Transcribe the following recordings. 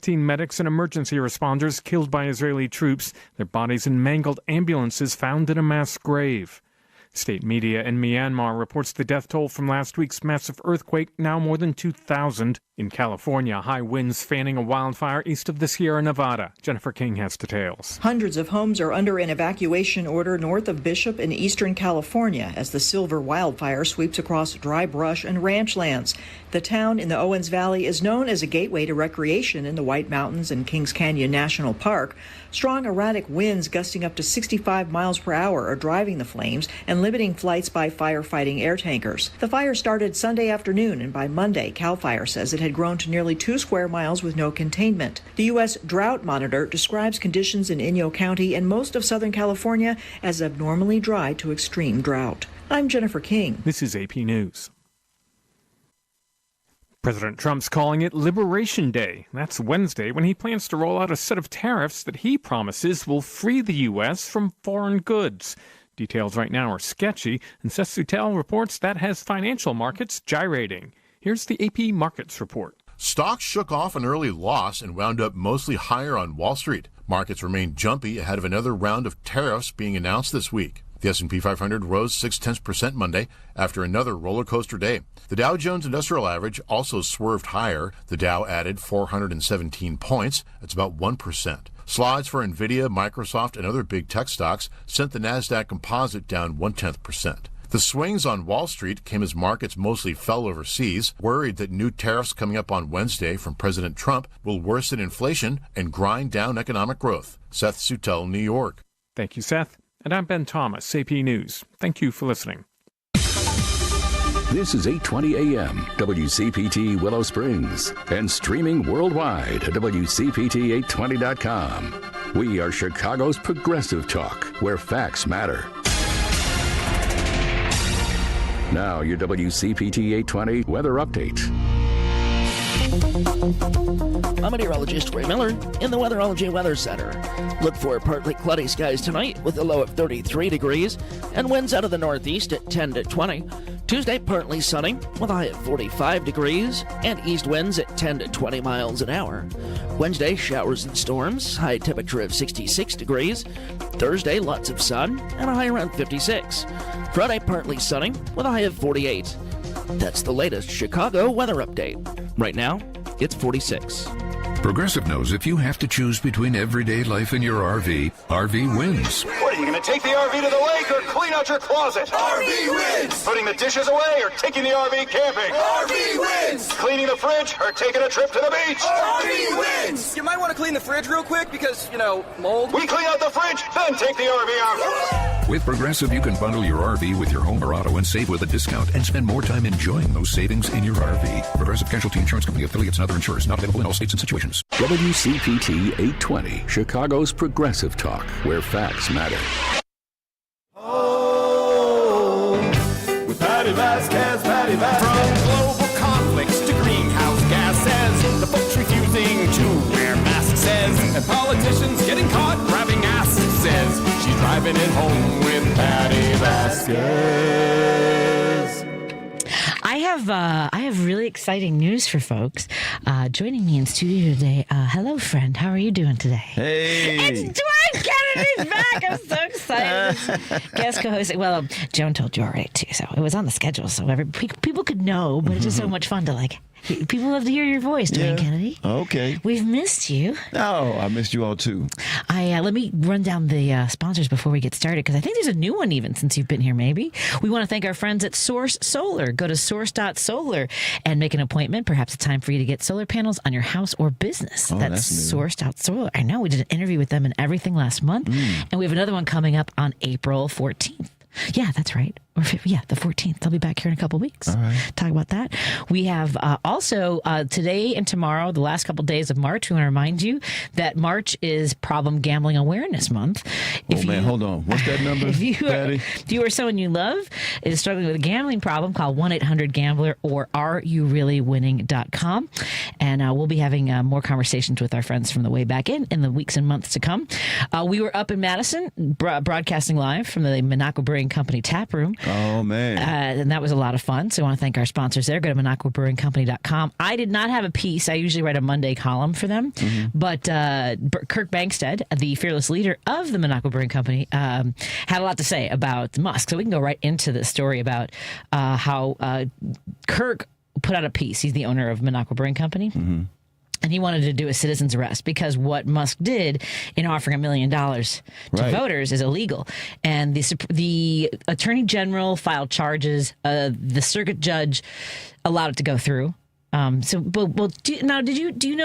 16 medics and emergency responders killed by Israeli troops, their bodies in mangled ambulances found in a mass grave. State media in Myanmar reports the death toll from last week's massive earthquake, now more than 2,000. In California, high winds fanning a wildfire east of the Sierra Nevada. Jennifer King has details. Hundreds of homes are under an evacuation order north of Bishop in eastern California as the Silver wildfire sweeps across dry brush and ranch lands. The town in the Owens Valley is known as a gateway to recreation in the White Mountains and Kings Canyon National Park. Strong erratic winds gusting up to 65 miles per hour are driving the flames and limiting flights by firefighting air tankers. The fire started Sunday afternoon, and by Monday, CAL FIRE says it had grown to nearly 2 square miles with no containment. The U.S. Drought Monitor describes conditions in Inyo County and most of Southern California as abnormally dry to extreme drought. I'm Jennifer King. This is AP News. President Trump's calling it Liberation Day. That's Wednesday, when he plans to roll out a set of tariffs that he promises will free the U.S. from foreign goods. Details right now are sketchy, and Seth Sutel reports that has financial markets gyrating. Here's the AP Markets Report. Stocks shook off an early loss and wound up mostly higher on Wall Street. Markets remained jumpy ahead of another round of tariffs being announced this week. The S&P 500 rose 0.6% Monday after another roller coaster day. The Dow Jones Industrial Average also swerved higher. The Dow added 417 points. That's about 1%. Slides for Nvidia, Microsoft, and other big tech stocks sent the Nasdaq Composite down 0.1%. The swings on Wall Street came as markets mostly fell overseas, worried that new tariffs coming up on Wednesday from President Trump will worsen inflation and grind down economic growth. Seth Sutel, New York. Thank you, Seth. And I'm Ben Thomas, AP News. Thank you for listening. This is 8:20 a.m. WCPT Willow Springs and streaming worldwide at WCPT820.com. We are Chicago's progressive talk, where facts matter. Now, your WCPT 820 weather update. I'm meteorologist Ray Miller in the Weatherology Weather Center. Look for partly cloudy skies tonight with a low of 33 degrees and winds out of the northeast at 10 to 20. Tuesday, partly sunny with a high of 45 degrees and east winds at 10 to 20 miles an hour. Wednesday, showers and storms, high temperature of 66 degrees. Thursday, lots of sun and a high around 56. Friday, partly sunny with a high of 48. That's the latest Chicago weather update. Right now, it's 46. Progressive knows if you have to choose between everyday life and your RV, RV wins. What, are you going to take the RV to the lake or clean out your closet? RV wins! Putting the dishes away or taking the RV camping? RV wins! Cleaning the fridge or taking a trip to the beach? RV wins! You might want to clean the fridge real quick because, mold. We clean out the fridge, then take the RV out. With Progressive, you can bundle your RV with your home or auto and save with a discount and spend more time enjoying those savings in your RV. Progressive Casualty Insurance Company, affiliates, and other insurers not available in all states and situations. WCPT 820, Chicago's progressive talk, where facts matter. Oh, with Patti Vasquez, Patti Vasquez. From global conflicts to greenhouse gases, the folks refusing to wear masks says, and politicians getting caught grabbing asses says, she's driving it home with Patti Vasquez. I have really exciting news for folks. Joining me in studio today, hello friend, how are you doing today? Hey, it's Dwayne Kennedy's back. I'm so excited. Guest co-host. Well, Joan told you already too, so it was on the schedule, so people could know. But it's just so much fun to people love to hear your voice, Dwayne Kennedy. Okay. We've missed you. Oh, I missed you all too. Let me run down the sponsors before we get started, because I think there's a new one even since you've been here, maybe. We want to thank our friends at Source Solar. Go to source.solar and make an appointment. Perhaps it's time for you to get solar panels on your house or business. Oh, that's source.solar. I know, we did an interview with them and everything last month. And we have another one coming up on April 14th. Yeah, that's right. The 14th. They'll be back here in a couple weeks. All right. Talk about that. We have also today and tomorrow, the last couple days of March, we want to remind you that March is Problem Gambling Awareness Month. Hold on. What's that number, if you or someone you love is struggling with a gambling problem, call 1-800-GAMBLER or areyourreallywinning.com. And we'll be having more conversations with our friends from the way back in the weeks and months to come. We were up in Madison broadcasting live from the Monaco Brewing Company tap room. Oh, man. And that was a lot of fun. So I want to thank our sponsors there. Go to MinocquaBrewingCompany.com. I did not have a piece. I usually write a Monday column for them. But Kirk Bangstead, the fearless leader of the Minocqua Brewing Company, had a lot to say about Musk. So we can go right into the story about how Kirk put out a piece. He's the owner of Minocqua Brewing Company. And he wanted to do a citizen's arrest because what Musk did in offering $1 million to voters is illegal. And the attorney general filed charges. The circuit judge allowed it to go through. Do you know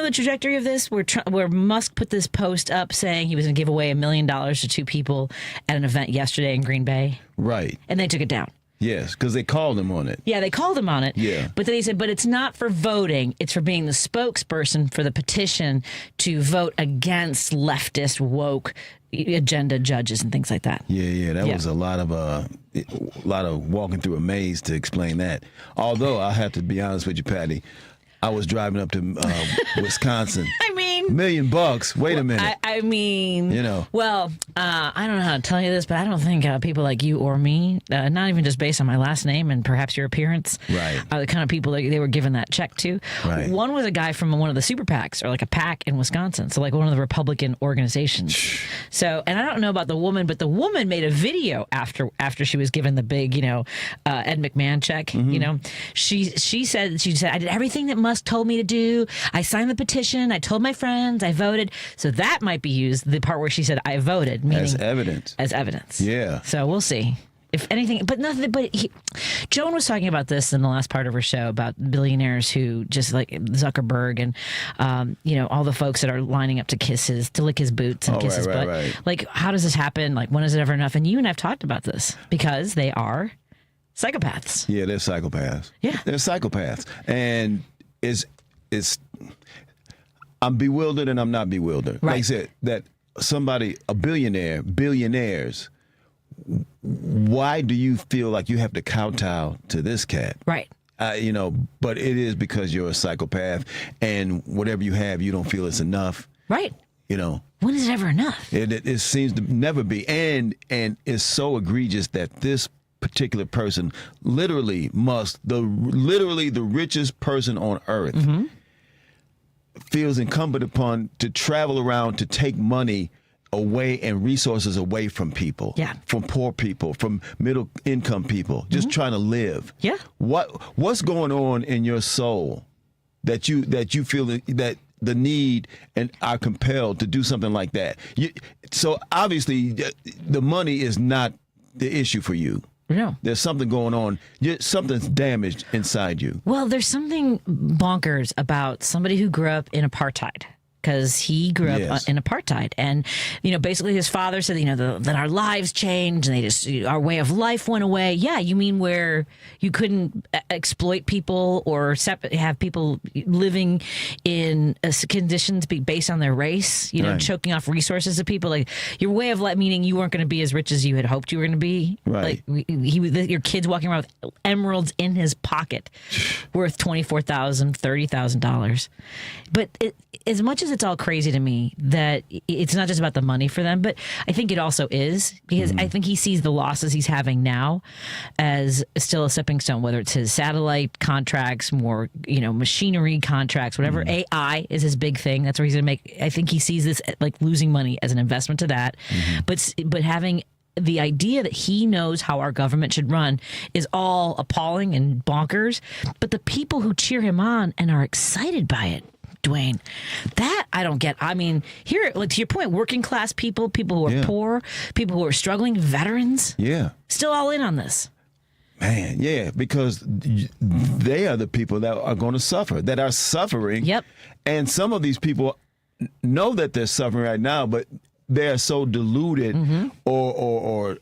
the trajectory of this? Where Musk put this post up saying he was going to give away $1 million to two people at an event yesterday in Green Bay? Right. And they took it down. Yes, because they called him on it. Yeah, they called him on it. Yeah. But then he said, but it's not for voting. It's for being the spokesperson for the petition to vote against leftist, woke agenda judges and things like that. Yeah. That was a lot of walking through a maze to explain that. Although I have to be honest with you, Patty, I was driving up to Wisconsin. I mean, $1 million. Wait a minute. I mean, Well, I don't know how to tell you this, but I don't think people like you or me, not even just based on my last name and perhaps your appearance, are the kind of people that they were giving that check to. Right. One was a guy from one of the super PACs, or like a PAC in Wisconsin, so like one of the Republican organizations. So, and I don't know about the woman, but the woman made a video after she was given the big, Ed McMahon check. She said I did everything that Musk told me to do. I signed the petition. I told my friends. I voted. So that might be used, the part where she said I voted, meaning as evidence. As evidence. Yeah. So we'll see. If anything, but nothing. But Joan was talking about this in the last part of her show about billionaires who just like Zuckerberg and all the folks that are lining up to lick his boots and kiss his butt. Right. Like, how does this happen? Like, when is it ever enough? And you and I've talked about this because they are psychopaths. Yeah, they're psychopaths. Yeah, they're psychopaths, and it's. I'm bewildered and I'm not bewildered. Right. Like I said, that billionaires. Why do you feel like you have to kowtow to this cat? Right. But it is because you're a psychopath, and whatever you have, you don't feel it's enough. Right. When is it ever enough? It seems to never be, and it's so egregious that this particular person, literally the richest person on earth, feels incumbent upon to travel around to take money away and resources away from people, from poor people, from middle income people, just trying to live. Yeah. What's going on in your soul that you feel that the need and are compelled to do something like that? So obviously the money is not the issue for you. No. There's something going on. Something's damaged inside you. Well, there's something bonkers about somebody who grew up in apartheid. Because he grew up in apartheid, and basically his father said, that our lives changed, and our way of life went away. Yeah, you mean where you couldn't exploit people or have people living in conditions based on their race, choking off resources of people. Like your way of life, meaning you weren't going to be as rich as you had hoped you were going to be. Right. Like your kid's walking around with emeralds in his pocket, worth $24,000, $30,000. But as much as it's all crazy to me that it's not just about the money for them, but I think it also is, because I think he sees the losses he's having now as still a stepping stone, whether it's his satellite contracts, more, machinery contracts, whatever. AI is his big thing. That's where he's going to make. I think he sees this like losing money as an investment to that. But having the idea that he knows how our government should run is all appalling and bonkers. But the people who cheer him on and are excited by it, Dwayne, that I don't get. I mean, here, like to your point, working class people who are poor, people who are struggling, veterans, still all in on this. Man, yeah, because they are the people that are going to suffer, that are suffering. Yep. And some of these people know that they're suffering right now, but they're so deluded or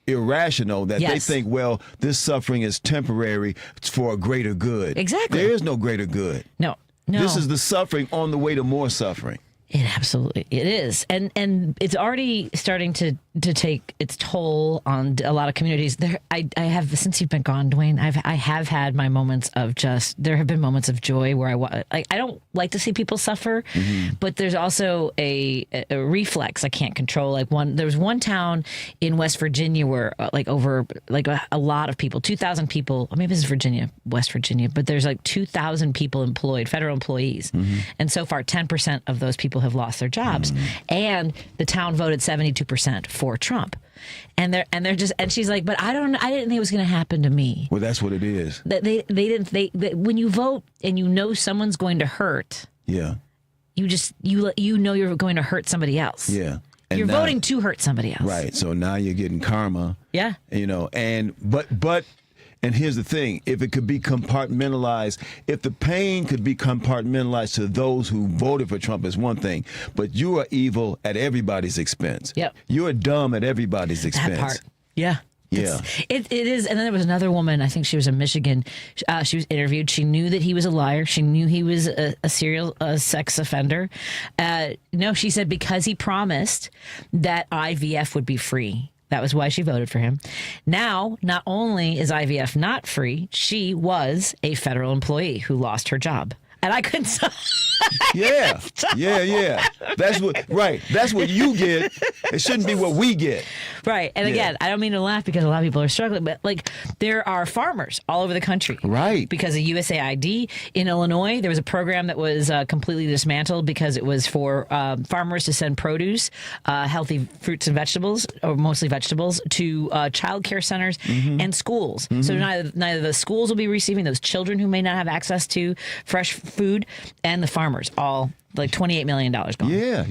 irrational that they think, well, this suffering is temporary. It's for a greater good. Exactly. There is no greater good. No. This is the suffering on the way to more suffering. It is, and it's already starting to take its toll on a lot of communities. I have, since you've been gone, Dwayne, I have had my moments of there have been moments of joy where I don't like to see people suffer, but there's also a reflex I can't control. There was one town in West Virginia where a lot of people, 2,000 people, maybe this is West Virginia, but there's 2,000 people employed, federal employees, and so far 10% of those people have lost their jobs, and the town voted 72% for Trump, and they're just, and she's like, but I didn't think it was going to happen to me. Well, that's what it is. They didn't. When you vote and you know someone's going to hurt, you know you're going to hurt somebody else. Yeah. And you're voting to hurt somebody else. Right. So now you're getting karma. Yeah. And here's the thing, if it could be compartmentalized, if the pain could be compartmentalized to those who voted for Trump is one thing, but you are evil at everybody's expense. Yep. You are dumb at everybody's expense. That part. Yeah. Yeah. It is. And then there was another woman, I think she was in Michigan. She was interviewed. She knew that he was a liar. She knew he was a serial sex offender. No, she said because he promised that IVF would be free. That was why she voted for him. Now, not only is IVF not free, she was a federal employee who lost her job. And I couldn't stop. Yeah. That's what you get. It shouldn't be what we get. Right. And again, I don't mean to laugh because a lot of people are struggling, but there are farmers all over the country. Right. Because of USAID in Illinois, there was a program that was completely dismantled because it was for farmers to send produce, healthy fruits and vegetables, or mostly vegetables, to child care centers and schools. So neither the schools will be receiving those children who may not have access to fresh food, and the farmers, all $28 million gone. Yeah.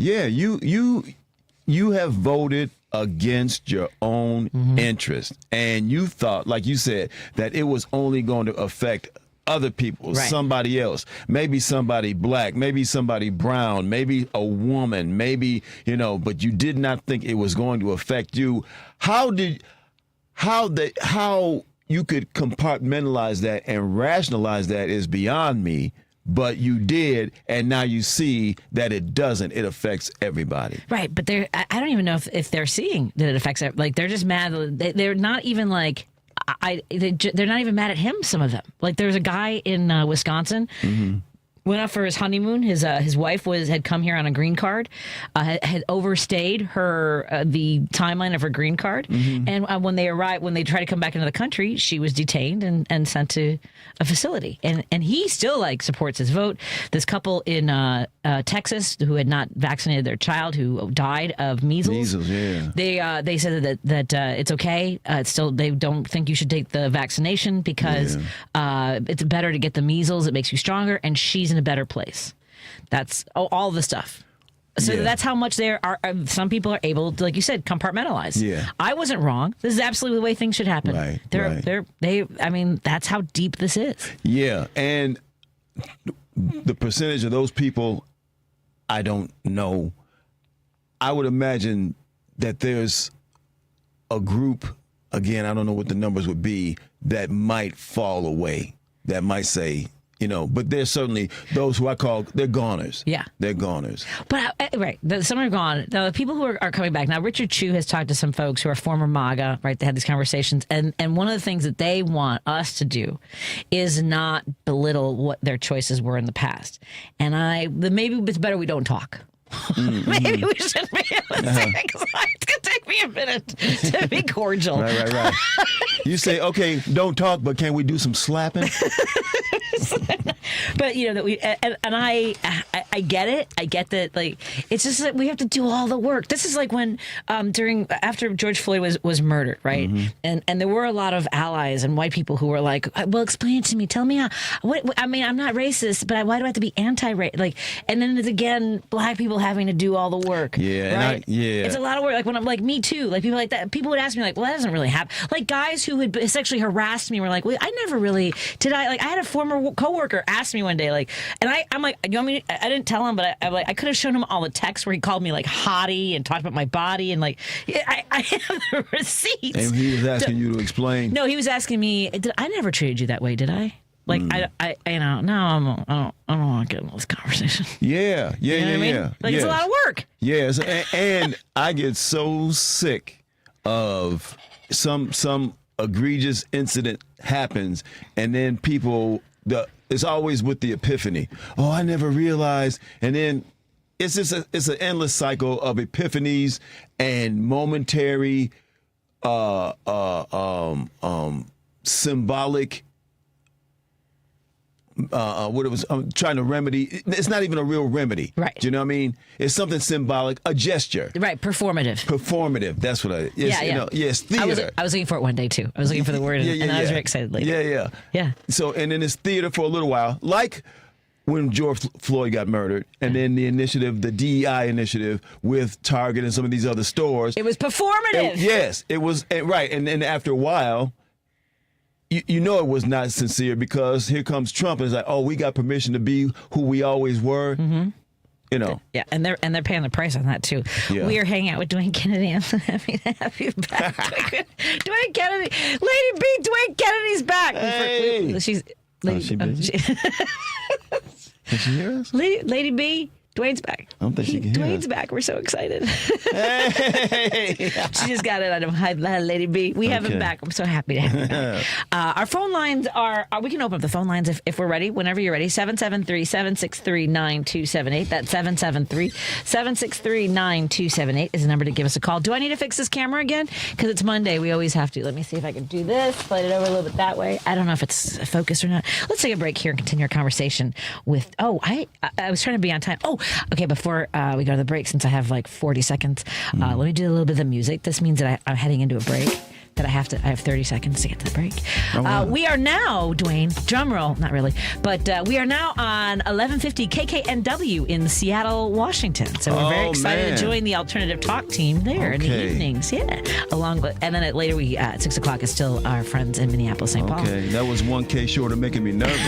You have voted against your own interest, and you thought, like you said, that it was only going to affect other people, somebody else, maybe somebody black, maybe somebody brown, maybe a woman, maybe, but you did not think it was going to affect you. How you could compartmentalize that and rationalize that is beyond me. But you did, and now you see that it doesn't. It affects everybody. Right, but I don't even know if they're seeing that it affects. They're just mad. They're not even they're not even mad at him. Some of them. There's a guy in Wisconsin. Went up for his honeymoon. His wife had come here on a green card, had overstayed the timeline of her green card, and when they tried to come back into the country, she was detained and sent to a facility. And he still supports his vote. This couple in Texas who had not vaccinated their child who died of measles. They said that it's okay. They don't think you should take the vaccination because it's better to get the measles. It makes you stronger, and she's in a better place. That's all the stuff. So that's how much some people are able to, like you said, compartmentalize. Yeah. I wasn't wrong. This is absolutely the way things should happen. Right. That's how deep this is. Yeah. And the percentage of those people, I don't know. I would imagine that there's a group, again, I don't know what the numbers would be, that might fall away, that might say, but there's certainly those who they're goners. Yeah. They're goners. But, some are gone. The people who are coming back. Now, Richard Chu has talked to some folks who are former MAGA, right? They had these conversations. And one of the things that they want us to do is not belittle what their choices were in the past. And maybe it's better we don't talk. Maybe we shouldn't be able to say it because it's going to take me a minute to be cordial. Right. You say, okay, don't talk, but can we do some slapping? But that we and I get it. I get that. It's just that we have to do all the work. This is like when after George Floyd was murdered, right? And there were a lot of allies and white people who were like, well, explain it to me. Tell me how. I'm not racist, but why do I have to be anti-racist? And then it's again black people having to do all the work. Yeah, right. It's a lot of work. When I'm Me Too, people like that. People would ask me well, that doesn't really happen. Guys who had sexually harassed me were like, well, I never really did. I had a former coworker ask me one day, and I'm like, you want me? I didn't tell him, but I could have shown him all the texts where he called me hottie and talked about my body and I have the receipts. And he was asking you to explain. No, he was asking me, I never treated you that way, did I? Like I no, I don't want to get in this conversation. Yeah. You know what I mean? Like it's a lot of work. Yes, and I get so sick of some egregious incident happens, and then people it's always with the epiphany. Oh, I never realized, and then it's just it's an endless cycle of epiphanies and momentary, symbolic. What it was trying to remedy. It's not even a real remedy. Right. Do you know what I mean? It's something symbolic, a gesture. Right. Performative. That's what it's, yeah. You know, it's theater. I was looking for it one day too. I was looking for the word and I was very excited later. Yeah. So, and then it's theater for a little while, like when George Floyd got murdered, and then the initiative, the DEI initiative with Target and some of these other stores. It was performative. Yes, it was. Right. And then after a while, you know it was not sincere, because here comes Trump and it's like, oh, we got permission to be who we always were. Mm-hmm. You know. Yeah, and they're paying the price on that too. Yeah. We are hanging out with Dwayne Kennedy. I'm so happy to have you back. Dwayne Kennedy. Lady B, Dwayne Kennedy's back. Hey. She's she busy? Can she hear us? Lady B, Dwayne's back. I don't think she can hear Dwayne's us. back. We're so excited. Hey. She just got it out of hi, Lady B. We have him back. I'm so happy to have him back. Our phone lines are, we can open up the phone lines if we're ready, whenever you're ready. 773-763-9278. That's 773-763-9278 is the number to give us a call. Do I need to fix this camera again? Because it's Monday. We always have to. Let me see if I can do this. Slide it over a little bit that way. I don't know if it's focused or not. Let's take a break here and continue our conversation with, I was trying to be on time. Oh, okay, before we go to the break, since I have like 40 seconds, let me do a little bit of the music. This means that I'm heading into a break, that I have 30 seconds to get to the break. We are now, Dwayne, drum roll, not really, but we are now on 1150 KKNW in Seattle, Washington. So we're very excited to join the alternative talk team there in the evenings. Yeah, along with, and then later we at 6 o'clock is still our friends in Minneapolis, St. Paul. Okay, that was 1K short of making me nervous.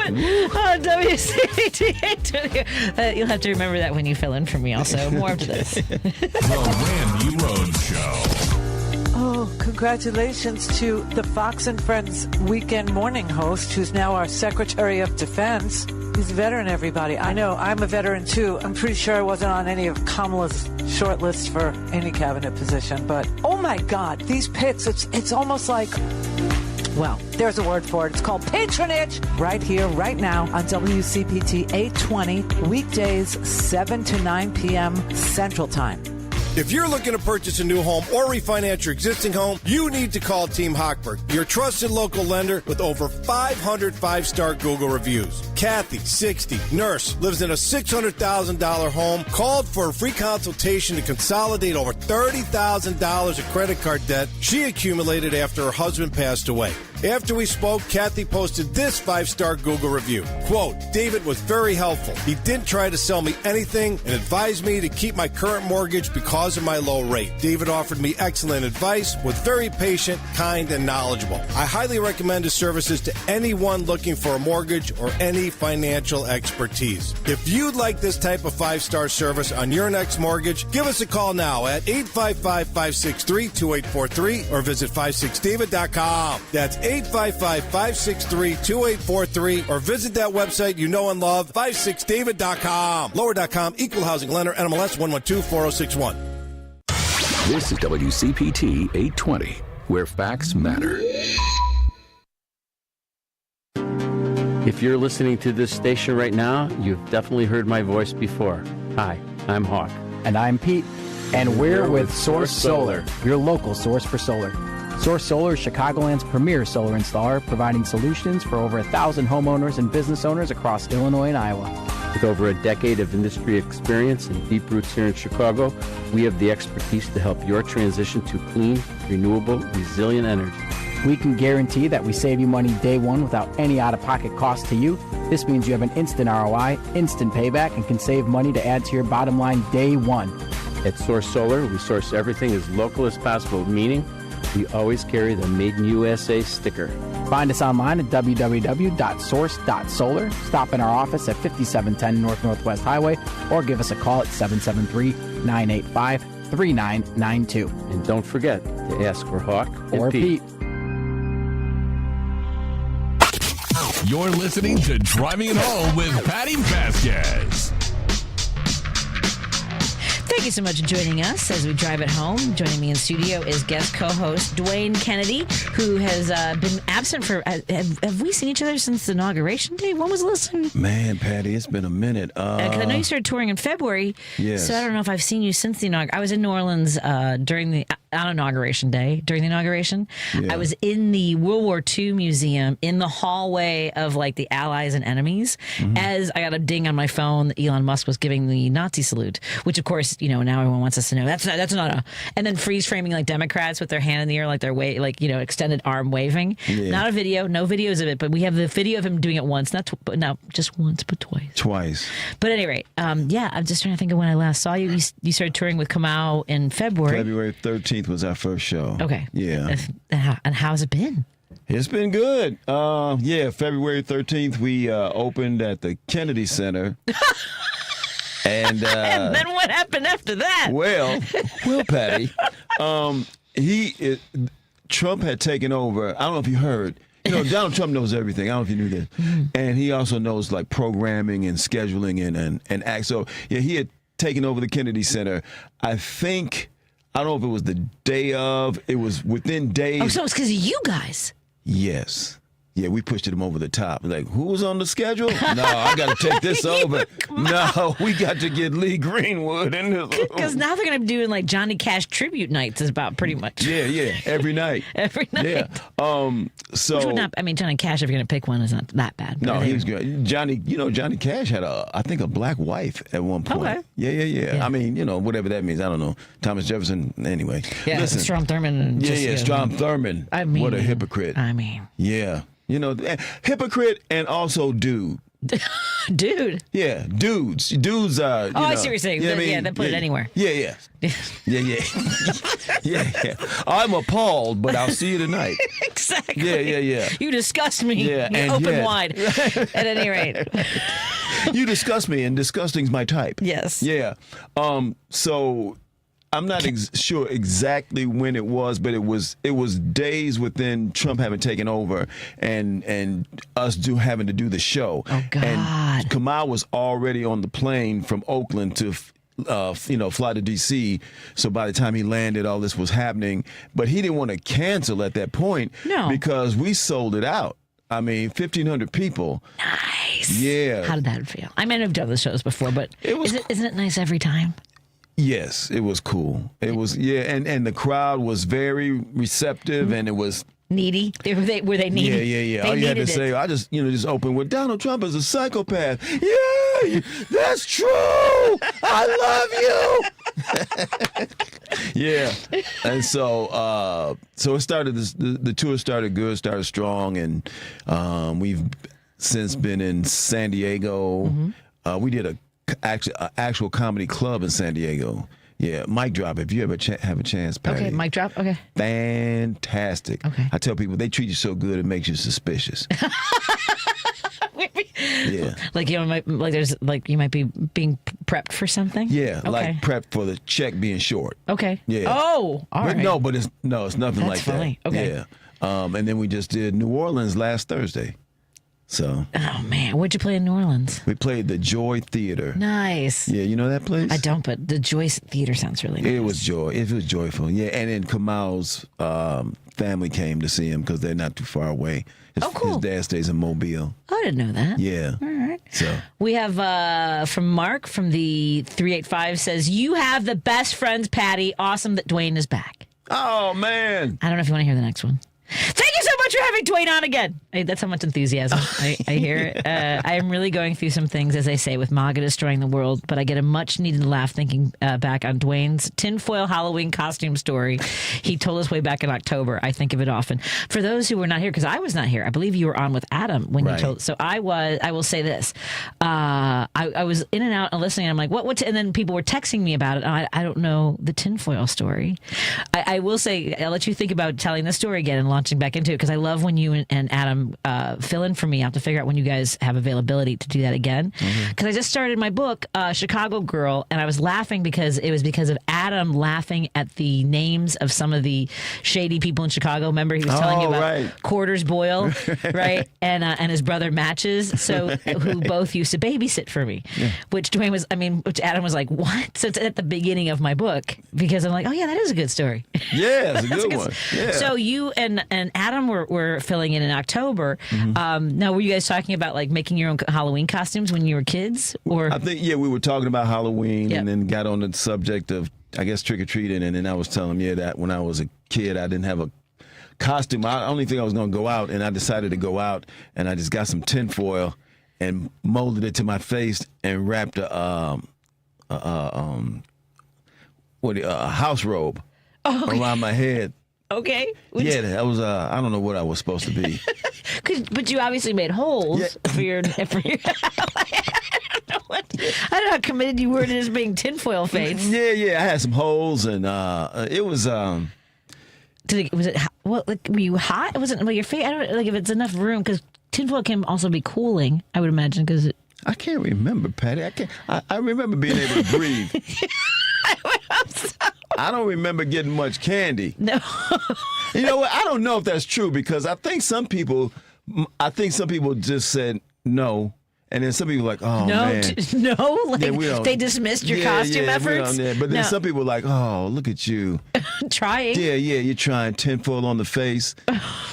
WCPT 820. You'll have to remember that when you fill in for me also. More after this. The Randy Rhodes Show. Oh, congratulations to the Fox and Friends weekend morning host, who's now our Secretary of Defense. He's a veteran, everybody. I know, I'm a veteran too. I'm pretty sure I wasn't on any of Kamala's short list for any cabinet position, but oh my God, these picks, it's almost like, well, there's a word for it. It's called patronage. Right here, right now on WCPT 820, weekdays 7 to 9 p.m. Central Time. If you're looking to purchase a new home or refinance your existing home, you need to call Team Hochberg, your trusted local lender with over 500 five-star Google reviews. Kathy, 60, nurse, lives in a $600,000 home, called for a free consultation to consolidate over $30,000 of credit card debt she accumulated after her husband passed away. After we spoke, Kathy posted this 5-star Google review. Quote, David was very helpful. He didn't try to sell me anything and advised me to keep my current mortgage because of my low rate. David offered me excellent advice, was very patient, kind, and knowledgeable. I highly recommend his services to anyone looking for a mortgage or any financial expertise. If you'd like this type of 5-star service on your next mortgage, give us a call now at 855-563-2843 or visit 56david.com. That's 855-563-2843 or visit that website you know and love, 56david.com. Lower.com, equal housing lender, NMLS 1124061. This is WCPT 820, where facts matter. If you're listening to this station right now, you've definitely heard my voice before. Hi, I'm Hawk. And I'm Pete. And we're with Source Solar, your local source for solar. Source Solar is Chicagoland's premier solar installer, providing solutions for over 1,000 homeowners and business owners across Illinois and Iowa. With over a decade of industry experience and deep roots here in Chicago, we have the expertise to help your transition to clean, renewable, resilient energy. We can guarantee that we save you money day one without any out-of-pocket cost to you. This means you have an instant ROI, instant payback, and can save money to add to your bottom line day one. At Source Solar, we source everything as local as possible, meaning we always carry the Made in USA sticker. Find us online at www.source.solar. Stop in our office at 5710 North Northwest Highway or give us a call at 773-985-3992. And don't forget to ask for Hawk or Pete. You're listening to Driving It Home with Patti Vasquez. Thank you so much for joining us as we drive it home. Joining me in studio is guest co-host Dwayne Kennedy, who has been absent for... have we seen each other since the inauguration day? When was the last time? Man, Patty, it's been a minute. 'Cause I know you started touring in February, yes. So I don't know if I've seen you since the inauguration. I was in New Orleans on inauguration day, during the inauguration. Yeah. I was in the World War II Museum in the hallway of like the Allies and Enemies as I got a ding on my phone that Elon Musk was giving the Nazi salute, which of course, now everyone wants us to know that's not a, and then freeze framing like Democrats with their hand in the air, like their way, like, extended arm waving. Yeah. Not a video, no videos of it, but we have the video of him doing it once, not just once, but twice. Twice. But at any rate, I'm just trying to think of when I last saw you. You started touring with Kamau in February. February 13th was our first show. Okay. Yeah. And how's it been? It's been good. February 13th, we opened at the Kennedy Center. And then what happened after that? Well, Patty, Trump had taken over. I don't know if you heard. Donald Trump knows everything. I don't know if you knew this. And he also knows like programming and scheduling and act. So he had taken over the Kennedy Center. I don't know if it was the day of. It was within days. Oh, so it's because of you guys. Yes. Yeah, we pushed him over the top. Like, who was on the schedule? No, I got to take this over. No, we got to get Lee Greenwood in this. Because now they're going to be doing like Johnny Cash tribute nights is about pretty much. Yeah, every night. Every night. Yeah. Which would not, Johnny Cash, if you're going to pick one, is not that bad. No, he was good. Johnny Cash had I think a black wife at one point. Okay. Yeah. Whatever that means. I don't know. Thomas Jefferson, anyway. Yeah, listen, Strom Thurmond. Strom Thurmond. What a hypocrite. Yeah. Hypocrite and also dude. Dude. Yeah, dudes. Dudes are. I see what you're saying. They put it anywhere. Yeah. Yeah. I'm appalled, but I'll see you tonight. Exactly. Yeah. You disgust me. Yeah, and open wide. At any rate. You disgust me, and disgusting's my type. Yes. Yeah. So I'm not sure exactly when it was, but it was days within Trump having taken over and us having to do the show. Oh God! And Kamau was already on the plane from Oakland to fly to D.C. So by the time he landed, all this was happening. But he didn't want to cancel at that point. No. Because we sold it out. 1,500 people. Nice. Yeah. How did that feel? I might have done the shows before, but isn't it nice every time? Yes, it was cool. It was, and the crowd was very receptive, and it was needy. Were they needy? Yeah. All you had to say, I just opened with Donald Trump is a psychopath. Yeah, that's true. I love you. Yeah, and so it started. The tour started good, started strong, and we've since been in San Diego. We did an actual comedy club in San Diego. Yeah, mic drop if you ever have a chance, Patty. Okay, mic drop. Okay. Fantastic. Okay. I tell people they treat you so good it makes you suspicious. Yeah. Like you might be being prepped for something. Yeah, okay. like prepped for the check being short. Okay. Yeah. Oh, all right. No, but it's nothing That's like funny. that. Okay. Yeah. And then we just did New Orleans last Thursday. So. Oh man, where'd you play in New Orleans? We played the Joy Theater. Nice. Yeah, you know that place? I don't, but the Joy Theater sounds really nice. It was joyful. Yeah, and then Kamau's family came to see him because they're not too far away. Cool. His dad stays in Mobile. I didn't know that. Yeah. All right. So we have from Mark from the 385 says, "You have the best friends, Patty. Awesome that Dwayne is back." Oh man. I don't know if you want to hear the next one. Thank you so much for having Dwayne on again. Hey, that's how much enthusiasm. I hear it. I am really going through some things, as they say, with MAGA destroying the world, but I get a much-needed laugh thinking back on Dwayne's tinfoil Halloween costume story he told us way back in October. I think of it often. For those who were not here, because I was not here, I believe you were on with Adam when you told. So I will say this. I was in and out and listening, and I'm like, what? And then people were texting me about it. I don't know the tinfoil story. I will say, I'll let you think about telling the story again and launching back into it, because I love when you and Adam fill in for me. I have to figure out when you guys have availability to do that again, because I just started my book, Chicago Girl, and I was laughing because it was because of Adam Adam laughing at the names of some of the shady people in Chicago. Remember, he was telling you about Quarters Boyle, right? And his brother Matches, who both used to babysit for me, which Adam was like, what? So it's at the beginning of my book, because I'm like, oh yeah, that is a good story. Yeah, it's a good one. Yeah. So you and Adam were filling in October. Now, were you guys talking about like making your own Halloween costumes when you were kids? Or I think, we were talking about Halloween and then got on the subject of, I guess, trick-or-treating, and then I was telling him, that when I was a kid, I didn't have a costume. I only think I was going to go out, and I decided to go out, and I just got some tinfoil and molded it to my face and wrapped a house robe around my head. Okay. That was I don't know what I was supposed to be. But you obviously made holes for your I don't know how committed you were to this being tinfoil face. Yeah. I had some holes, and it was. Were you hot? It wasn't your face. I don't like if it's enough room, because tinfoil can also be cooling, I would imagine. Because I can't remember, Patty. I remember being able to breathe. I don't remember getting much candy. No. You know what? I don't know if that's true, because I think some people just said no. And then some people were like, oh, man. They dismissed your costume efforts? But then some people were like, oh, look at you. Trying. Yeah, you're trying tinfoil on the face.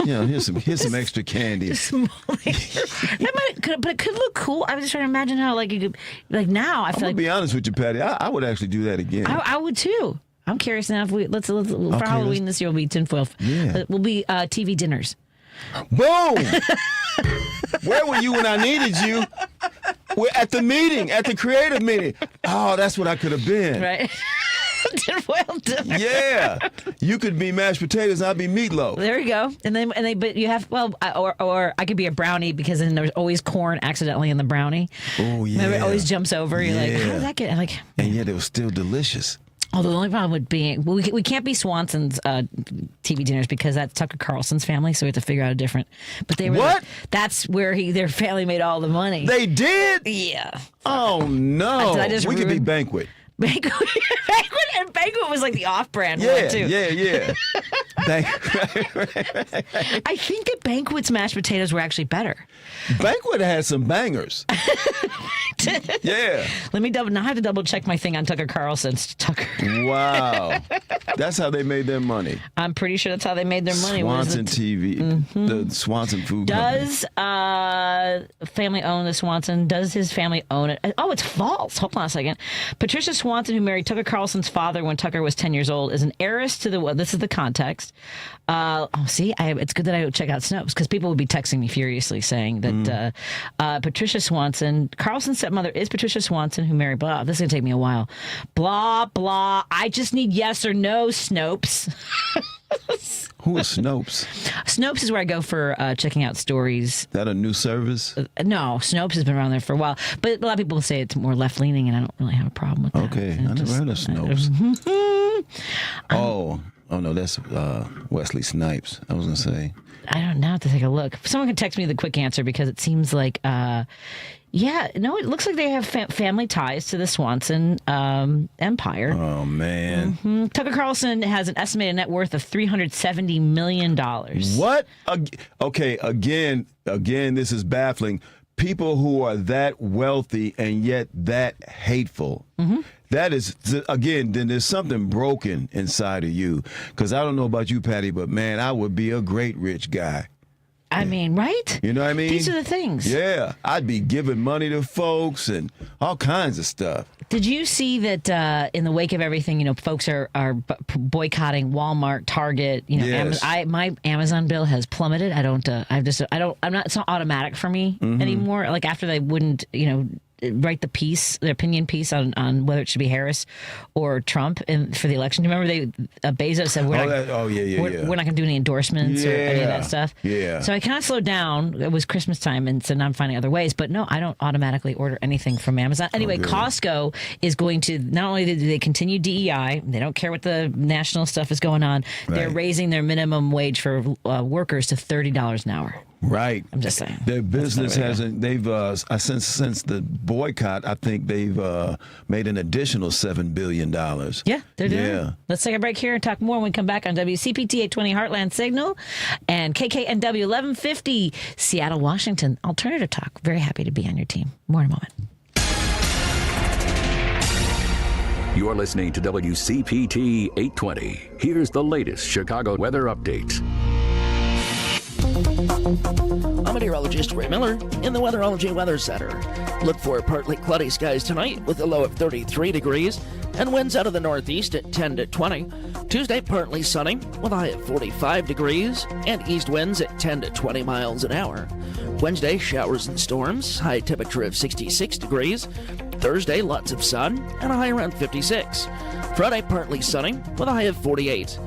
Here's some extra candy. But it could look cool. I was just trying to imagine how, you could, now, I feel to be honest with you, Patty, I would actually do that again. I would too. I'm curious now if let's for Halloween this year, we'll be tinfoil. Yeah. We'll be TV dinners. Boom! Where were you when I needed you? We're at the meeting, at the creative meeting. Oh, that's what I could have been. Right. Tinfoil dinner. Yeah. You could be mashed potatoes, I'd be meatloaf. There you go. But you have, or I could be a brownie, because then there's always corn accidentally in the brownie. Oh, yeah. Remember, it always jumps over. You're like, how did that get? And yet it was still delicious. Although the only problem with being, we can't be Swanson's TV dinners, because that's Tucker Carlson's family, so we have to figure out a different. But they were what? That's where their family made all the money. They did? Yeah. Oh no. We could be Banquet. Banquet was like the off-brand one too. Yeah. I think that Banquet's mashed potatoes were actually better. Banquet had some bangers. Yeah. Let me now I have to double check my thing on Tucker Carlson's Tucker. Wow. That's how they made their money. I'm pretty sure that's how they made their money. Swanson TV, the Swanson Food Company. Does family own the Swanson? Does his family own it? Oh, it's false. Hold on a second. Patricia Swanson, who married Tucker Carlson's father when Tucker was 10 years old, is an heiress to this is the context. It's good that I check out Snopes, because people would be texting me furiously saying that Patricia Swanson, Carlson's stepmother is Patricia Swanson, who married blah. This is going to take me a while. Blah, blah. I just need yes or no, Snopes. Who is Snopes? Snopes is where I go for checking out stories. Is that a new service? No, Snopes has been around there for a while. But a lot of people say it's more left-leaning, and I don't really have a problem with that. Okay, I never heard of Snopes. Oh, no, that's Wesley Snipes, I was going to say. I don't know. I have to take a look. Someone can text me the quick answer, because it seems like... it looks like they have family ties to the Swanson empire. Oh, man. Tucker Carlson has an estimated net worth of $370 million. What? Okay, again, this is baffling. People who are that wealthy and yet that hateful. That is, again, then there's something broken inside of you. Because I don't know about you, Patty, but, man, I would be a great rich guy. I mean, right? You know what I mean? These are the things. Yeah. I'd be giving money to folks and all kinds of stuff. Did you see that in the wake of everything, folks are boycotting Walmart, Target, Yes. my Amazon bill has plummeted. I'm not, it's not automatic for me anymore. Like after they wouldn't, write the opinion piece on whether it should be Harris or Trump for the election. Do you remember Bezos said we're not going to do any endorsements or any of that stuff. Yeah. So I kind of slowed down. It was Christmas time, and so now I'm finding other ways. But no, I don't automatically order anything from Amazon. Anyway, Costco is going to, not only do they continue DEI, they don't care what the national stuff is going on. Right. They're raising their minimum wage for workers to $30 an hour. Right. I'm just saying. Their business hasn't. They've since the boycott, I think they've made an additional $7 billion. Yeah, they're doing it. Let's take a break here and talk more when we come back on WCPT 820 Heartland Signal and KKNW 1150 Seattle, Washington. Alternative Talk. Very happy to be on your team. More in a moment. You're listening to WCPT 820. Here's the latest Chicago weather update. I'm meteorologist Ray Miller in the Weatherology Weather Center. Look for partly cloudy skies tonight with a low of 33 degrees and winds out of the northeast at 10 to 20. Tuesday, partly sunny with a high of 45 degrees and east winds at 10 to 20 miles an hour. Wednesday, showers and storms, high temperature of 66 degrees. Thursday, lots of sun and a high around 56. Friday, partly sunny with a high of 48.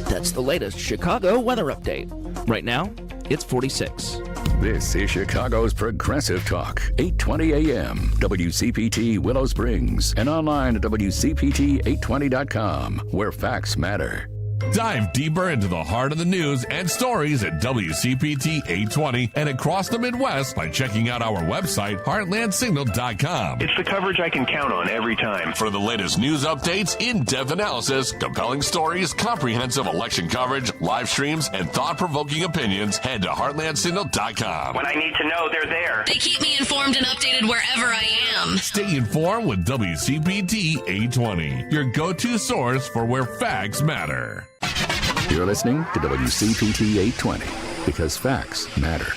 That's the latest Chicago weather update. Right now, it's 46. This is Chicago's Progressive Talk, 820 AM, WCPT Willow Springs, and online at WCPT820.com, where facts matter. Dive deeper into the heart of the news and stories at WCPT 820 and across the Midwest by checking out our website, heartlandsignal.com. It's the coverage I can count on every time. For the latest news updates, in-depth analysis, compelling stories, comprehensive election coverage, live streams, and thought-provoking opinions, head to heartlandsignal.com. When I need to know, they're there. They keep me informed and updated wherever I am. Stay informed with WCPT 820, your go-to source for where facts matter. You're listening to WCPT 820 because facts matter.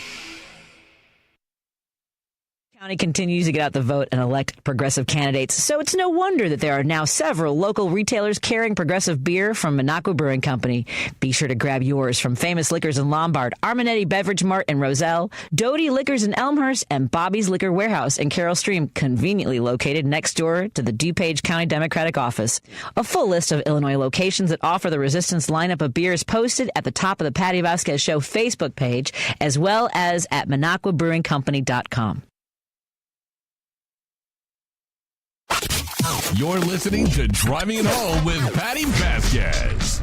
County continues to get out the vote and elect progressive candidates, so it's no wonder that there are now several local retailers carrying progressive beer from Minocqua Brewing Company. Be sure to grab yours from Famous Liquors in Lombard, Armanetti Beverage Mart in Roselle, Doty Liquors in Elmhurst, and Bobby's Liquor Warehouse in Carroll Stream, conveniently located next door to the DuPage County Democratic Office. A full list of Illinois locations that offer the Resistance lineup of beer is posted at the top of the Patti Vasquez Show Facebook page, as well as at MinocquaBrewingCompany.com. You're listening to Driving It Home with Patti Vasquez.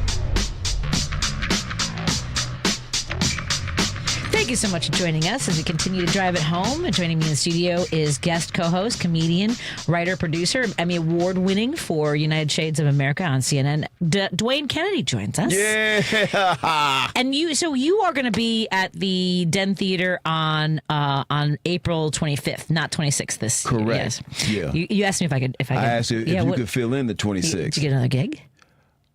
Thank you so much for joining us as we continue to drive it home. And joining me in the studio is guest co-host, comedian, writer, producer, Emmy Award winning for United Shades of America on CNN. Dwayne Kennedy joins us. Yeah. And you are going to be at the Den Theater on April 25th, not 26th this year. Correct. Yes. Yeah. You asked me if I could. I asked you if you could fill in the 26th. Did you get another gig?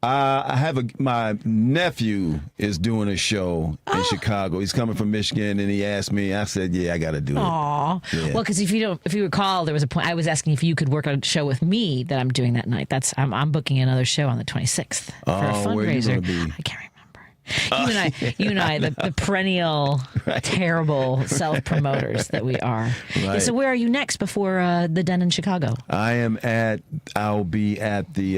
I have my nephew is doing a show in Chicago. He's coming from Michigan, and he asked me. I said, "Yeah, I got to do it." Aw. Yeah. Well, because if you recall, there was a point I was asking if you could work on a show with me that I'm doing that night. I'm booking another show on the 26th for a fundraiser. Where are you gonna be? I can't remember. You and I, the perennial terrible self-promoters that we are. Right. Yeah, so where are you next before the Den in Chicago? I'll be at the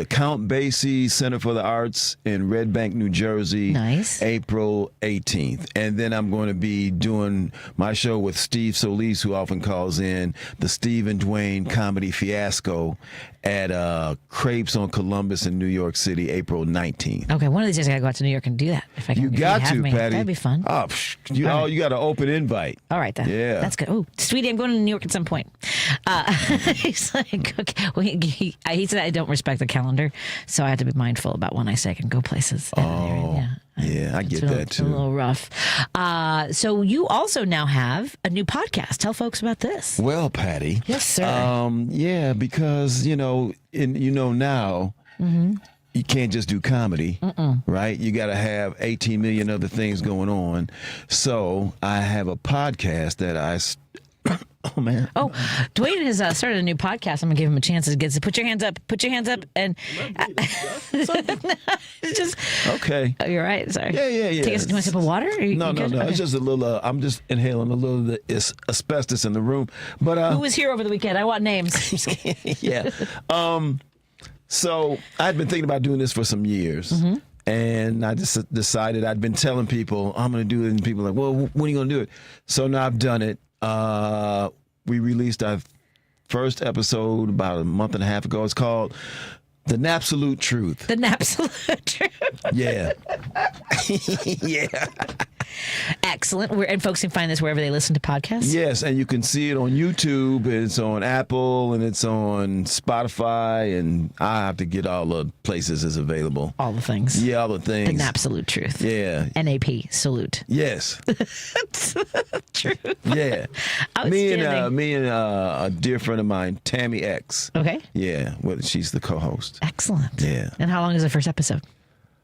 Count Basie Center for the Arts in Red Bank, New Jersey. Nice. April 18th. And then I'm going to be doing my show with Steve Solis, who often calls in, the Steve and Dwayne Comedy Fiasco at Crepes on Columbus in New York City, April 19th. Okay, one of these days I gotta go out to New York and do that. If I can, you got to, me. Patty. That'd be fun. You got an open invite. All right, then. Yeah. That's good. Oh, sweetie, I'm going to New York at some point. He's like, okay. Well, he said I don't respect the calendar, so I have to be mindful about when I say I can go places. Yeah, I get that too. It's a little rough. So you also now have a new podcast. Tell folks about this. Well, Patty. Yes, sir. Yeah, because now. Mm-hmm. You can't just do comedy, right? You got to have 18 million other things going on. So I have a podcast that oh, man. Oh, Dwayne has started a new podcast. I'm going to give him a chance to get to put your hands up. Put your hands up. And it's just. Okay. Oh, you're right. Sorry. Yeah. Do you want a sip of water? No. Okay. It's just a little, I'm just inhaling a little of the asbestos in the room. But who was here over the weekend? I want names. Yeah. So I'd been thinking about doing this for some years. Mm-hmm. And I just decided, I'd been telling people, I'm going to do it. And people are like, well, when are you going to do it? So now I've done it. We released our first episode about a month and a half ago. It's called The Napsolute Truth. The Napsolute Truth. Yeah. Yeah. Excellent. And folks can find this wherever they listen to podcasts? Yes, and you can see it on YouTube, and it's on Apple, and it's on Spotify, and I have to get all the places it's available. All the things. Yeah, all the things. An absolute truth. Yeah. NAP, salute. Yes. Truth. Yeah. Me and a dear friend of mine, Tammy X. Okay. Yeah, well, she's the co-host. Excellent. Yeah. And how long is the first episode?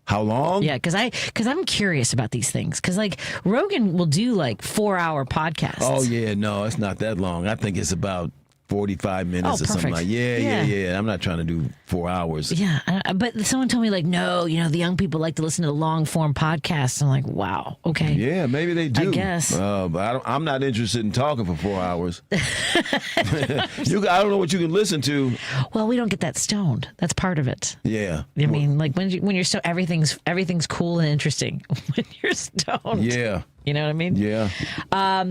How long? Yeah, because I'm curious about these things. Because like Rogan will do like 4-hour podcasts. Oh yeah, no, it's not that long. I think it's about 45 minutes or something like. Yeah. I'm not trying to do 4 hours. Yeah, but someone told me like, no, the young people like to listen to long form podcasts. I'm like, wow, okay. Yeah, maybe they do. I guess. But I'm not interested in talking for 4 hours. I don't know what you can listen to. Well, we don't get that stoned. That's part of it. Yeah. I mean, like when you're so everything's cool and interesting when you're stoned. Yeah. You know what I mean? Yeah.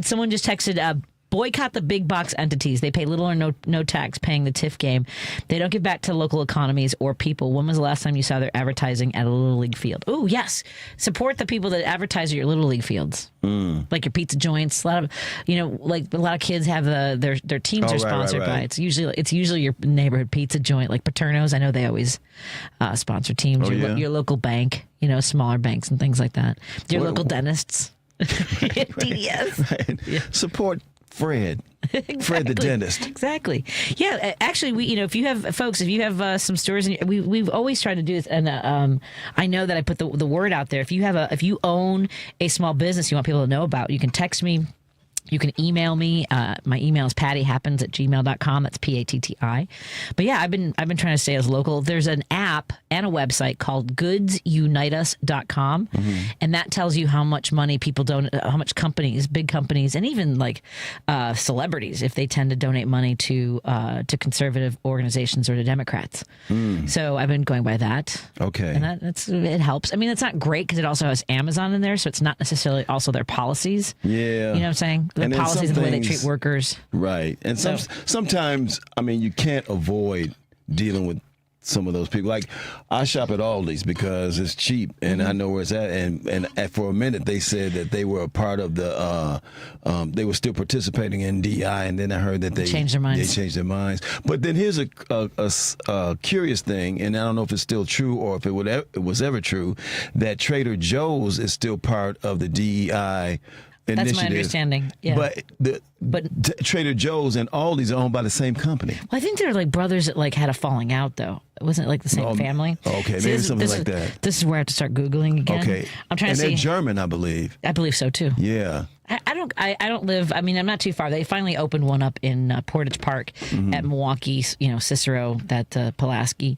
Someone just texted. Boycott the big box entities. They pay little or no tax paying the TIF game. They don't give back to local economies or people. When was the last time you saw their advertising at a Little League field? Oh, yes. Support the people that advertise at your Little League fields. Like your pizza joints. A lot of, like a lot of kids have their teams are sponsored by. It's usually your neighborhood pizza joint, like Paterno's. I know they always sponsor teams. Your local bank, smaller banks and things like that. Your local dentists. DDS. Right. Yeah. Support Fred. Exactly. Fred the dentist. Exactly. Yeah. Actually, if you have some stores, and we've always tried to do this, and I know that I put the word out there. If you own a small business you want people to know about, you can text me. You can email me. My email is pattyhappens@gmail.com. That's PATTI. But yeah, I've been trying to stay as local. There's an app and a website called GoodsUniteUs.com, and that tells you how much money people donate, how much companies, big companies, and even like celebrities, if they tend to donate money to conservative organizations or to Democrats. So I've been going by that. Okay, and it helps. I mean, it's not great because it also has Amazon in there, so it's not necessarily also their policies. Yeah, you know what I'm saying? The policies and the way they treat workers. Right. And sometimes, I mean, you can't avoid dealing with some of those people. Like, I shop at Aldi's because it's cheap and I know where it's at. And for a minute, they said that they were a part of the, they were still participating in DI. And then I heard that they changed their minds. But then here's a curious thing, and I don't know if it's still true or if it was ever true, that Trader Joe's is still part of the DEI initiative. That's my understanding. Yeah. But Trader Joe's and Aldi's are owned by the same company. Well, I think they're like brothers that like had a falling out though. It wasn't like the same family. Okay, maybe something like that. This is where I have to start Googling again. Okay. I'm trying to see. And they're German, I believe. I believe so too. Yeah. I don't live. I mean, I'm not too far. They finally opened one up in Portage Park at Milwaukee. Sincero, that Pulaski,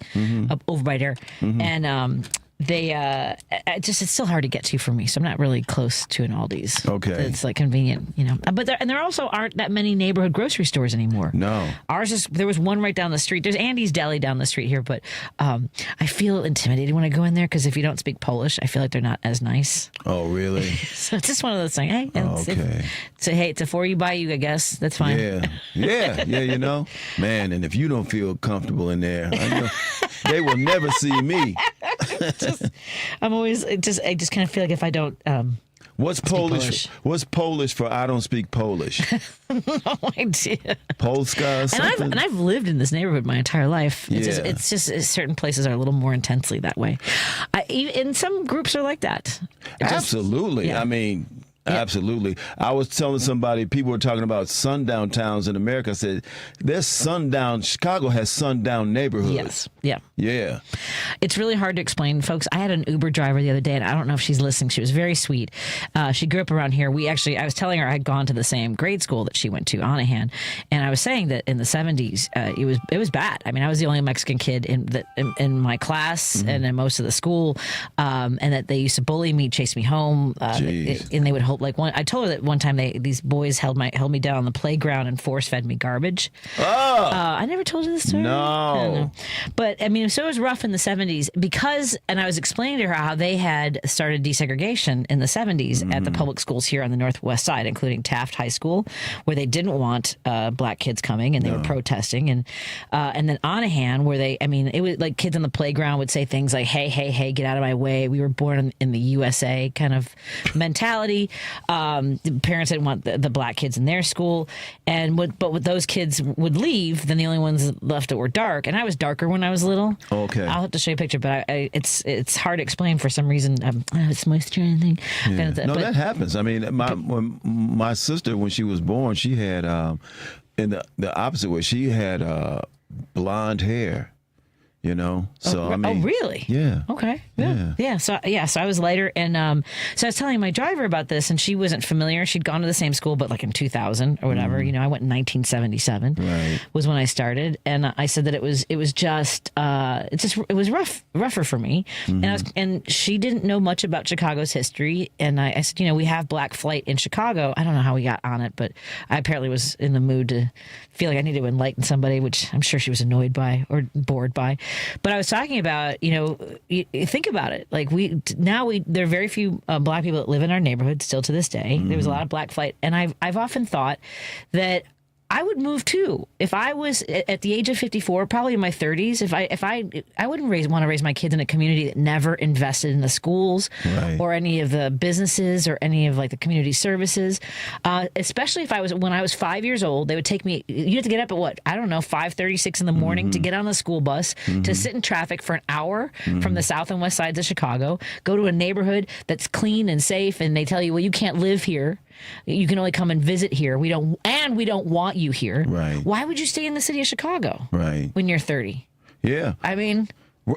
up over by there, and it's still hard to get to for me, so I'm not really close to an Aldi's. Okay, it's like convenient, But there also aren't that many neighborhood grocery stores anymore. No, there was one right down the street. There's Andy's Deli down the street here, but I feel intimidated when I go in there because if you don't speak Polish, I feel like they're not as nice. Oh, really? So it's just one of those things. Hey, it's a for you by you, I guess. That's fine. Yeah. Man, and if you don't feel comfortable in there, I know they will never see me. I just kind of feel like if I don't. What's Polish? What's Polish for I don't speak Polish? No idea. Polska or something? And I've lived in this neighborhood my entire life. It's just certain places are a little more intensely that way. And some groups are like that. Absolutely. I mean. Yeah. Absolutely. I was telling somebody, people were talking about sundown towns in America. I said, Chicago has sundown neighborhoods. Yes. Yeah. Yeah. It's really hard to explain, folks. I had an Uber driver the other day, and I don't know if she's listening. She was very sweet. She grew up around here. I was telling her I had gone to the same grade school that she went to, Onahan, and I was saying that in the 70s, it was bad. I mean, I was the only Mexican kid in my class and in most of the school, and that they used to bully me, chase me home, and they would hold told I told her that one time these boys held me down on the playground and force fed me garbage. Oh, I never told you this story. No, but I mean, so it was rough in the 70s and I was explaining to her how they had started desegregation in the 70s at the public schools here on the Northwest Side, including Taft High School, where they didn't want black kids coming and they were protesting, and then Onahan, where it was like kids on the playground would say things like, hey, get out of my way. We were born in the USA kind of mentality. The parents didn't want the black kids in their school, but with those kids would leave, then the only ones left that were dark, and I was darker when I was little. Okay, I'll have to show you a picture, but it's hard to explain for some reason. It's moisture and thing. Yeah. That happens. I mean, when my sister, when she was born, she had in the opposite way. She had blonde hair. So I mean, really? Yeah. Okay. Yeah. So I was lighter, and so I was telling my driver about this, and she wasn't familiar. She'd gone to the same school, but like in 2000 or whatever. I went in 1977. Right. Was when I started, and I said that it was just it was rougher for me, and she didn't know much about Chicago's history, and I said, we have Black Flight in Chicago. I don't know how we got on it, but I apparently was in the mood to feel like I needed to enlighten somebody, which I'm sure she was annoyed by or bored by. But I was talking about, think about it. Like there are very few black people that live in our neighborhood still to this day. There was a lot of Black Flight, and I've often thought that I would move too if I was at the age of 54, probably in my 30s. I wouldn't want to raise my kids in a community that never invested in the schools or any of the businesses or any of like the community services. Especially when I was 5 years old, they would take me. You had to get up at 5:36 in the morning to get on the school bus to sit in traffic for an hour from the south and west sides of Chicago. Go to a neighborhood that's clean and safe, and they tell you, well, you can't live here. You can only come and visit here. We don't want you here. Right. Why would you stay in the city of Chicago? Right. When you're 30? Yeah. I mean,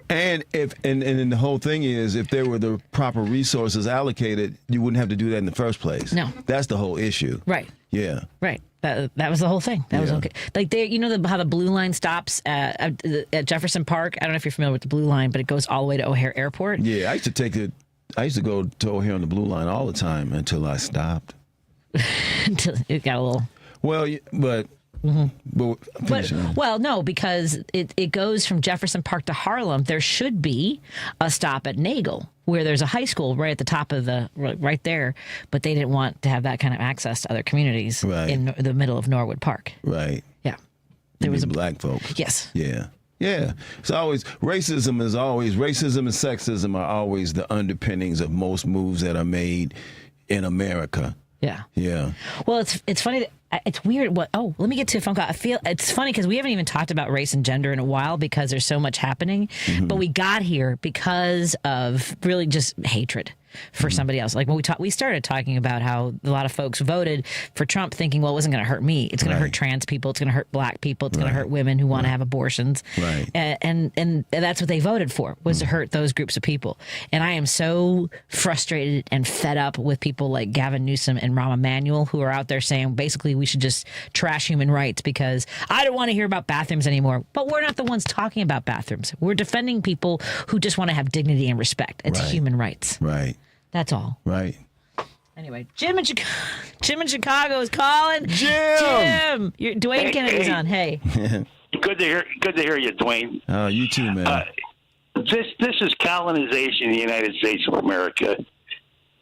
and the whole thing is, if there were the proper resources allocated, you wouldn't have to do that in the first place. No. That's the whole issue. Right. Yeah. Right. That was the whole thing. That was okay. Like how the Blue Line stops at Jefferson Park. I don't know if you're familiar with the Blue Line, but it goes all the way to O'Hare Airport. Yeah, I used to go to O'Hare on the Blue Line all the time until I stopped. Until it got a little. Well, but no, because it goes from Jefferson Park to Harlem. There should be a stop at Nagel, where there's a high school right at the top of right there, but they didn't want to have that kind of access to other communities in the middle of Norwood Park. Right. Yeah. There was black folks. Yes. Yeah. Yeah. It's always racism and sexism are always the underpinnings of most moves that are made in America. Yeah. Yeah. Well, it's funny that it's weird. Let me get to a phone call. I feel it's funny because we haven't even talked about race and gender in a while because there's so much happening. But we got here because of really just hatred for somebody else. Like when we started talking about how a lot of folks voted for Trump thinking, well, it wasn't going to hurt me. It's going to hurt trans people. It's going to hurt black people. It's going to hurt women who want to have abortions. Right. And that's what they voted for, was to hurt those groups of people. And I am so frustrated and fed up with people like Gavin Newsom and Rahm Emanuel, who are out there saying basically we should just trash human rights because I don't want to hear about bathrooms anymore. But we're not the ones talking about bathrooms. We're defending people who just want to have dignity and respect. It's human rights. Right. That's all. Right. Anyway, Jim in Chicago is calling. Jim, Dwayne Kennedy's on. Hey. Good to hear you, Dwayne. Oh, you too, man. This is colonization in the United States of America.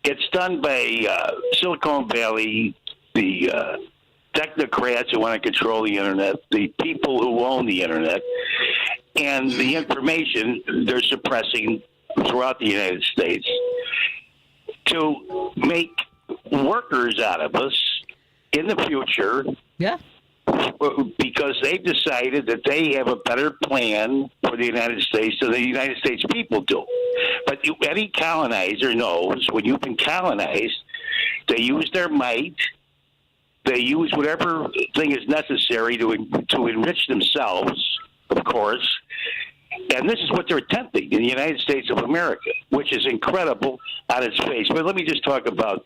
It's done by Silicon Valley, the technocrats who want to control the internet, the people who own the internet, and the information they're suppressing throughout the United States to make workers out of us in the future. Yeah. Because they've decided that they have a better plan for the United States than the United States people do. But any colonizer knows when you've been colonized, they use their might. They use whatever thing is necessary to enrich themselves, of course. And this is what they're attempting in the United States of America, which is incredible on its face. But let me just talk about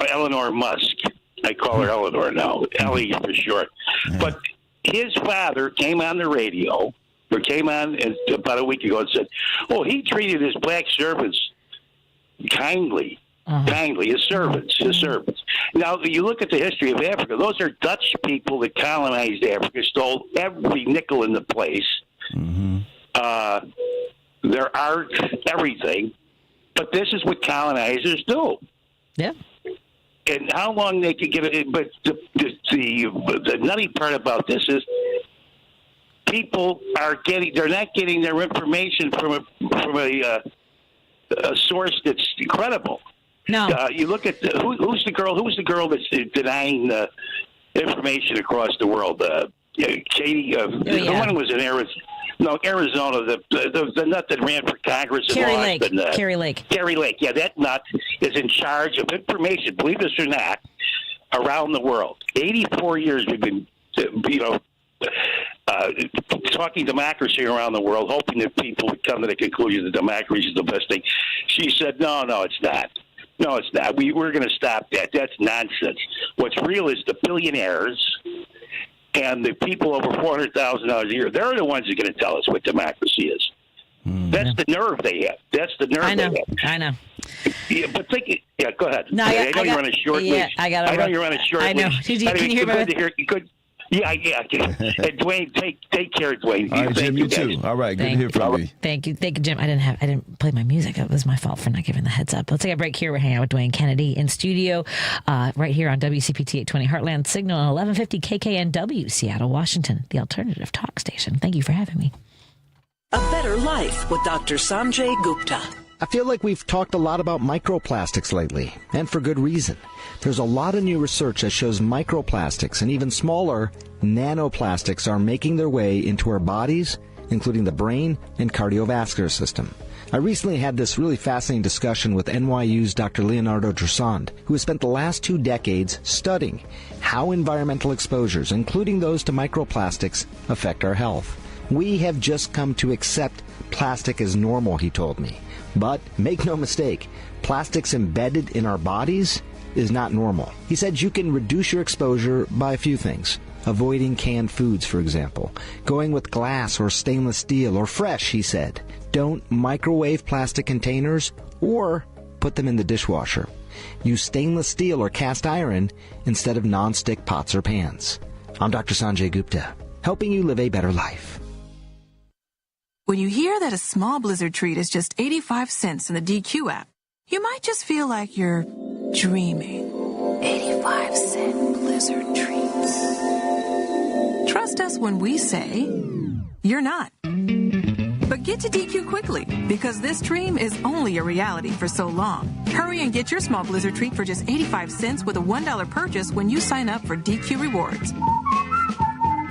Eleanor Musk. I call her Eleanor now, Ellie for short. But his father came on the radio, or came on about a week ago and said, he treated his black servants kindly, as servants. Now, you look at the history of Africa, those are Dutch people that colonized Africa, stole every nickel in the place, their art, everything. But this is what colonizers do. Yeah. And how long they could get it. But the nutty part about this is people they're not getting their information from a source that's credible. No. You look at who's the girl that's denying the information across the world? Katie, the one was in Arizona. No, Arizona, the nut that ran for Congress. Carrie Lake. Carrie Lake. Yeah, that nut is in charge of information, believe this or not, around the world. 84 years we've been, talking democracy around the world, hoping that people would come to the conclusion that democracy is the best thing. She said, no, it's not. No, it's not. We're going to stop that. That's nonsense. What's real is the billionaires and the people over $400,000 a year. They're the ones that are going to tell us what democracy is. That's the nerve they have. That's the nerve they have. I know. Yeah, but go ahead. No, I know you're on a short leash. Yeah, I know you're on a short leash. I know. Can you hear me? Yeah. And Dwayne, take care, Dwayne. All right, Jim, you too. All right, good to hear from you. Thank you, Jim. I didn't play my music. It was my fault for not giving the heads up. Let's take a break here. We're hanging out with Dwayne Kennedy in studio, right here on WCPT 820 Heartland Signal and 1150 KKNW, Seattle, Washington, the alternative talk station. Thank you for having me. A Better Life with Dr. Sanjay Gupta. I feel like we've talked a lot about microplastics lately, and for good reason. There's a lot of new research that shows microplastics and even smaller nanoplastics are making their way into our bodies, including the brain and cardiovascular system. I recently had this really fascinating discussion with NYU's Dr. Leonardo Dressand, who has spent the last 2 decades studying how environmental exposures, including those to microplastics, affect our health. We have just come to accept plastic as normal, he told me. But make no mistake, plastics embedded in our bodies is not normal. He said you can reduce your exposure by a few things. Avoiding canned foods, for example. Going with glass or stainless steel or fresh, he said. Don't microwave plastic containers or put them in the dishwasher. Use stainless steel or cast iron instead of non-stick pots or pans. I'm Dr. Sanjay Gupta, helping you live a better life. When you hear that a small Blizzard treat is just 85 cents in the DQ app, you might just feel like you're dreaming. 85-cent Blizzard treats. Trust us when we say you're not. But get to DQ quickly, because this dream is only a reality for so long. Hurry and get your small Blizzard treat for just 85 cents with a $1 purchase when you sign up for DQ Rewards.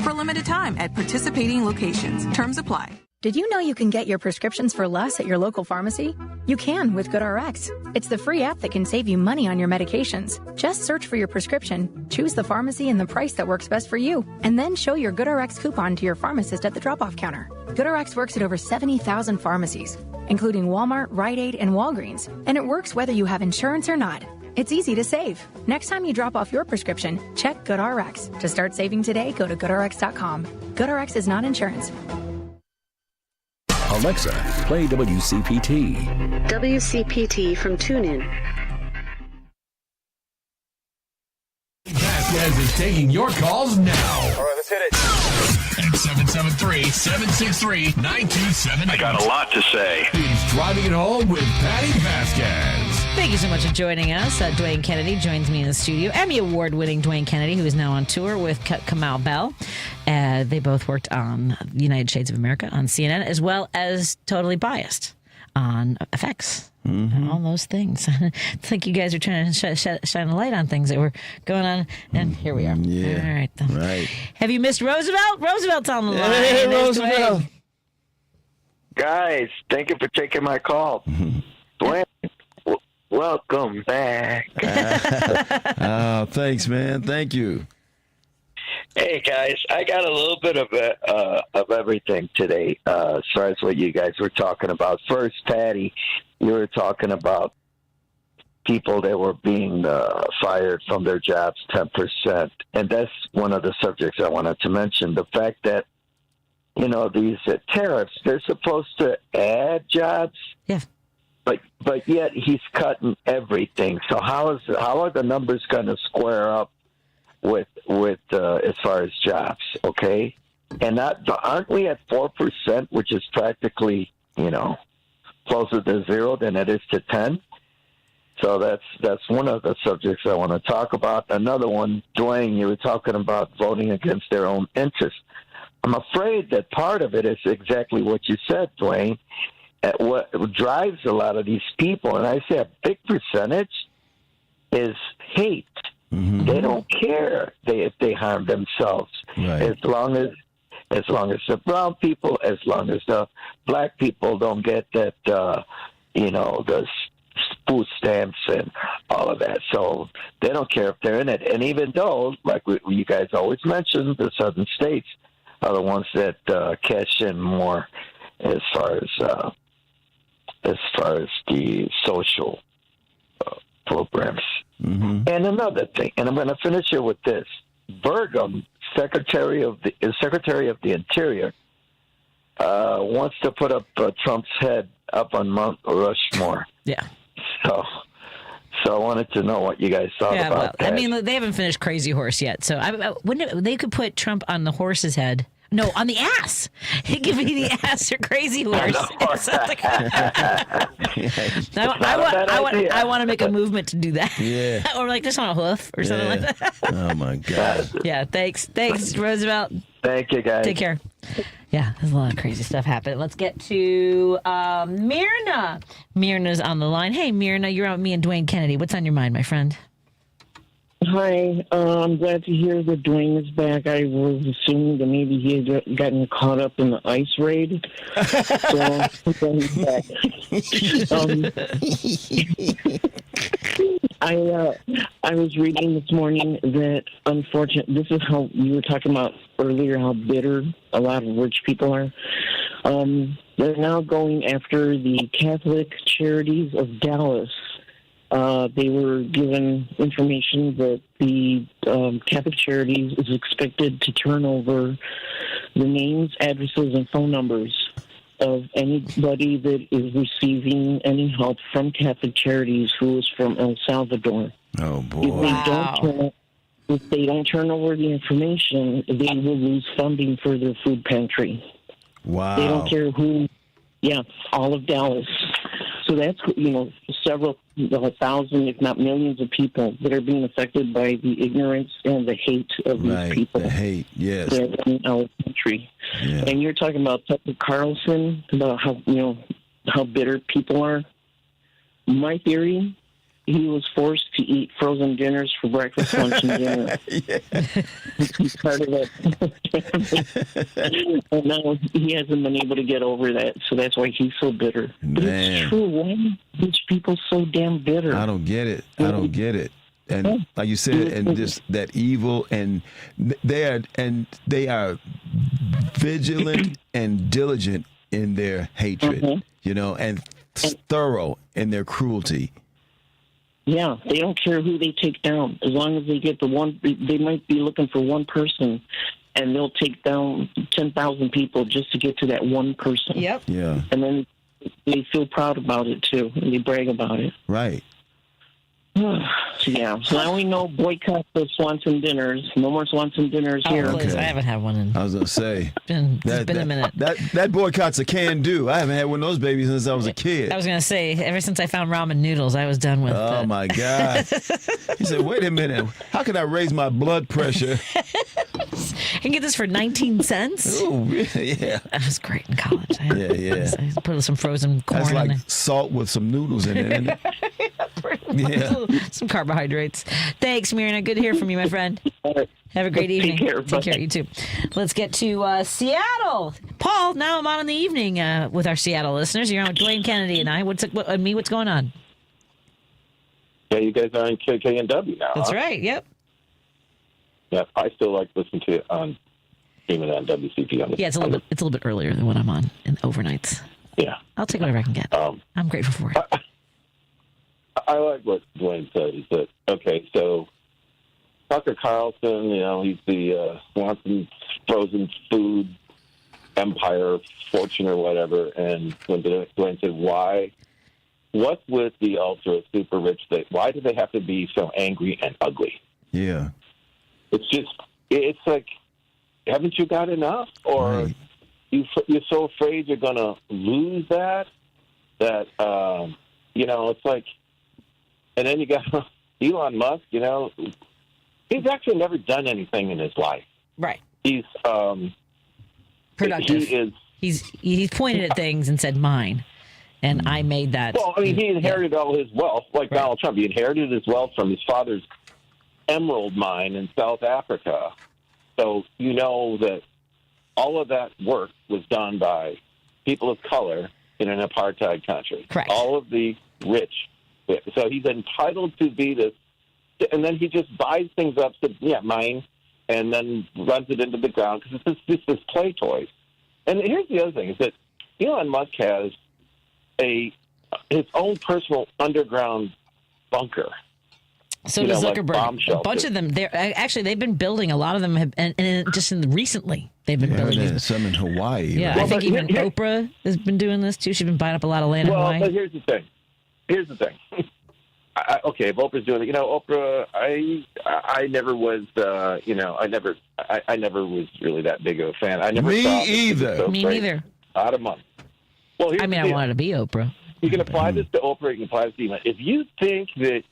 For a limited time at participating locations. Terms apply. Did you know you can get your prescriptions for less at your local pharmacy? You can with GoodRx. It's the free app that can save you money on your medications. Just search for your prescription, choose the pharmacy and the price that works best for you, and then show your GoodRx coupon to your pharmacist at the drop-off counter. GoodRx works at over 70,000 pharmacies, including Walmart, Rite Aid, and Walgreens, and it works whether you have insurance or not. It's easy to save. Next time you drop off your prescription, check GoodRx. To start saving today, go to GoodRx.com. GoodRx is not insurance. Alexa, play WCPT. WCPT from TuneIn. Vasquez is taking your calls now. All right, let's hit it. At 773-763-9278. I got a lot to say. He's driving it home with Patti Vasquez. Thank you so much for joining us. Dwayne Kennedy joins me in the studio. Emmy Award-winning Dwayne Kennedy, who is now on tour with Kamau Bell. They both worked on United Shades of America on CNN, as well as Totally Biased on FX. And all those things. It's like you guys are trying to shine a light on things that were going on, and here we are. Yeah. All right, then. Right. Have you missed Roosevelt? Roosevelt's on the line. Hey, Roosevelt. Guys, thank you for taking my call. Dwayne, welcome back. Oh, thanks, man. Thank you. Hey, guys, I got a little bit of everything today as far as what you guys were talking about. First, Patti, you were talking about people that were being fired from their jobs 10%. And that's one of the subjects I wanted to mention. The fact that, you know, these tariffs, they're supposed to add jobs. Yeah. but yet he's cutting everything. So how are the numbers going to square up with as far as jobs? Okay, and aren't we at 4%, which is practically closer to zero than it is to 10? So that's one of the subjects I want to talk about. Another one, Dwayne, you were talking about voting against their own interests. I'm afraid that part of it is exactly what you said, Dwayne. What drives a lot of these people, and I say a big percentage, is hate. Mm-hmm. They don't care if they harm themselves, right. as long as the brown people, as long as the black people don't get that, the food stamps and all of that. So they don't care if they're in it. And even though, like you guys always mention, the southern states are the ones that cash in more as far as the social programs. Mm-hmm. And another thing, and I'm going to finish here with this: Burgum, Secretary of the Interior, wants to put up Trump's head up on Mount Rushmore. Yeah. So I wanted to know what you guys thought about that. I mean, they haven't finished Crazy Horse yet, so they could put Trump on the horse's head. No, on the ass. He could be the ass or Crazy Horse. I want to make a movement to do that. Yeah. Or like just on a hoof or something like that. Oh my God. Yeah. Thanks, Roosevelt. Thank you, guys. Take care. Yeah, there's a lot of crazy stuff happening. Let's get to Myrna. Myrna's on the line. Hey, Myrna, you're on with me and Dwayne Kennedy. What's on your mind, my friend? Hi, I'm glad to hear that Dwayne is back. I was assuming that maybe he had gotten caught up in the ice raid. So he's back. I was reading this morning that, unfortunately, this is how you were talking about earlier, how bitter a lot of rich people are. They're now going after the Catholic Charities of Dallas. They were given information that the Catholic Charities is expected to turn over the names, addresses, and phone numbers of anybody that is receiving any help from Catholic Charities who is from El Salvador. Oh, boy. If they don't turn over the information, they will lose funding for their food pantry. Wow. They don't care who. Yeah, all of Dallas. So that's, several thousand, if not millions of people that are being affected by the ignorance and the hate of these people. The hate, yes. That are in our country. Yeah. And you're talking about Tucker Carlson, about how bitter people are. My theory, he was forced to eat frozen dinners for breakfast, lunch, and dinner. He's part of it. And now he hasn't been able to get over that, so that's why he's so bitter. But it's true. Why are rich people so damn bitter? I don't get it. And like you said, and just that evil, and they are vigilant and diligent in their hatred, and thorough in their cruelty. Yeah, they don't care who they take down. As long as they get the one, they might be looking for one person, and they'll take down 10,000 people just to get to that one person. Yep. Yeah. And then they feel proud about it, too, and they brag about it. Right. Yeah, so now we know boycott the Swanson dinners. No more Swanson dinners here. Please. I haven't had one I was going to say. It's been a minute. That boycott's a can do. I haven't had one of those babies since I was a kid. I was going to say, ever since I found ramen noodles, I was done with Oh, my God. He said, wait a minute. How can I raise my blood pressure? I can get this for 19 cents. Oh, yeah. That was great in college. Yeah. I put some frozen corn That's like in there. salt with some noodles in it, isn't it? Yeah. Some carbohydrates. Thanks, Myrna. Good to hear from you, my friend. Have a great evening. Take care. You too. Let's get to Seattle. Paul, now I'm on in the evening with our Seattle listeners. You're on with Dwayne Kennedy and I. What's going on? Yeah, you guys are on KKNW now. That's right. Yep. Yeah, I still like listening to it on streaming on WCPT. Yeah, it's a little bit earlier than what I'm on in overnights. Yeah. I'll take whatever I can get. I'm grateful for it. I like what Dwayne said. He said, okay, so Tucker Carlson, he's the Swanson frozen food empire fortune or whatever. And when Dwayne said, why what's with the ultra super rich thing? Why do they have to be so angry and ugly? Yeah. It's like, haven't you got enough? Or you're so afraid you're going to lose that, it's like, and then you got Elon Musk, he's actually never done anything in his life. Right. He's productive. He's pointed at things and said, mine. And I made that. Well, he inherited all his wealth, like Donald Trump. He inherited his wealth from his father's emerald mine in South Africa. So you know that all of that work was done by people of color in an apartheid country. Correct. All of the rich. So he's entitled to be this, and then he just buys things up, mine, and then runs it into the ground because it's just this play toy. And here's the other thing, is that Elon Musk has his own personal underground bunker. So does Zuckerberg. A bunch of them. They've been building. A lot of them have, and just recently they've been building. Some in Hawaii. Yeah, I think even Oprah has been doing this too. She's been buying up a lot of land in Hawaii. Well, but here's the thing. If Oprah's doing it, Oprah. I never was. I never was really that big of a fan. I never. Me thought either. So Me neither. Out of money. Well, I wanted to be Oprah. You can apply this to Oprah. You can apply this to Elon. If you think that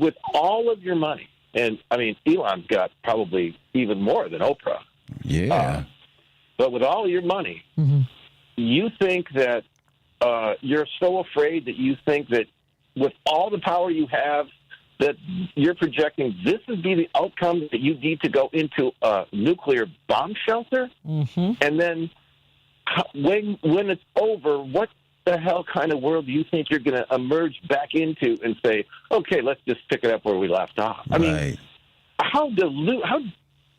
with all of your money, and Elon's got probably even more than Oprah. Yeah. But with all your money, you think that you're so afraid that you think that with all the power you have, that you're projecting this would be the outcome, that you need to go into a nuclear bomb shelter, and then when it's over, what the hell kind of world do you think you're going to emerge back into and say, okay, let's just pick it up where we left off? How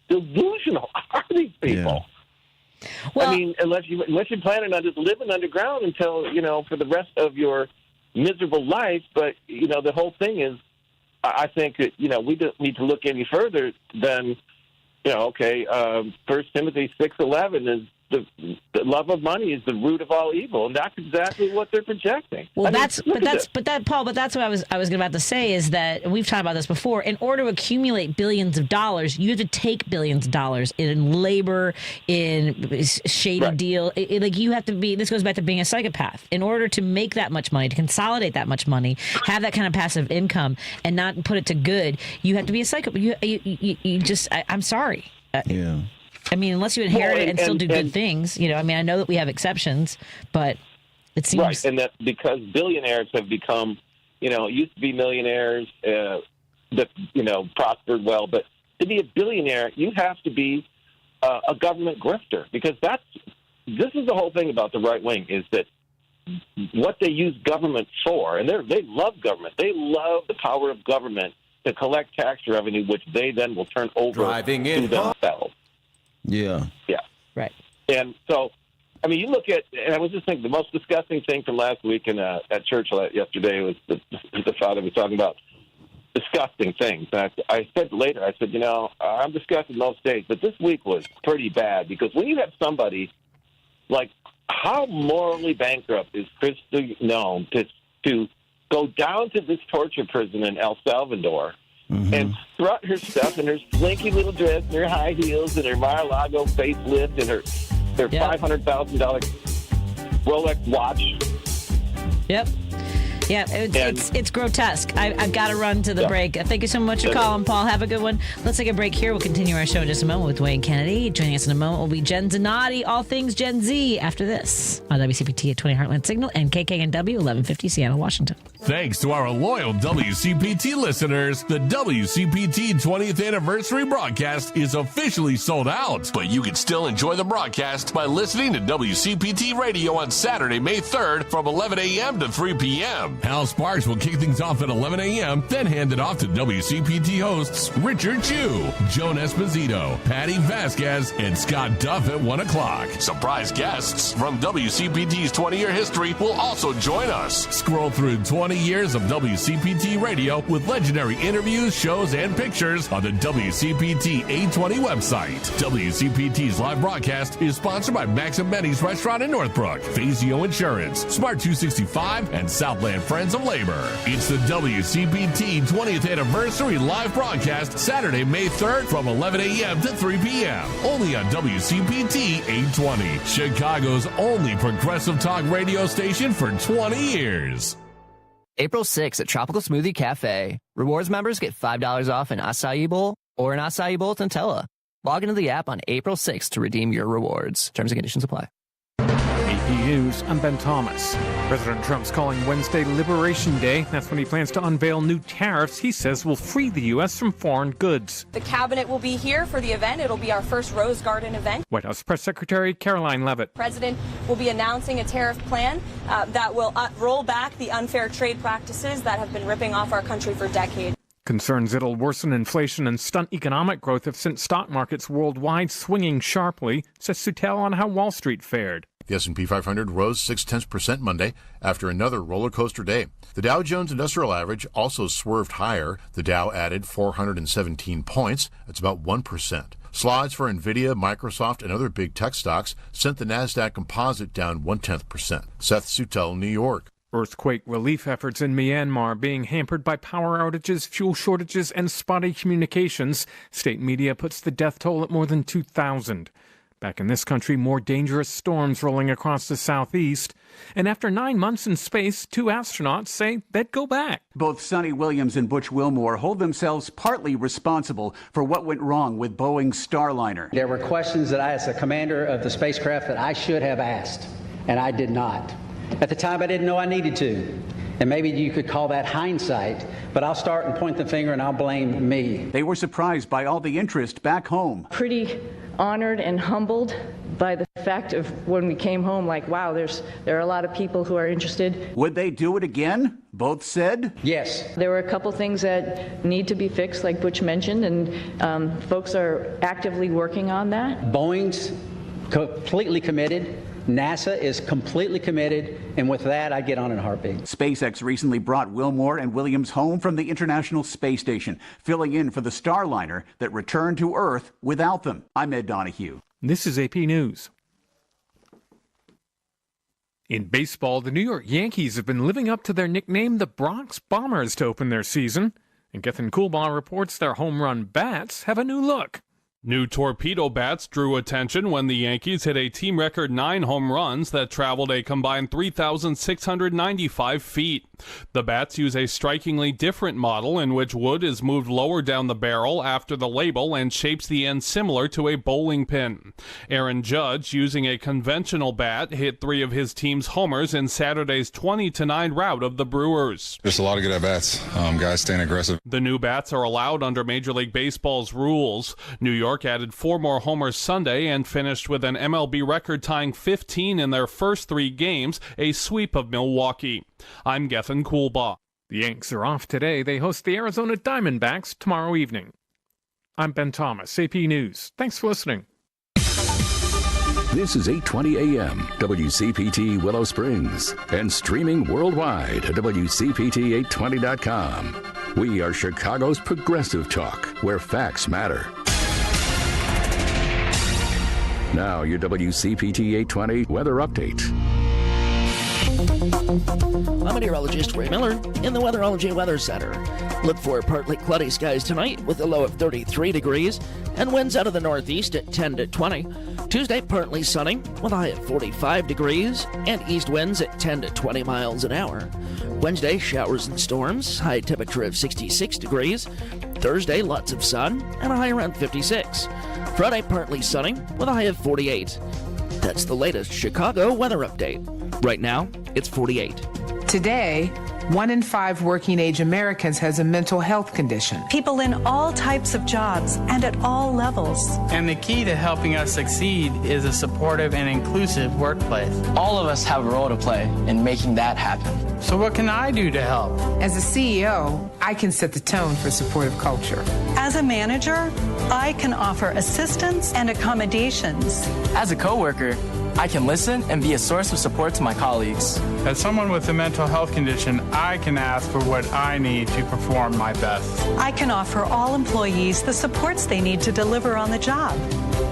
delusional are these people? Yeah. Well, unless you're planning on just living underground until, for the rest of your miserable life. But, the whole thing is, I think that, we don't need to look any further than, 1 Timothy 6:11 is, the love of money is the root of all evil, and that's exactly what they're projecting. Well, that's what I was about to say is that we've talked about this before. In order to accumulate billions of dollars, you have to take billions of dollars in labor, in shady deal. You have to be. This goes back to being a psychopath. In order to make that much money, to consolidate that much money, have that kind of passive income, and not put it to good, you have to be a psychopath. I'm sorry. Yeah. Unless you inherit it and still do good things, I know that we have exceptions, but it seems... Right, and that because billionaires have become, used to be millionaires that, prospered well, but to be a billionaire, you have to be a government grifter, because this is the whole thing about the right wing, is that what they use government for, and they love government. They love the power of government to collect tax revenue, which they then will turn over to themselves. Yeah. Yeah. Right. And so, you look at, and I was just thinking, the most disgusting thing from last week at church yesterday was the father was talking about disgusting things. And I said later, I'm disgusted most days, but this week was pretty bad, because when you have somebody like, how morally bankrupt is Christy known to go down to this torture prison in El Salvador and strut her stuff in her slinky little dress and her high heels and her Mar-a-Lago facelift and her $500,000 Rolex watch. Yep. Yeah, it's grotesque. I've got to run to the break. Thank you so much for calling, Paul. Have a good one. Let's take a break here. We'll continue our show in just a moment with Dwayne Kennedy. Joining us in a moment will be Jen Zanotti, all things Gen Z, after this on WCPT at 20 Heartland Signal and KKNW 1150 Seattle, Washington. Thanks to our loyal WCPT listeners, the WCPT 20th anniversary broadcast is officially sold out. But you can still enjoy the broadcast by listening to WCPT Radio on Saturday, May 3rd from 11 a.m. to 3 p.m. Hal Sparks will kick things off at 11 a.m., then hand it off to WCPT hosts Richard Chu, Joan Esposito, Patti Vasquez, and Scott Duff at 1 o'clock. Surprise guests from WCPT's 20-year history will also join us. Scroll through 20 20 years of WCPT radio with legendary interviews, shows, and pictures on the WCPT 820 website. WCPT's live broadcast is sponsored by Max and Benny's Restaurant in Northbrook, Fazio Insurance, Smart 265, and Southland Friends of Labor. It's the WCPT 20th Anniversary live broadcast Saturday, May 3rd from 11 a.m. to 3 p.m. Only on WCPT 820, Chicago's only progressive talk radio station for 20 years. April 6th at Tropical Smoothie Cafe. Rewards members get $5 off an acai bowl or an acai bowl with Nutella. Log into the app on April 6th to redeem your rewards. Terms and conditions apply. AP News, I'm Ben Thomas. President Trump's calling Wednesday Liberation Day. That's when he plans to unveil new tariffs he says will free the U.S. from foreign goods. The cabinet will be here for the event. It'll be our first Rose Garden event. White House Press Secretary Caroline Leavitt. The president will be announcing a tariff plan that will roll back the unfair trade practices that have been ripping off our country for decades. Concerns it'll worsen inflation and stunt economic growth have sent stock markets worldwide swinging sharply, says Sutel on how Wall Street fared. The S&P 500 rose 0.6% Monday after another roller coaster day. The Dow Jones Industrial Average also swerved higher. The Dow added 417 points. That's about 1%. Slides for Nvidia, Microsoft, and other big tech stocks sent the Nasdaq Composite down 0.1%. Seth Sutel, New York. Earthquake relief efforts in Myanmar being hampered by power outages, fuel shortages, and spotty communications. State media puts the death toll at more than 2,000. Back in this country, more dangerous storms rolling across the southeast. And after 9 months in space, 2 astronauts say they'd go back. Both Sonny Williams and Butch Wilmore hold themselves partly responsible for what went wrong with Boeing's Starliner. There were questions that I, as the commander of the spacecraft, that I should have asked, and I did not. At the time, I didn't know I needed to. And maybe you could call that hindsight, but I'll start and point the finger and I'll blame me. They were surprised by all the interest back home. Pretty honored and humbled by the fact of when we came home, like, wow, there are a lot of people who are interested. Would they do it again? Both said? Yes. There were a couple things that need to be fixed, like Butch mentioned, and folks are actively working on that. Boeing's completely committed. NASA is completely committed, and with that, I get on in a heartbeat. SpaceX recently brought Wilmore and Williams home from the International Space Station, filling in for the Starliner that returned to Earth without them. I'm Ed Donahue. This is AP News. In baseball, the New York Yankees have been living up to their nickname, the Bronx Bombers, to open their season. And Gethin Coolbaugh reports their home run bats have a new look. New torpedo bats drew attention when the Yankees hit a team record 9 home runs that traveled a combined 3,695 feet. The bats use a strikingly different model in which wood is moved lower down the barrel after the label and shapes the end similar to a bowling pin. Aaron Judge, using a conventional bat, hit 3 of his team's homers in Saturday's 20-9 rout of the Brewers. Just a lot of good at-bats. Guys staying aggressive. The new bats are allowed under Major League Baseball's rules. New York added 4 more homers Sunday and finished with an MLB record tying 15 in their first 3 games, a sweep of Milwaukee. I'm Gethin Coolbaugh. The Yanks are off today. They host the Arizona Diamondbacks tomorrow evening. I'm Ben Thomas, AP News. Thanks for listening. This is 820 AM, WCPT Willow Springs, and streaming worldwide at WCPT820.com. We are Chicago's progressive talk, where facts matter. Now, your WCPT 820 weather update. I'm meteorologist Ray Miller in the Weatherology Weather Center. Look for partly cloudy skies tonight with a low of 33 degrees and winds out of the northeast at 10 to 20. Tuesday, partly sunny with a high of 45 degrees and east winds at 10 to 20 miles an hour. Wednesday, showers and storms, high temperature of 66 degrees. Thursday, lots of sun and a high around 56. Friday, partly sunny with a high of 48. That's the latest Chicago weather update. Right now, it's 48. Today, 1 in 5 working-age Americans has a mental health condition. People in all types of jobs and at all levels. And the key to helping us succeed is a supportive and inclusive workplace. All of us have a role to play in making that happen. So what can I do to help? As a CEO, I can set the tone for supportive culture. As a manager, I can offer assistance and accommodations. As a coworker, I can listen and be a source of support to my colleagues. As someone with a mental health condition, I can ask for what I need to perform my best. I can offer all employees the supports they need to deliver on the job.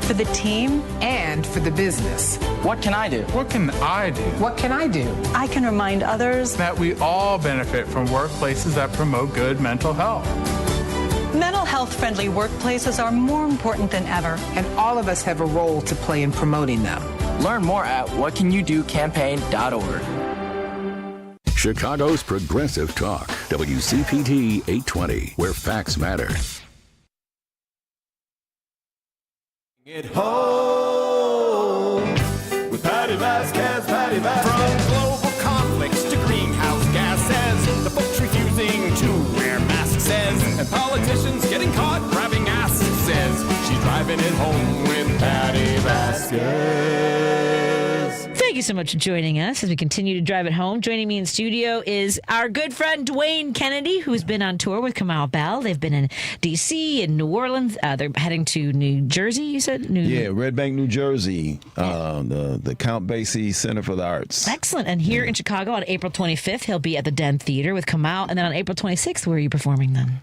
For the team and for the business. What can I do? What can I do? What can I do? I can remind others that we all benefit from workplaces that promote good mental health. Mental health-friendly workplaces are more important than ever. And all of us have a role to play in promoting them. Learn more at whatcanyoudocampaign.org. Chicago's Progressive Talk, WCPT 820, where facts matter. Get home with Patti Vasquez, Patti Vasquez. From global conflicts to greenhouse gases, the folks refusing to wear masks says, and politicians getting caught grabbing asses says, she's driving it home with Patti Vasquez. Thank you so much for joining us as we continue to drive it home. Joining me in studio is our good friend Dwayne Kennedy, who's been on tour with Kamau Bell. They've been in D.C. and New Orleans. They're heading to New Jersey, you said? Red Bank, New Jersey, the Count Basie Center for the Arts. Excellent. And here in Chicago on April 25th, he'll be at the Den Theater with Kamau. And then on April 26th, where are you performing then?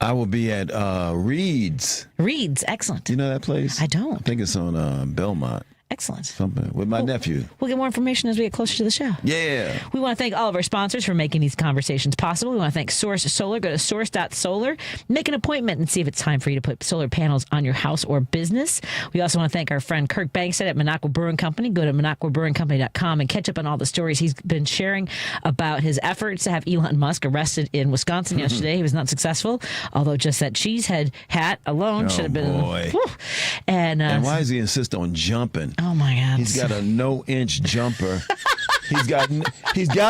I will be at Reed's. Reed's, excellent. You know that place? I don't. I think it's on Belmont. Excellent. Something with my nephew. We'll get more information as we get closer to the show. Yeah. We want to thank all of our sponsors for making these conversations possible. We want to thank Source Solar. Go to source.solar, make an appointment, and see if it's time for you to put solar panels on your house or business. We also want to thank our friend Kirk Bankstead at Minocqua Brewing Company. Go to minocquabrewingcompany.com and catch up on all the stories he's been sharing about his efforts to have Elon Musk arrested in Wisconsin yesterday. He was not successful, although just that cheese head hat alone should have been. Boy. And why does he insist on jumping? Oh my God! He's got a no-inch jumper. He's got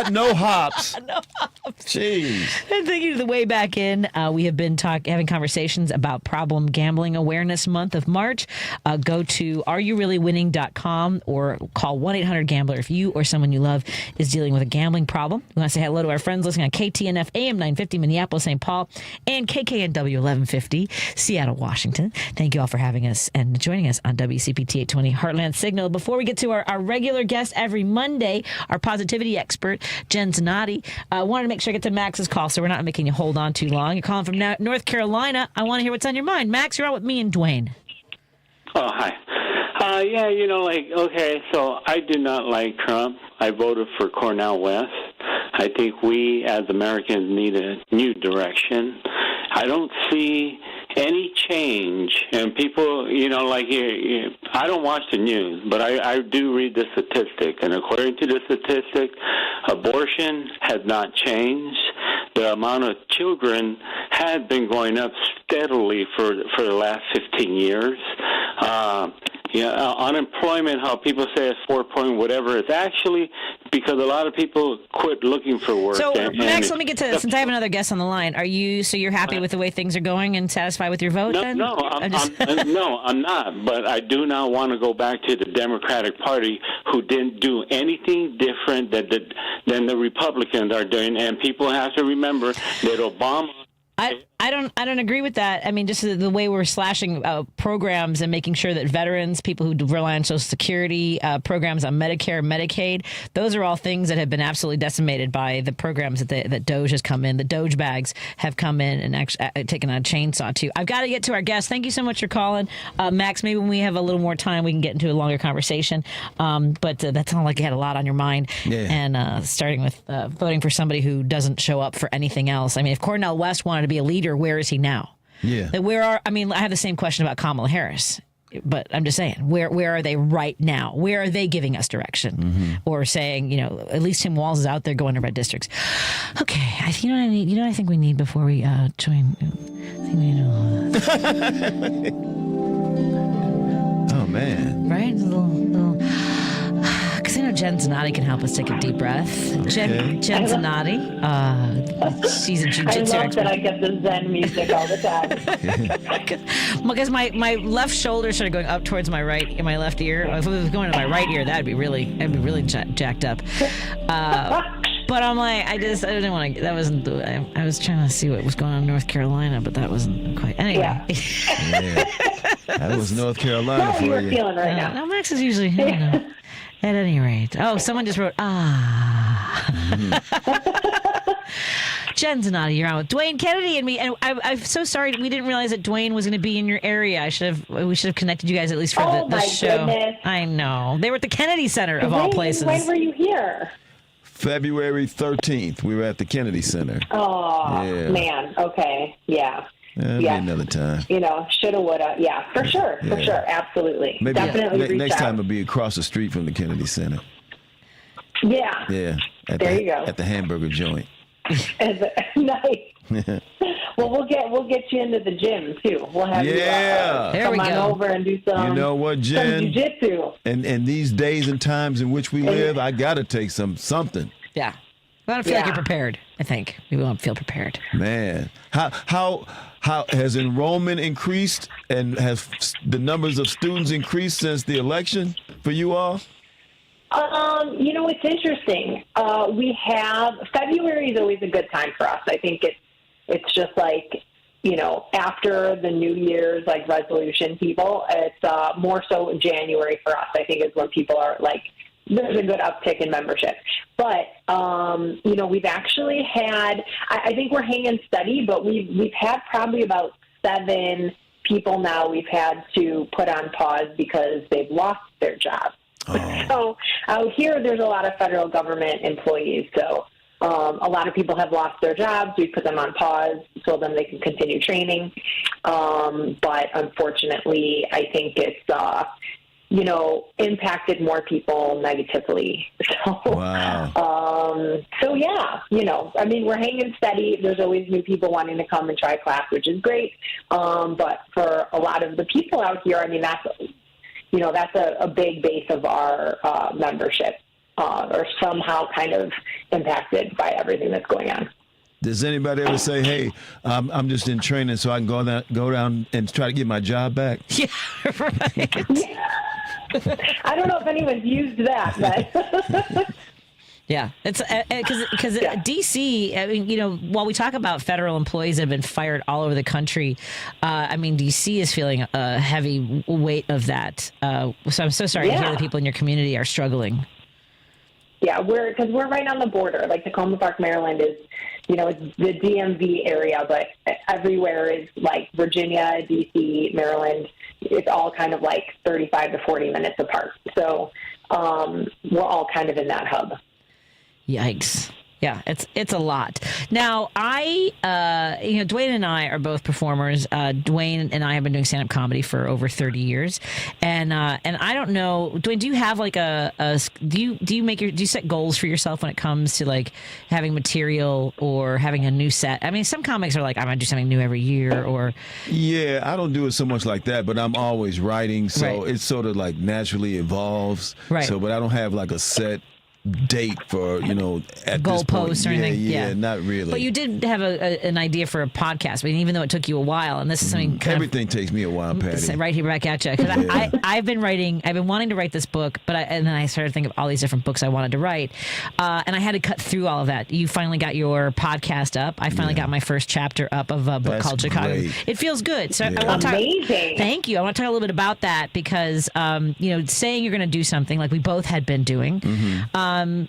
no hops. No hops. Jeez. And thinking the way back in, we have been having conversations about Problem Gambling Awareness Month of March. Go to areyoureallywinning.com or call 1-800-GAMBLER if you or someone you love is dealing with a gambling problem. We want to say hello to our friends listening on KTNF AM 950 Minneapolis, St. Paul, and KKNW 1150 Seattle, Washington. Thank you all for having us and joining us on WCPT 820 Heartland Signal. Before we get to our regular guest every Monday, our positivity expert, Jen Zanotti, wanted to make sure I get to Max's call, so we're not making you hold on too long. You're calling from North Carolina. I want to hear what's on your mind. Max, you're on with me and Dwayne. Oh, hi. So I do not like Trump. I voted for Cornel West. I think we as Americans need a new direction. I don't see any change, and people, I don't watch the news, but I do read the statistic, and according to the statistic, abortion has not changed. The amount of children has been going up steadily for the last 15 years. Unemployment, how people say it's 4 point whatever, it's actually because a lot of people quit looking for work. So, Max, let me get to this. Since I have another guest on the line, you're happy with the way things are going and satisfied with your vote? No, I'm not. But I do not want to go back to the Democratic Party, who didn't do anything different than the Republicans are doing. And people have to remember that Obama. I don't agree with that. I mean, just the way we're slashing programs and making sure that veterans, people who rely on Social Security, programs on Medicare, Medicaid, those are all things that have been absolutely decimated by the programs that Doge has come in. The Doge bags have come in and actually taken a chainsaw too. I've got to get to our guest. Thank you so much for calling, Max. Maybe when we have a little more time, we can get into a longer conversation. But that sounded like you had a lot on your mind. Yeah. And starting with voting for somebody who doesn't show up for anything else. I mean, if Cornel West wanted to be a leader, where is he now? Yeah. I have the same question about Kamala Harris, but I'm just saying, where are they right now? Where are they giving us direction? Mm-hmm. Or saying, at least Tim Walz is out there going to red districts. Okay, I think we need before we join. I think we need Oh man. Right? A little. Because I know Jen Zanotti can help us take a deep breath. Okay. Jen Zanotti, she's a jiu-jitsu I love that I get the Zen music all the time. Because my left shoulder started going up towards my left ear. If it was going to my right ear, that'd be really jacked up. But I'm like, I didn't want to. That wasn't. I was trying to see what was going on in North Carolina, but that wasn't quite. Anyway. Yeah. That was North Carolina for you. Feeling right now. No, Max is usually. At any rate. Oh, someone just wrote, Jen Zanotti, you're on with Dwayne Kennedy and me. And I'm so sorry we didn't realize that Dwayne was going to be in your area. We should have connected you guys at least for the show. Goodness. I know. They were at the Kennedy Center of all places. When were you here? February 13th. We were at the Kennedy Center. Oh, yeah. Man. Okay. Yeah. Maybe another time. Shoulda, woulda. Yeah, for sure. For sure. Absolutely. Maybe Definitely next reach out. time it'll be across the street from the Kennedy Center. Yeah. Yeah. There you go. At the hamburger joint. Nice. Well, we'll get you into the gym too. We'll have you come on over and do some. You know what, Jen? Some jiu-jitsu. And these days and times in which we live, I gotta take something. Yeah. We want to feel like you're prepared. I think we want to feel prepared. Man, how has enrollment increased, and has the numbers of students increased since the election for you all? It's interesting. We have February is always a good time for us. I think it's just like, after the New Year's resolution people, it's more so January for us. I think is when people are there's a good uptick in membership. But we've actually had, I think we're hanging steady, but we've had probably about 7 people now we've had to put on pause because they've lost their job. So out here, there's a lot of federal government employees. So a lot of people have lost their jobs. We put them on pause so then they can continue training. But unfortunately, I think it's, impacted more people negatively. So, we're hanging steady. There's always new people wanting to come and try class, which is great. But for a lot of the people out here, that's a big base of our membership, or somehow kind of impacted by everything that's going on. Does anybody ever say, "Hey, I'm just in training, so I can go down and try to get my job back"? Yeah, right. I don't know if anyone's used that, but. Yeah, it's because DC. I mean, while we talk about federal employees that have been fired all over the country, DC is feeling a heavy weight of that. So I'm so sorry to hear that people in your community are struggling. Yeah, we're right on the border. Like Tacoma Park, Maryland is, it's the DMV area, but everywhere is like Virginia, DC, Maryland. It's all kind of 35 to 40 minutes apart. So we're all kind of in that hub. Yikes. Yeah, it's a lot. Now, Dwayne and I are both performers. Dwayne and I have been doing stand-up comedy for over 30 years, and I don't know, Dwayne, do you have do you set goals for yourself when it comes to having material or having a new set? I mean, some comics are I'm gonna do something new every year, or I don't do it so much like that, but I'm always writing, so it sort of naturally evolves. Right. So, but I don't have a set date for at goalposts or anything. Yeah, not really. But you did have an idea for a podcast. I mean, even though it took you a while, and this is something everything takes me a while, Patty. Right here back at you, because I've been wanting to write this book, and then I started thinking of all these different books I wanted to write, and I had to cut through all of that. You finally got your podcast up. I finally got my first chapter up of a book called Chicago. Great. It feels good. So I want to talk. Amazing. Thank you. I want to talk a little bit about that because saying you're going to do something like we both had been doing.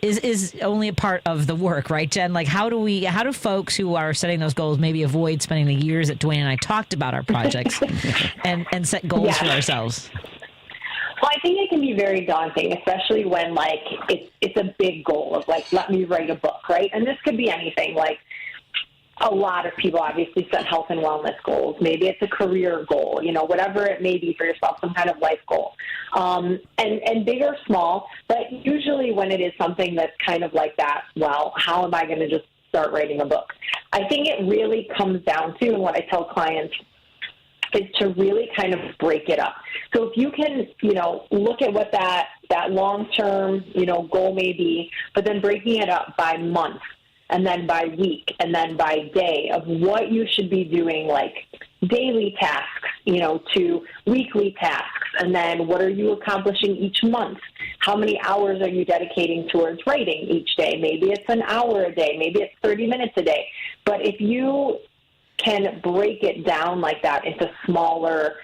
Is only a part of the work, right, Jen? How do folks who are setting those goals maybe avoid spending the years that Dwayne and I talked about our projects and set goals for ourselves? Well, I think it can be very daunting, especially when it's a big goal of let me write a book, right? And this could be anything. A lot of people obviously set health and wellness goals. Maybe it's a career goal, whatever it may be for yourself, some kind of life goal. And big or small, but usually when it is something that's kind of like that, well, how am I going to just start writing a book? I think it really comes down to, and what I tell clients is to really kind of break it up. So if you can, look at what that long-term, goal may be, but then breaking it up by month, and then by week, and then by day of what you should be doing, daily tasks, to weekly tasks, and then what are you accomplishing each month? How many hours are you dedicating towards writing each day? Maybe it's an hour a day, maybe it's 30 minutes a day. But if you can break it down like that into smaller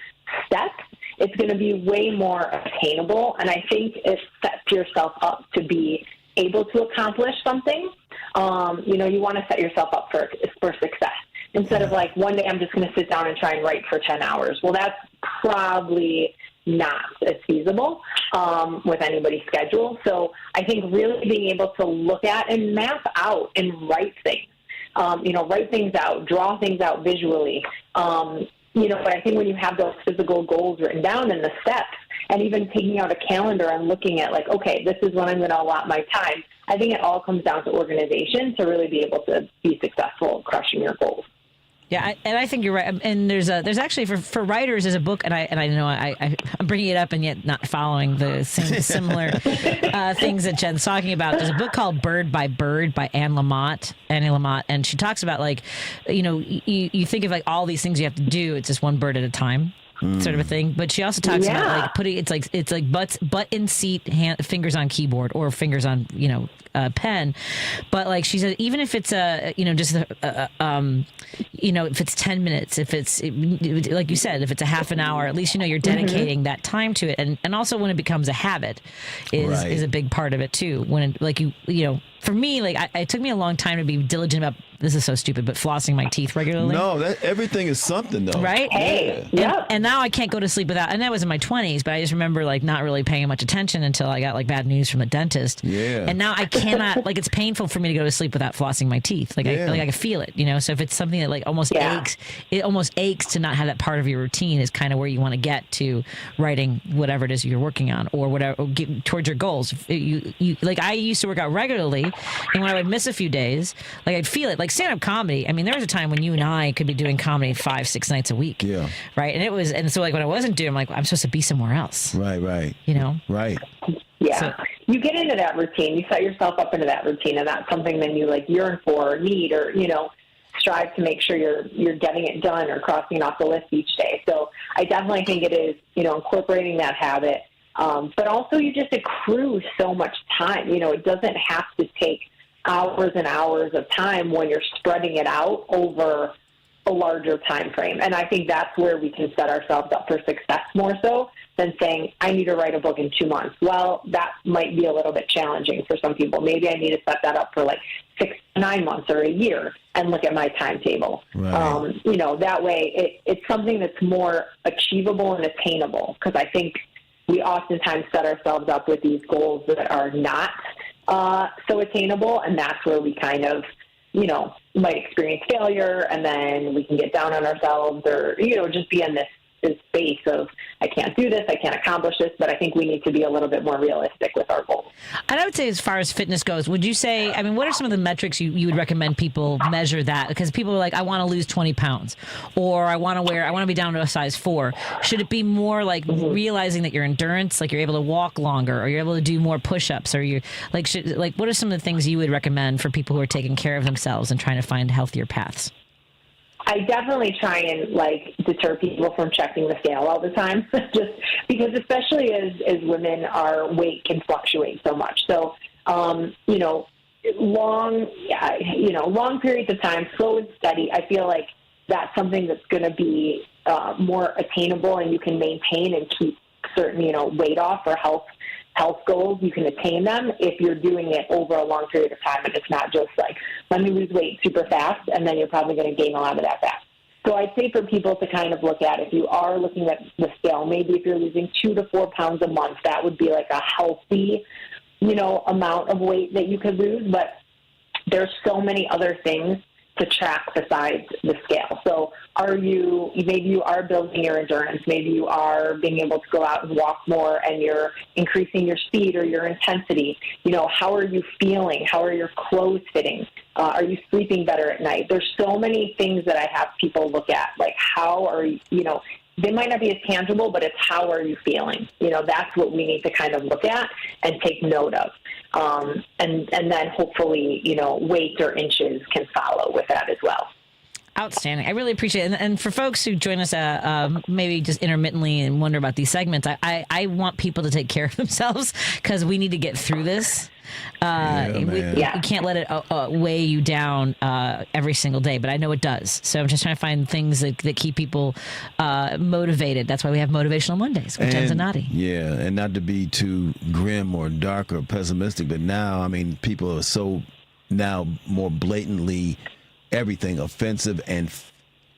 steps, it's going to be way more attainable. And I think it sets yourself up to be able to accomplish something. You want to set yourself up for success instead of like one day I'm just going to sit down and try and write for 10 hours. Well, that's probably not as feasible with anybody's schedule. So I think really being able to look at and map out and write things, write things out, draw things out visually. But I think when you have those physical goals written down and the steps, and even taking out a calendar and looking at like, okay, this is when I'm going to allot my time. I think it all comes down to organization to really be able to be successful crushing your goals. Yeah, and I think you're right. And there's actually for writers there's a book, and I know I'm bringing it up and yet not following the same similar things that Jen's talking about. There's a book called Bird by Bird by Annie Lamott, and she talks about like, you think of like all these things you have to do. It's just one bird at a time. Sort of a thing, but she also talks about like putting it's like butt in seat, fingers on keyboard or fingers on pen, but like she said, even if it's if it's 10 minutes, if it's like you said, if it's a half an hour, at least you're dedicating that time to it, and also when it becomes a habit is a big part of it too. When it, for me, like it took me a long time to be diligent about. This is so stupid, but flossing my teeth regularly. No, everything is something though, right? Hey, and now I can't go to sleep without. And that was in my 20s, but I just remember like not really paying much attention until I got like bad news from the dentist. Yeah. And now I cannot. Like it's painful for me to go to sleep without flossing my teeth. Like I can feel it. So if it's something that like almost aches, it almost aches to not have that part of your routine. Is kind of where you want to get to writing whatever it is you're working on or whatever or get towards your goals. You like I used to work out regularly, and when I would miss a few days, like I'd feel it. Like stand-up comedy. I mean, there was a time when you and I could be doing comedy 5-6 nights a week. Yeah. Right. And so like when I wasn't doing, I'm like, I'm supposed to be somewhere else. Right. Right. Yeah. So, you get into that routine. You set yourself up into that routine, and that's something then you like yearn for or need or, strive to make sure you're getting it done or crossing it off the list each day. So I definitely think it is, incorporating that habit. But also you just accrue so much time. It doesn't have to take hours and hours of time when you're spreading it out over a larger time frame. And I think that's where we can set ourselves up for success more so than saying, I need to write a book in 2 months. Well, that might be a little bit challenging for some people. Maybe I need to set that up for like 6 to 9 months or a year and look at my timetable. Right. That way it's something that's more achievable and attainable, because I think we oftentimes set ourselves up with these goals that are not so attainable, and that's where we kind of, might experience failure, and then we can get down on ourselves or, just be in this space of, I can't do this, I can't accomplish this, but I think we need to be a little bit more realistic with our goals. And I would say as far as fitness goes, would you say, what are some of the metrics you would recommend people measure that? Because people are like, I want to lose 20 pounds or I want to be down to a size 4. Should it be more like realizing that your endurance, like you're able to walk longer or you're able to do more push-ups or you what are some of the things you would recommend for people who are taking care of themselves and trying to find healthier paths? I definitely try and deter people from checking the scale all the time, just because especially as women, our weight can fluctuate so much. So, long periods of time, slow and steady. I feel like that's something that's going to be more attainable, and you can maintain and keep certain, weight off or health goals. You can attain them if you're doing it over a long period of time, and it's not just like, let me lose weight super fast, and then you're probably going to gain a lot of that back. So I'd say for people to kind of look at, if you are looking at the scale, maybe if you're losing 2 to 4 pounds a month, that would be like a healthy, amount of weight that you could lose. But there's so many other things to track besides the scale. So maybe you are building your endurance, maybe you are being able to go out and walk more and you're increasing your speed or your intensity. How are you feeling? How are your clothes fitting? Are you sleeping better at night? There's so many things that I have people look at, like how are you, they might not be as tangible, but it's how are you feeling? That's what we need to kind of look at and take note of. And then hopefully, weight or inches can follow with that as well. Outstanding. I really appreciate it. And for folks who join us maybe just intermittently and wonder about these segments, I want people to take care of themselves because we need to get through this. You can't let it weigh you down every single day, but I know it does. So I'm just trying to find things that keep people motivated. That's why we have Motivational Mondays with Jen Zanotti. Yeah, and not to be too grim or dark or pessimistic, but now, I mean, people are so now more blatantly everything offensive, and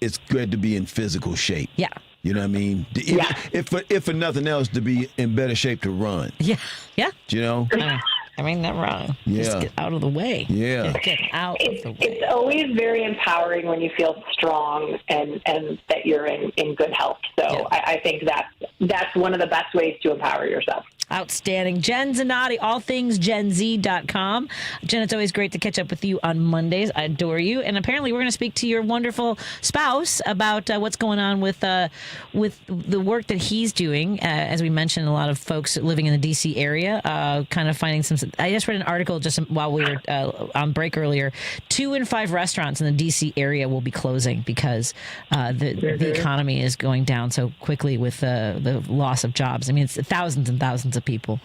it's good to be in physical shape. Yeah. You know what I mean? If for nothing else, to be in better shape to run. Yeah. Yeah. You know? I mean, not wrong. Yeah. Just get out of the way. Yeah. Just get out of the way. It's always very empowering when you feel strong and that you're in good health. So I think that's one of the best ways to empower yourself. Outstanding. Jen Zanotti, allthingsgenz.com. Jen, it's always great to catch up with you on Mondays. I adore you. And apparently we're going to speak to your wonderful spouse about what's going on with the work that he's doing. As we mentioned, a lot of folks living in the D.C. area kind of finding some... I just read an article just while we were on break earlier. 2 in 5 restaurants in the D.C. area will be closing because the economy is going down so quickly with the loss of jobs. I mean, it's thousands and thousands of people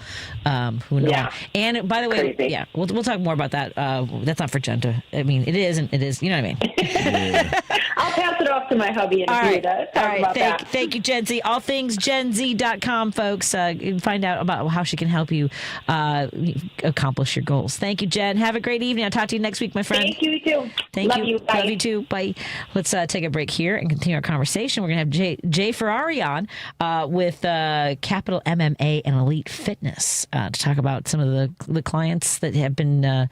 who know. Yeah. And by the way, we'll talk more about that. That's not for Jen to... I mean, it is, and it is. You know what I mean? I'll pass it off to my hubby and agree to talk about that. Thank you, Jen Z. Allthingsgenz.com, folks. Find out about how she can help you accomplish your goals. Thank you, Jen. Have a great evening. I'll talk to you next week, my friend. Thank you, too. Thank you. Bye. Love you, too. Bye. Let's take a break here and continue our conversation. We're going to have Jay Ferrari on with Capital MMA and Elite Fitness to talk about some of the clients that have been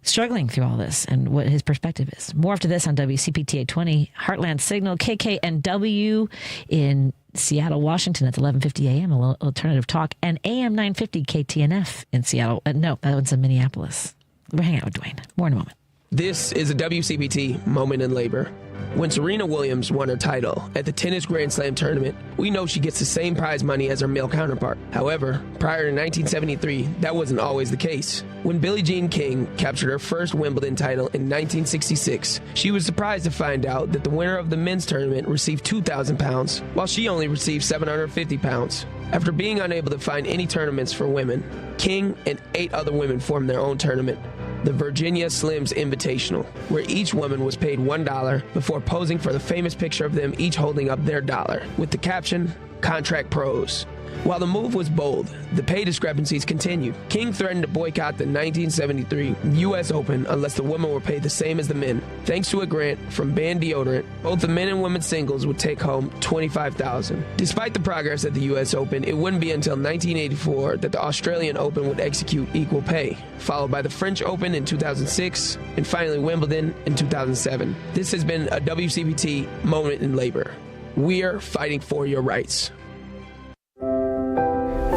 struggling through all this and what his perspective is. More after this on WCPT 820, Heartland Signal, KKNW in Seattle, Washington at 11:50 a.m. Alternative Talk, and AM 950 KTNF in Seattle. No, that one's in Minneapolis. We're hanging out with Dwayne. More in a moment. This is a WCPT Moment in Labor. When Serena Williams won her title at the Tennis Grand Slam tournament, we know she gets the same prize money as her male counterpart. However, prior to 1973, that wasn't always the case. When Billie Jean King captured her first Wimbledon title in 1966, she was surprised to find out that the winner of the men's tournament received £2,000, while she only received £750. After being unable to find any tournaments for women, King and 8 other women formed their own tournament, the Virginia Slims Invitational, where each woman was paid $1 before posing for the famous picture of them each holding up their dollar, with the caption, "Contract Pros." While the move was bold, the pay discrepancies continued. King threatened to boycott the 1973 U.S. Open unless the women were paid the same as the men. Thanks to a grant from Band Deodorant, both the men and women's singles would take home $25,000. Despite the progress at the U.S. Open, it wouldn't be until 1984 that the Australian Open would execute equal pay, followed by the French Open in 2006, and finally Wimbledon in 2007. This has been a WCPT Moment in Labor. We're fighting for your rights.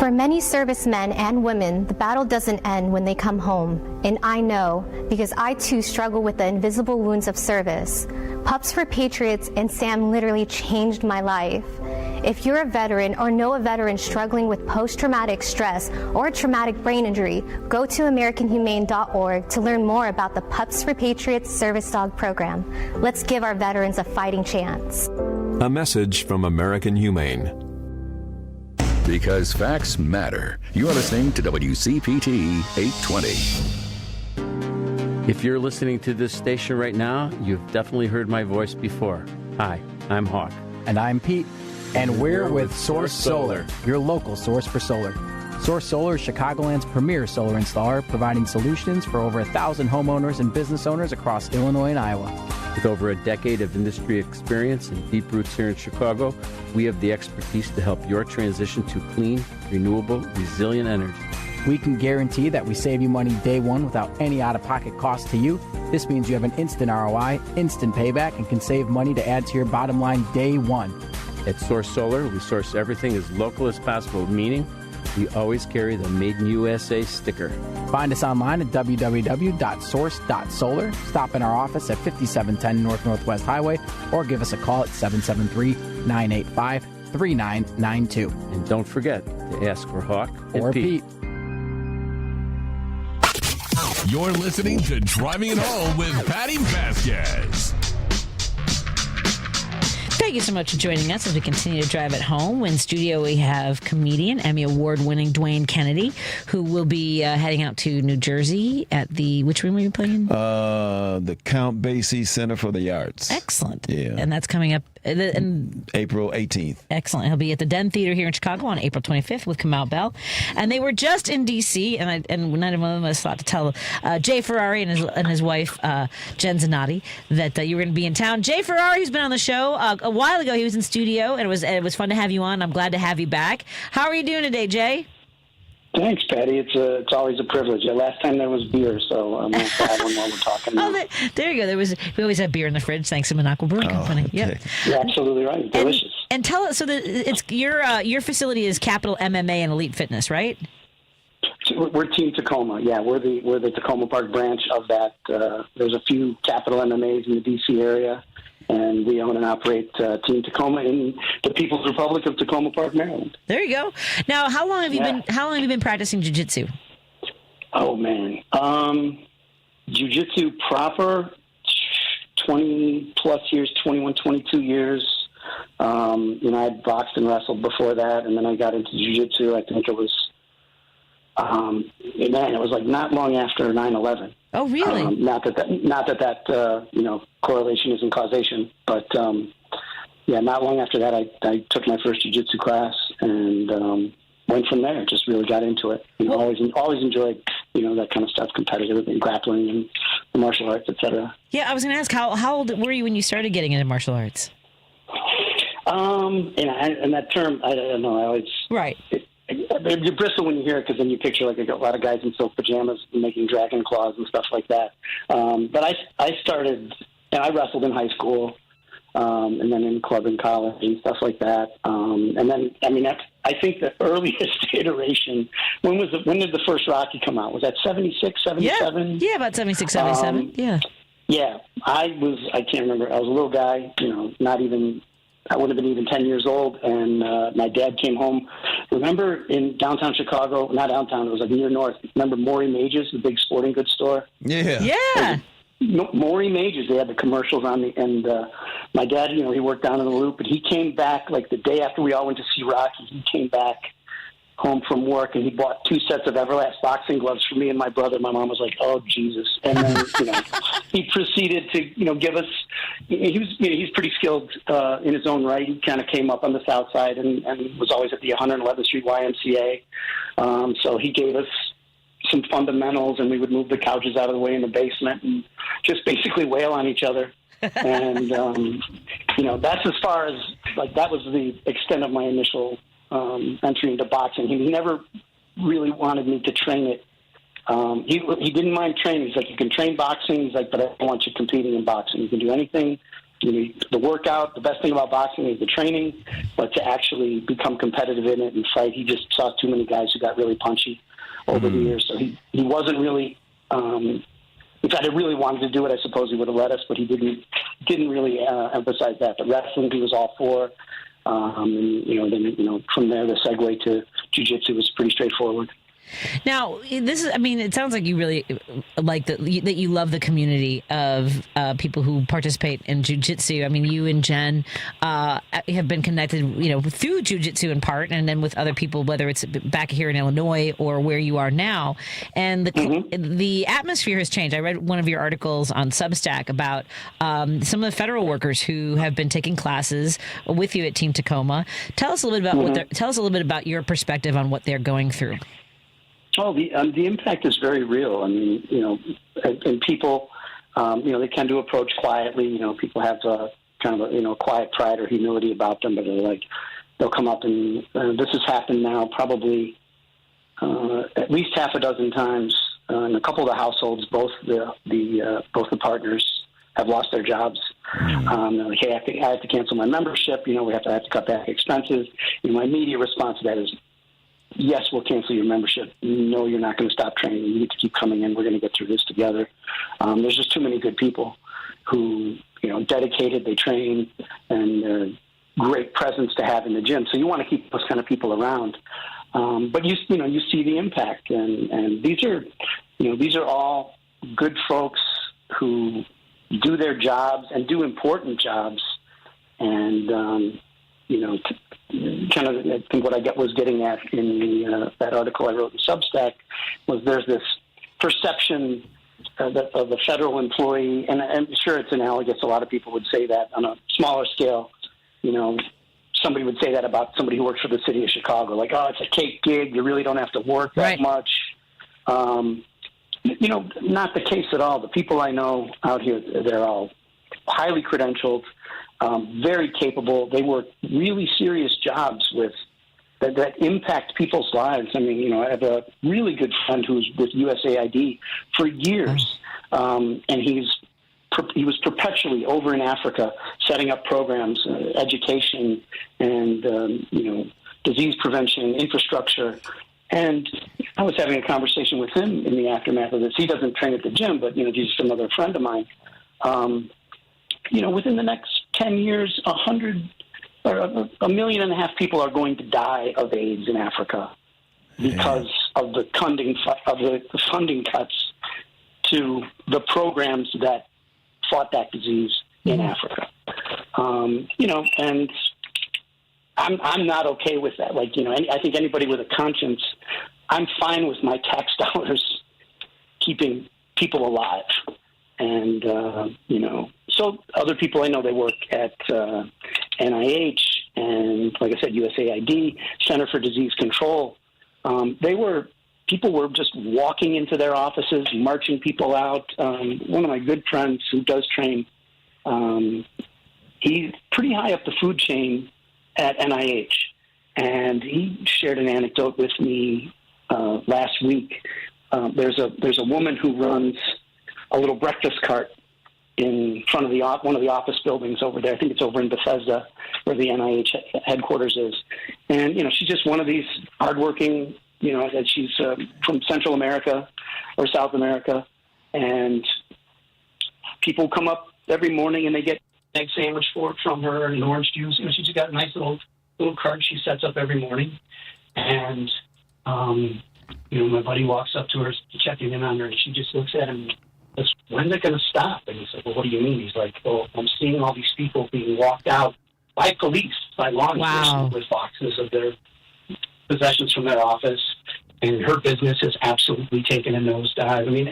For many servicemen and women, the battle doesn't end when they come home. And I know, because I too struggle with the invisible wounds of service. Pups for Patriots and Sam literally changed my life. If you're a veteran or know a veteran struggling with post-traumatic stress or a traumatic brain injury, go to AmericanHumane.org to learn more about the Pups for Patriots Service Dog Program. Let's give our veterans a fighting chance. A message from American Humane. Because facts matter. You're listening to WCPT 820. If you're listening to this station right now, you've definitely heard my voice before. Hi, I'm Hawk. And I'm Pete. And we're with Source Solar, your local source for solar. Source Solar is Chicagoland's premier solar installer, providing solutions for over 1,000 homeowners and business owners across Illinois and Iowa. With over a decade of industry experience and deep roots here in Chicago, we have the expertise to help your transition to clean, renewable, resilient energy. We can guarantee that we save you money day one without any out-of-pocket cost to you. This means you have an instant ROI, instant payback, and can save money to add to your bottom line day one. At Source Solar, we source everything as local as possible, meaning we always carry the Made in USA sticker. Find us online at www.source.solar. Stop in our office at 5710 North Northwest Highway or give us a call at 773-985-3992. And don't forget to ask for Hawk or Pete. You're listening to Driving It Home with Patti Vasquez. Thank you so much for joining us as we continue to drive it home. In studio, we have comedian, Emmy Award-winning Dwayne Kennedy, who will be heading out to New Jersey at which room are you playing? The Count Basie Center for the Arts. Excellent. Yeah. And that's coming up April 18th. Excellent. He'll be at the Den Theater here in Chicago on April 25th with Kamau Bell. And they were just in D.C., and none of them was thought to tell Jay Ferrari and his wife, Jen Zanotti, that you were going to be in town. Jay Ferrari, who's been on the show a while ago, he was in studio, and it was fun to have you on. I'm glad to have you back. How are you doing today, Jay? Thanks, Patty. It's always a privilege. Last time there was beer, so I'm going to have one while we're talking now. There you go. We always have beer in the fridge, thanks to Monaco Brewing Company. Okay. Yep. You're absolutely right. Delicious. And tell us, so it's your facility is Capital MMA and Elite Fitness, right? So we're Team Tacoma. Yeah, we're the Tacoma Park branch of that. There's a few Capital MMAs in the D.C. area, and we own and operate Team Tacoma in the People's Republic of Tacoma Park, Maryland. There you go. Now, how long have you been practicing jiu-jitsu? Oh man, jiu-jitsu proper, 20 plus years, 21, 22 years. I'd boxed and wrestled before that, and then I got into jiu-jitsu. I think it was, it was like not long after 9/11. Oh, really? Not that correlation isn't causation, but not long after that, I took my first jiu-jitsu class and went from there. Just really got into it. Always enjoyed that kind of stuff, competitive and grappling and the martial arts, etc. Yeah, I was going to ask how old were you when you started getting into martial arts? And that term, I don't know. I always right. You bristle when you hear it because then you picture like a lot of guys in silk pajamas making dragon claws and stuff like that. But I started, and I wrestled in high school, and then in club in college and stuff like that. And then, I think the earliest iteration, when did the first Rocky come out? Was that 76, 77? Yeah, about 76, 77. Yeah. Yeah, I can't remember. I was a little guy, I would have been even 10 years old, and my dad came home. Remember in downtown Chicago, not downtown, it was like near north. Remember Maury Mages, the big sporting goods store? Yeah. Yeah. Maury Mages, they had the commercials on and my dad, he worked down in the Loop, and he came back like the day after we all went to see Rocky. He came back home from work, and he bought 2 sets of Everlast boxing gloves for me and my brother. My mom was like, "Oh Jesus!" And then he proceeded to give us. He's pretty skilled in his own right. He kind of came up on the south side and was always at the 111th Street YMCA. So he gave us some fundamentals, and we would move the couches out of the way in the basement and just basically wail on each other. And that's as far as that was the extent of my initial entry into boxing. He never really wanted me to train it. He didn't mind training. He's like, you can train boxing. He's like, but I don't want you competing in boxing. You can do anything. The workout, the best thing about boxing is the training, but to actually become competitive in it and fight, he just saw too many guys who got really punchy over the years. So he wasn't really, if I had really wanted to do it, I suppose he would have let us, but he didn't really emphasize that. But wrestling, he was all for. Then from there, the segue to jiu-jitsu was pretty straightforward. Now, it sounds like you really like that you love the community of people who participate in jiu-jitsu. I mean, you and Jen have been connected, through jiu-jitsu in part, and then with other people, whether it's back here in Illinois or where you are now. And the atmosphere has changed. I read one of your articles on Substack about some of the federal workers who have been taking classes with you at Team Tacoma. Tell us a little bit about your perspective on what they're going through. Oh, the impact is very real. And people, they tend to approach quietly. People have kind of a quiet pride or humility about them, but they'll come up and this has happened now probably at least half a dozen times in a couple of the households. Both the partners have lost their jobs. They're like, hey, I have to cancel my membership. We have to cut back expenses. My immediate response to that is, yes, we'll cancel your membership. No, you're not going to stop training. You need to keep coming in. We're going to get through this together. There's just too many good people who, dedicated, they train, and they're a great presence to have in the gym. So you want to keep those kind of people around. But you see the impact, and these are all good folks who do their jobs and do important jobs And, kind of I think what I was getting at in that article I wrote in Substack was there's this perception of the federal employee, and I'm sure it's analogous. A lot of people would say that on a smaller scale. Somebody would say that about somebody who works for the city of Chicago, like, oh, it's a cake gig. You really don't have to work that much. Not the case at all. The people I know out here, they're all highly credentialed, very capable. They work really serious jobs that impact people's lives. I mean, I have a really good friend who's with USAID for years, and he was perpetually over in Africa setting up programs, education, and disease prevention, infrastructure. And I was having a conversation with him in the aftermath of this. He doesn't train at the gym, but he's just another friend of mine. Within the next 10 years, 1.5 million people are going to die of AIDS in Africa because of the funding cuts to the programs that fought that disease in Africa. And I'm not okay with that. I think anybody with a conscience, I'm fine with my tax dollars keeping people alive. And, so other people I know, they work at NIH and, like I said, USAID, Center for Disease Control. People were just walking into their offices, marching people out. One of my good friends who does train, he's pretty high up the food chain at NIH. And he shared an anecdote with me last week. There's a woman who runs a little breakfast cart in front of one of the office buildings over there. I think it's over in Bethesda, where the NIH headquarters is. And she's just one of these hardworking. That she's from Central America or South America, and people come up every morning and they get an egg sandwich from her and orange juice. She's got a nice little cart she sets up every morning, and my buddy walks up to her, checking in on her, and she just looks at him. Says, when's it going to stop? And he said, well, what do you mean? He's like, well, I'm seeing all these people being walked out by police, by law enforcement with boxes of their possessions from their office, and her business has absolutely taken a nosedive. I mean,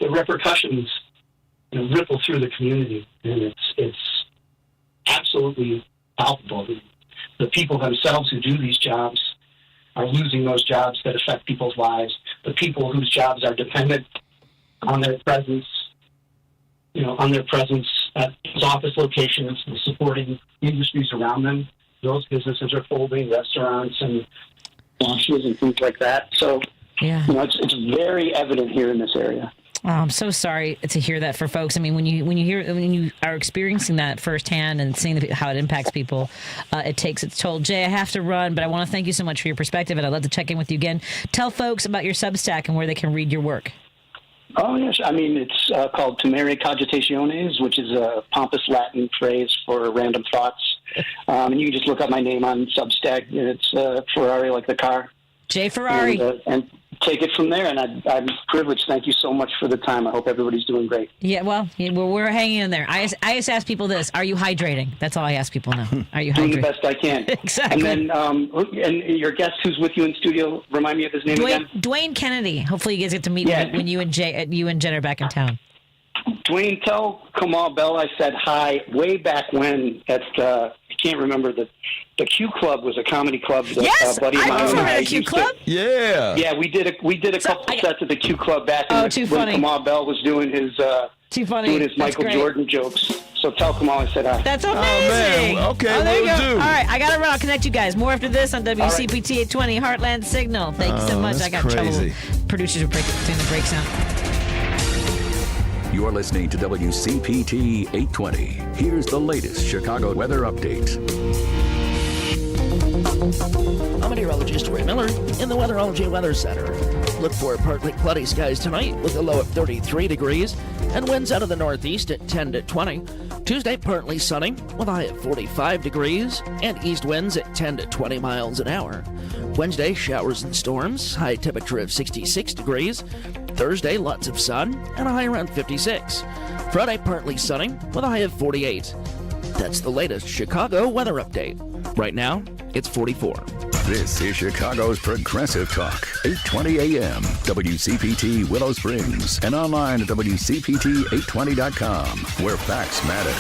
the repercussions ripple through the community, and it's absolutely palpable. The people themselves who do these jobs are losing those jobs that affect people's lives. The people whose jobs are dependent on their presence, at those office locations and supporting industries around them. Those businesses are folding, restaurants and washes and things like that. So, it's very evident here in this area. Oh, I'm so sorry to hear that for folks. I mean, when you are experiencing that firsthand and seeing how it impacts people, it takes its toll. Jay, I have to run, but I want to thank you so much for your perspective, and I'd love to check in with you again. Tell folks about your Substack and where they can read your work. Oh, yes. I mean, it's called Tumere Cogitationes, which is a pompous Latin phrase for random thoughts. And you can just look up my name on Substack, and it's Ferrari, like the car. Jay Ferrari. And take it from there. And I'm privileged. Thank you so much for the time. I hope everybody's doing great. Yeah, well, we're hanging in there. I just ask people this. Are you hydrating? That's all I ask people now. Are you hydrating? Doing the best I can. Exactly. And then and your guest who's with you in studio, remind me of his name again? Dwayne Kennedy. Hopefully you guys get to meet when you and Jen are back in town. Dwayne, tell Kamal Bell I said hi way back when at I can't remember the Q Club was a comedy club. Yes, buddy of mine I remember the Q Club. Yeah, we did a couple sets at the Q Club back when Kamal Bell was doing his Michael Jordan jokes. So tell Kamal I said hi. That's amazing. Oh, man. Okay, there you go. do. All right, I got to run. I'll connect you guys. More after this on WCPT 820 Heartland Signal. Thank you so much. I got trouble. Producers are doing the break sound. You're listening to WCPT 820. Here's the latest Chicago weather update. I'm meteorologist Ray Miller in the Weatherology Weather Center. Look for partly cloudy skies tonight with a low of 33 degrees and winds out of the northeast at 10 to 20. Tuesday, partly sunny with a high of 45 degrees and east winds at 10 to 20 miles an hour. Wednesday, showers and storms, high temperature of 66 degrees. Thursday, lots of sun and a high around 56. Friday, partly sunny with a high of 48. That's the latest Chicago weather update. Right now, it's 44. This is Chicago's Progressive Talk, 820 AM, WCPT Willow Springs, and online at WCPT820.com, where facts matter.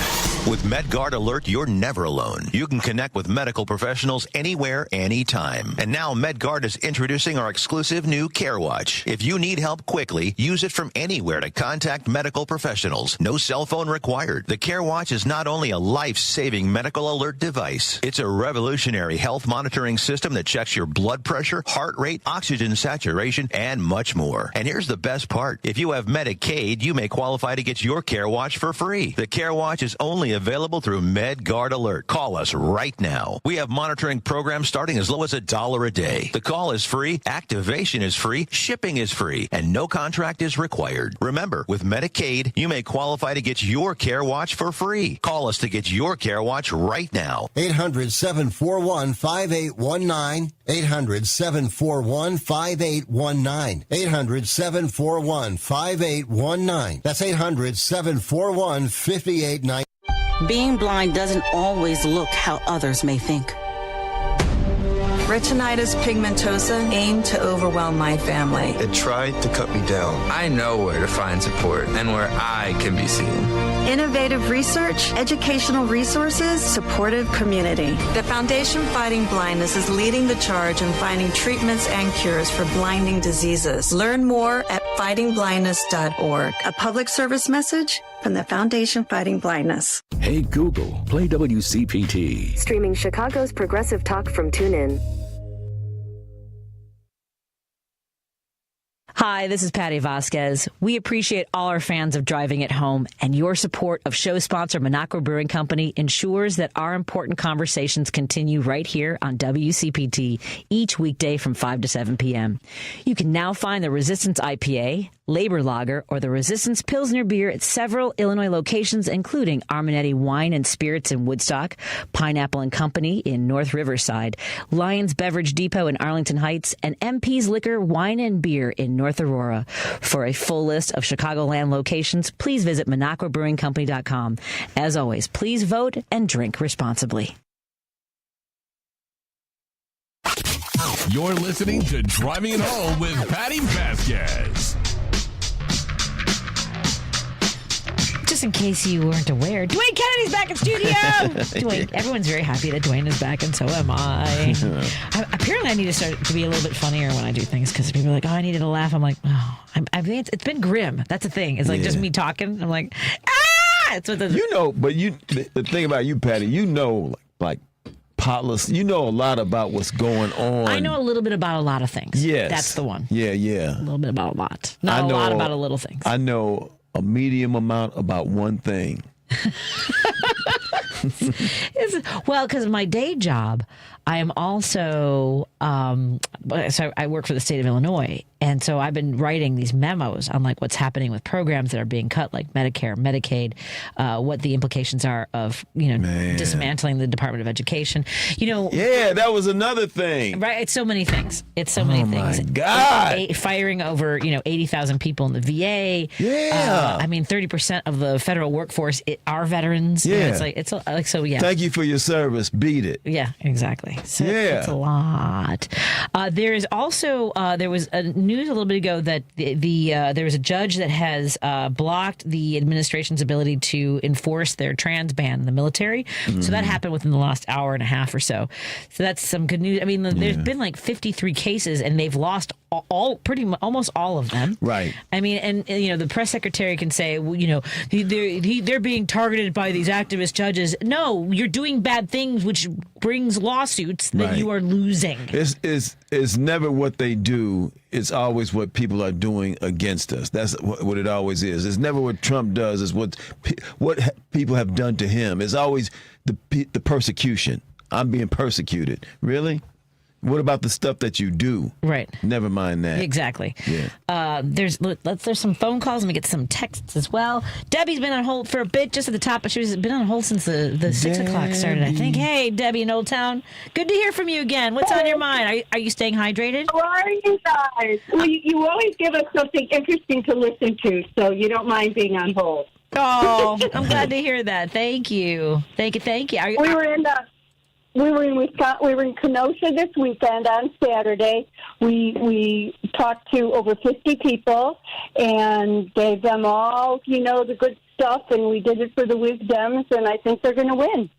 With MedGuard Alert, you're never alone. You can connect with medical professionals anywhere, anytime. And now MedGuard is introducing our exclusive new Care Watch. If you need help quickly, use it from anywhere to contact medical professionals. No cell phone required. The Care Watch is not only a life-saving medical alert device, it's a revolutionary health monitoring system that checks your blood pressure, heart rate, oxygen saturation, and much more. And here's the best part. If you have Medicaid, you may qualify to get your Care Watch for free. The Care Watch is only available through MedGuard Alert. Call us right now. We have monitoring programs starting as low as $1 a day. The call is free, activation is free, shipping is free, and no contract is required. Remember, with Medicaid, you may qualify to get your Care Watch for free. Call us to get your Care Watch right now. 800-741-5819. 800-741-5819. 800-741-5819. That's 800-741-5819. Being blind doesn't always look how others may think. Retinitis pigmentosa aimed to overwhelm my family. It tried to cut me down. I know where to find support and where I can be seen. Innovative research, educational resources, supportive community. The Foundation Fighting Blindness is leading the charge in finding treatments and cures for blinding diseases. Learn more at fightingblindness.org. A public service message from the Foundation Fighting Blindness. Hey Google, play WCPT. Streaming Chicago's Progressive Talk from TuneIn. Hi, this is Patti Vasquez. We appreciate all our fans of Driving It Home, and your support of show sponsor Minocqua Brewing Company ensures that our important conversations continue right here on WCPT each weekday from 5 to 7 p.m. You can now find the Resistance IPA, Labor Lager, or the Resistance Pilsner beer at several Illinois locations, including Arminetti Wine and Spirits in Woodstock, Pineapple and Company in North Riverside, Lions Beverage Depot in Arlington Heights, and MP's Liquor, Wine and Beer in North Aurora. For a full list of Chicagoland locations, please visit MinocquaBrewingCompany.com. As always, please vote and drink responsibly. You're listening to Driving It Home with Patti Vasquez. Just in case you weren't aware, Dwayne Kennedy's back in studio. Dwayne, everyone's very happy that Dwayne is back, and so am I. Apparently, I need to start to be a little bit funnier when I do things, because people are like, "Oh, I needed to laugh." I'm like, "Oh, I think it's been grim." That's the thing. It's like just me talking. I'm like, "Ah!" It's what the but the thing about you, Patti, like Potluck, you know a lot about what's going on. I know a little bit about a lot of things. Yes, that's the one. Yeah. A little bit about a lot. Not a lot about a little things. I know a medium amount about one thing. Well, because of my day job, I am also, so I work for the state of Illinois. And so I've been writing these memos on like what's happening with programs that are being cut, like Medicare, Medicaid, what the implications are of, dismantling the Department of Education. Yeah, that was another thing. Right. It's so many things. Oh my God. Firing over, 80,000 people in the VA. Yeah. 30% of the federal workforce are veterans. Yeah. It's so, yeah. Thank you for your service. Beat it. Yeah, exactly. So it's a lot. There is also, there was a news a little bit ago that there was a judge that has blocked the administration's ability to enforce their trans ban in the military. Mm-hmm. So that happened within the last hour and a half or so. So that's some good news. There's been like 53 cases, and they've lost almost all of them. Right. And the press secretary can say, they're being targeted by these activist judges. No, you're doing bad things, which brings lawsuits that you are losing. It's never what they do. It's always what people are doing against us. That's what it always is. It's never what Trump does. It's what people have done to him. It's always the persecution. I'm being persecuted. Really? What about the stuff that you do? Right. Never mind that. Exactly. Yeah. There's some phone calls. Let me get some texts as well. Debbie's been on hold for a bit, just at the top, but she's been on hold since the 6 o'clock started, I think. Hey, Debbie in Old Town. Good to hear from you again. What's on your mind? Are you staying hydrated? How are you guys? Well, you always give us something interesting to listen to, so you don't mind being on hold. Oh, I'm glad to hear that. Thank you. Thank you. We were in Wisconsin. We were in Kenosha this weekend on Saturday. We talked to over 50 people and gave them all, the good stuff, and we did it for the Wisdoms, and I think they're going to win.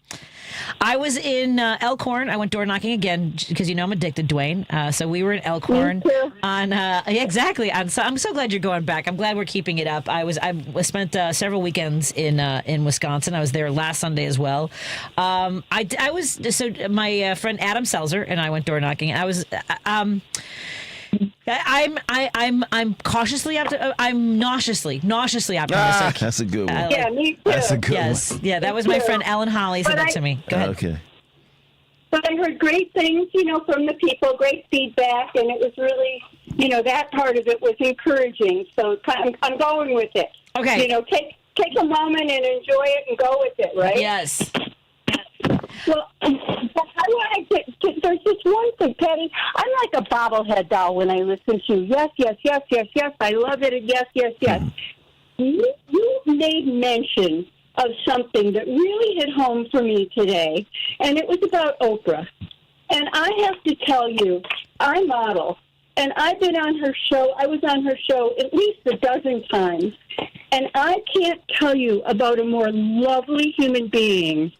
I was in Elkhorn. I went door knocking again because I'm addicted, Dwayne. So we were in Elkhorn on exactly. So I'm so glad you're going back. I'm glad we're keeping it up. I spent several weekends in Wisconsin. I was there last Sunday as well. I was my friend Adam Selzer and I went door knocking. I'm cautiously I'm nauseously optimistic. That's a good one. Yeah, me too. That's a good yes. one. Yeah, that was my friend Ellen Holly said that to me. Go ahead. Okay. But I heard great things, from the people, great feedback, and it was really, that part of it was encouraging. So I'm going with it. Okay. Take a moment and enjoy it and go with it, right? Yes. Well, how do I get? There's just one thing, Patty. I'm like a bobblehead doll when I listen to you. Yes, yes, yes, yes, yes. I love it. And yes, yes, yes. You made mention of something that really hit home for me today, and it was about Oprah. And I have to tell you, I model, and I've been on her show. I was on her show at least a dozen times, and I can't tell you about a more lovely human being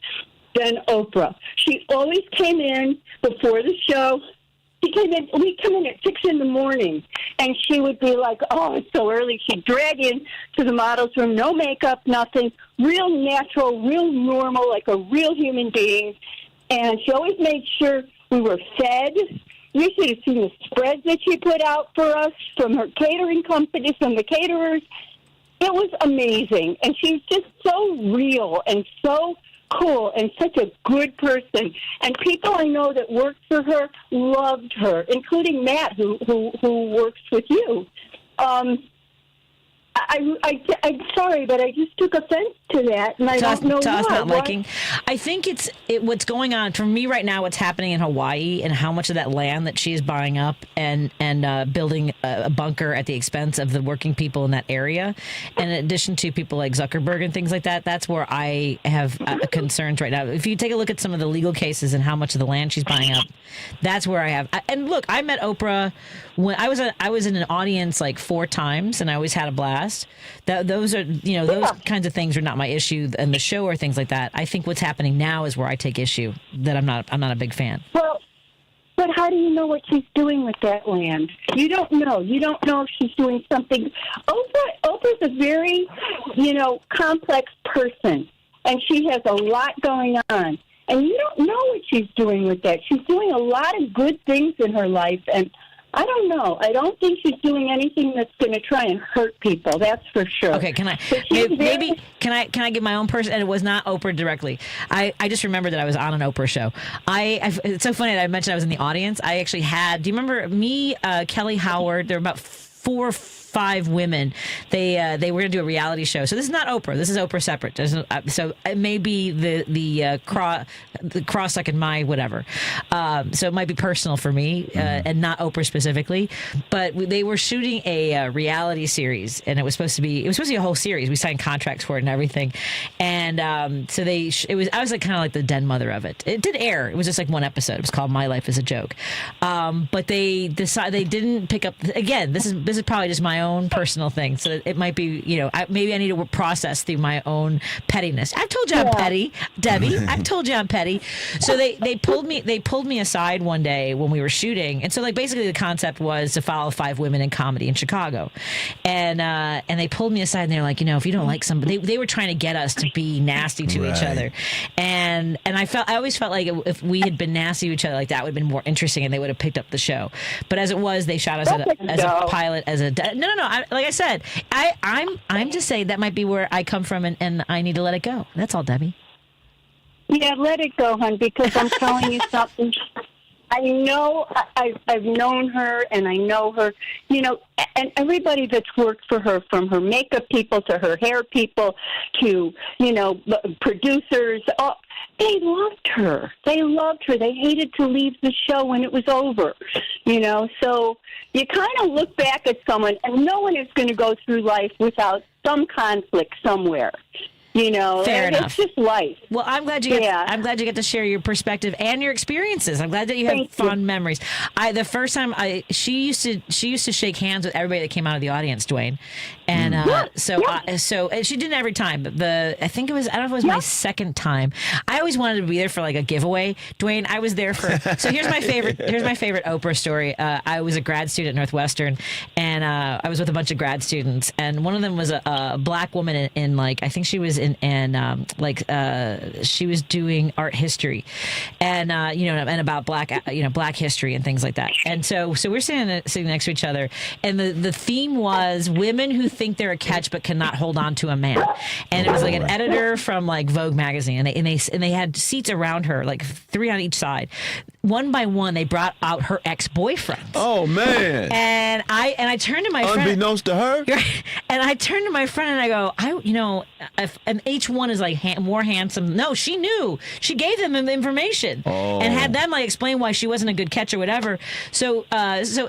than Oprah. She always came in before the show. We'd come in at 6 a.m, and she would be like, oh, it's so early. She'd drag in to the model's room, no makeup, nothing, real natural, real normal, like a real human being. And she always made sure we were fed. You should have seen the spreads that she put out for us from her catering company, from the caterers. It was amazing. And she's just so real and so cool and such a good person. And people I know that worked for her loved her, including Matt, who works with you. I'm sorry, but I just took offense to that, and I don't know why. Not liking. I think it's what's going on for me right now. What's happening in Hawaii and how much of that land that she's buying up and building a bunker at the expense of the working people in that area, and in addition to people like Zuckerberg and things like that. That's where I have concerns right now. If you take a look at some of the legal cases and how much of the land she's buying up, that's where I have. And look, I met Oprah when I was in an audience like 4 times, and I always had a blast. Those are those kinds of things are not my issue, and the show or things like that. I think what's happening now is where I take issue. That I'm not a big fan. Well, but how do you know what she's doing with that land? You don't know. You don't know if she's doing something. Oprah's a very complex person, and she has a lot going on, and you don't know what she's doing with that. She's doing a lot of good things in her life, and I don't know. I don't think she's doing anything that's going to try and hurt people. That's for sure. Okay, can I give my own person? And it was not Oprah directly. I just remembered that I was on an Oprah show. It's so funny that I mentioned I was in the audience. I actually had. Do you remember me, Kelly Howard? There were about 4 or 5 women. They were going to do a reality show. So this is not Oprah. This is Oprah separate. So it may be the cross like in my whatever. So it might be personal for me and not Oprah specifically. But they were shooting a reality series, and it was supposed to be a whole series. We signed contracts for it and everything. And so I was like kind of like the den mother of it. It did air. It was just like one episode. It was called My Life is a Joke. But they didn't pick up again. This is probably just my own personal thing, so it might be maybe I need to process through my own pettiness. I've told you I'm petty, Debbie. I've told you I'm petty. So they pulled me aside one day when we were shooting, and so like basically the concept was to follow 5 women in comedy in Chicago, and they pulled me aside and they're like, if you don't like somebody, they were trying to get us to be nasty to each other, and I always felt like if we had been nasty to each other like that would have been more interesting and they would have picked up the show. But as it was, they shot us as a pilot No. Like I said, I'm just saying that might be where I come from, and I need to let it go. That's all, Debbie. Yeah, let it go, hon, because I'm telling you something. I know I've known her, and I know her, and everybody that's worked for her, from her makeup people to her hair people to, producers, they loved her. They loved her. They hated to leave the show when it was over, So you kind of look back at someone, and no one is going to go through life without some conflict somewhere. You know, Fair enough. It's just life. Well, I'm glad you get to share your perspective and your experiences. I'm glad that you have fond memories. The first time she used to shake hands with everybody that came out of the audience, Dwayne, and and she didn't every time. But I don't know if it was my second time. I always wanted to be there for like a giveaway, Dwayne. I was there for. So here's my favorite Oprah story. I was a grad student at Northwestern, and I was with a bunch of grad students, and one of them was a black woman in like I think she was she was doing art history, and and about black history and things like that. And so we're sitting next to each other, and the theme was women who think they're a catch but cannot hold on to a man. And it was like an editor from like Vogue magazine, and they had seats around her, like 3 on each side. One by one, they brought out her ex-boyfriend. Oh man! And I turned to my friend, unbeknownst to her, and I turned to my friend and I go, and each one is like more handsome. No, she knew. She gave them the information and had them like explain why she wasn't a good catch or whatever. So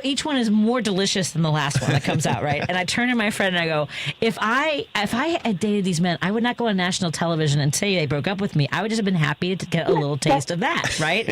each one is more delicious than the last one that comes out, right? And I turned to my friend and I go, if I had dated these men, I would not go on national television and say they broke up with me. I would just have been happy to get a little taste of that, right?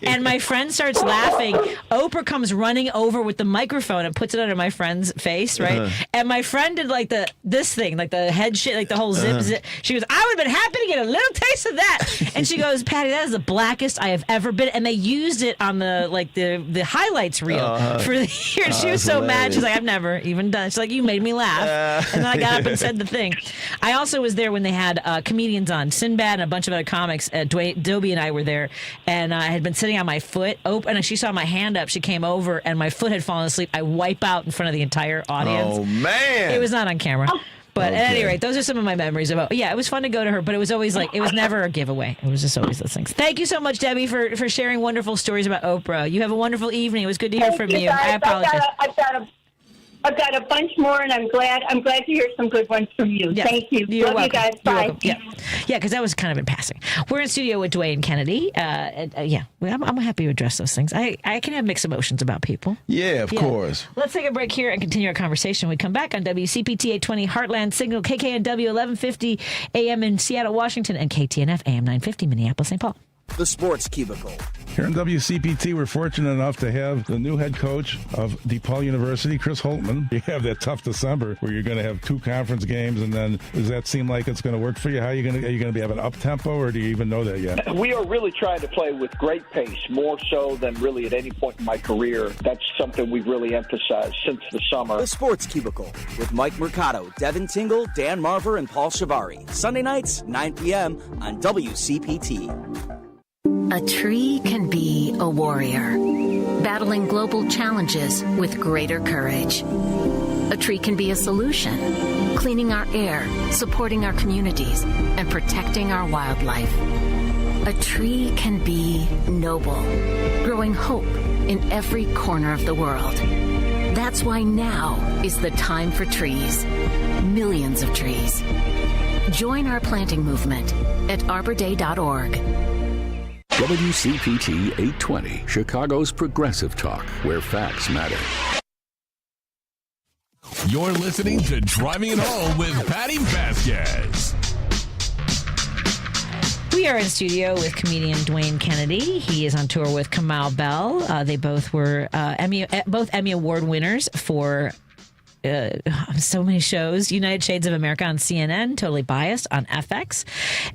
And my friend starts laughing. Oprah comes running over with the microphone and puts it under my friend's face, right? And my friend did like this thing, like the head shit, like the whole zip. She goes, I would have been happy to get a little taste of that. And she goes, Patty, that is the blackest I have ever been. And they used it on the highlights reel for the year. And she was so mad. She's like, I've never even done it. She's like, you made me laugh. And then I got up and said the thing. I also was there when they had comedians on, Sinbad and a bunch of other comics. Dobie and I were there. And I had been sitting on my foot. And she saw my hand up. She came over and my foot had fallen asleep. I wipe out in front of the entire audience. Oh, man. It was not on camera. But at any rate, those are some of my memories about. Yeah, it was fun to go to her, but it was always like it was never a giveaway. It was just always those things. Thank you so much, Debbie, for sharing wonderful stories about Oprah. You have a wonderful evening. It was good to hear from you. I apologize. I've got a bunch more, and I'm glad to hear some good ones from you. Yeah. Thank you. You're Love welcome. you guys. Bye. Yeah, because that was kind of in passing. We're in studio with Dwayne Kennedy. I'm happy to address those things. I can have mixed emotions about people. Yeah, of course. Let's take a break here and continue our conversation. We come back on WCPT 820 Heartland Signal, KKNW 1150 AM in Seattle, Washington, and KTNF AM 950 Minneapolis, St. Paul. The Sports Cubicle. Here in WCPT, we're fortunate enough to have the new head coach of DePaul University, Chris Holtman. You have that tough December where you're going to have 2 conference games, and then does that seem like it's going to work for you? Are you going to be having up tempo, or do you even know that yet? We are really trying to play with great pace, more so than really at any point in my career. That's something we've really emphasized since the summer. The Sports Cubicle with Mike Mercado, Devin Tingle, Dan Marver, and Paul Shivari. Sunday nights, 9 p.m. on WCPT. A tree can be a warrior, battling global challenges with greater courage. A tree can be a solution, cleaning our air, supporting our communities, and protecting our wildlife. A tree can be noble, growing hope in every corner of the world. That's why now is the time for trees. Millions of trees. Join our planting movement at arborday.org. WCPT 820, Chicago's progressive talk, where facts matter. You're listening to Driving It Home with Patti Vasquez. We are in studio with comedian Dwayne Kennedy. He is on tour with Kamau Bell. They both were Emmy Award winners for so many shows. United Shades of America on CNN, Totally Biased on FX,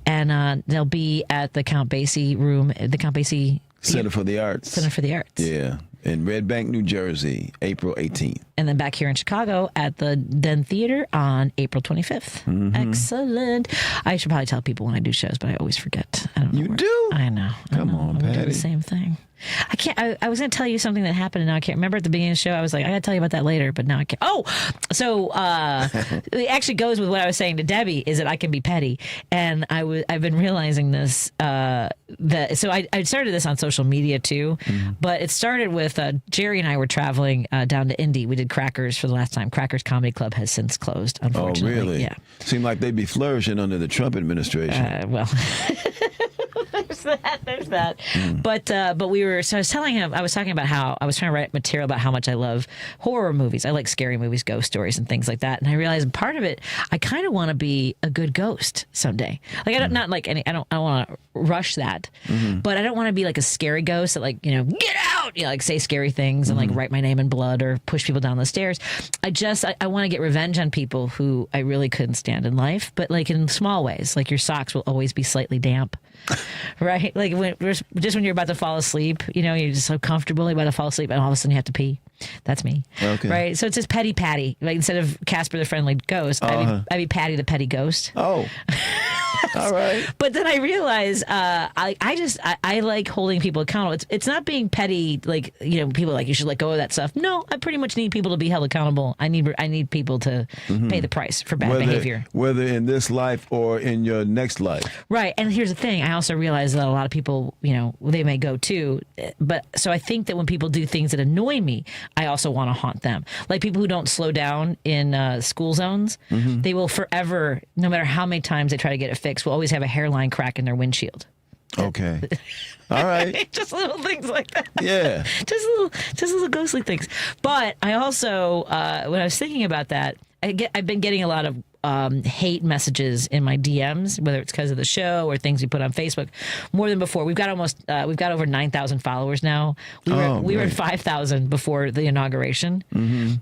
and they'll be at the Count Basie Room, the Count Basie Center for the Arts. Yeah, in Red Bank, New Jersey, April 18th. And then back here in Chicago at the Den Theater on April 25th. Mm-hmm. Excellent. I should probably tell people when I do shows, but I always forget. I don't know. You do? I know. Come on, Patty. I do the same thing. I can't. I was going to tell you something that happened, and now I can't remember at the beginning of the show. I was like, I got to tell you about that later, but now I can't. Oh, so it actually goes with what I was saying to Debbie, is that I can be petty, and I've been realizing this. I started this on social media too, but it started with Jerry and I were traveling down to Indy. We did Crackers for the last time. Crackers Comedy Club has since closed, unfortunately. Oh, really? Yeah. Seemed like they'd be flourishing under the Trump administration. Well. There's that. But we were. So I was telling him. I was talking about how I was trying to write material about how much I love horror movies. I like scary movies, ghost stories, and things like that. And I realized part of it, I kind of want to be a good ghost someday. Like I don't not like any. I don't want to rush that, but I don't want to be like a scary ghost that like get out, like say scary things and like write my name in blood or push people down the stairs. I want to get revenge on people who I really couldn't stand in life, but like in small ways. Like your socks will always be slightly damp, right? Like when you're about to fall asleep, you're just so comfortable, you're about to fall asleep, and all of a sudden you have to pee. That's me. Okay. Right? So it's just Petty Patty. Like instead of Casper the Friendly Ghost, I'd be Patty the Petty Ghost. Oh. All right. But then I realize I like holding people accountable. It's not being petty, like people are like you should let go of that stuff. No, I pretty much need people to be held accountable. I need people to pay the price for bad behavior, whether in this life or in your next life. Right. And here's the thing: I also realize that a lot of people, they may go too. But so I think that when people do things that annoy me, I also want to haunt them. Like people who don't slow down in school zones, they will forever, no matter how many times they try to get it fixed, will always have a hairline crack in their windshield. Okay. All right. Just little things like that. Yeah. Just little ghostly things. But I also, when I was thinking about that, I've been getting a lot of hate messages in my DMs, whether it's because of the show or things we put on Facebook, more than before. We've got over 9,000 followers now. We were at 5,000 before the inauguration,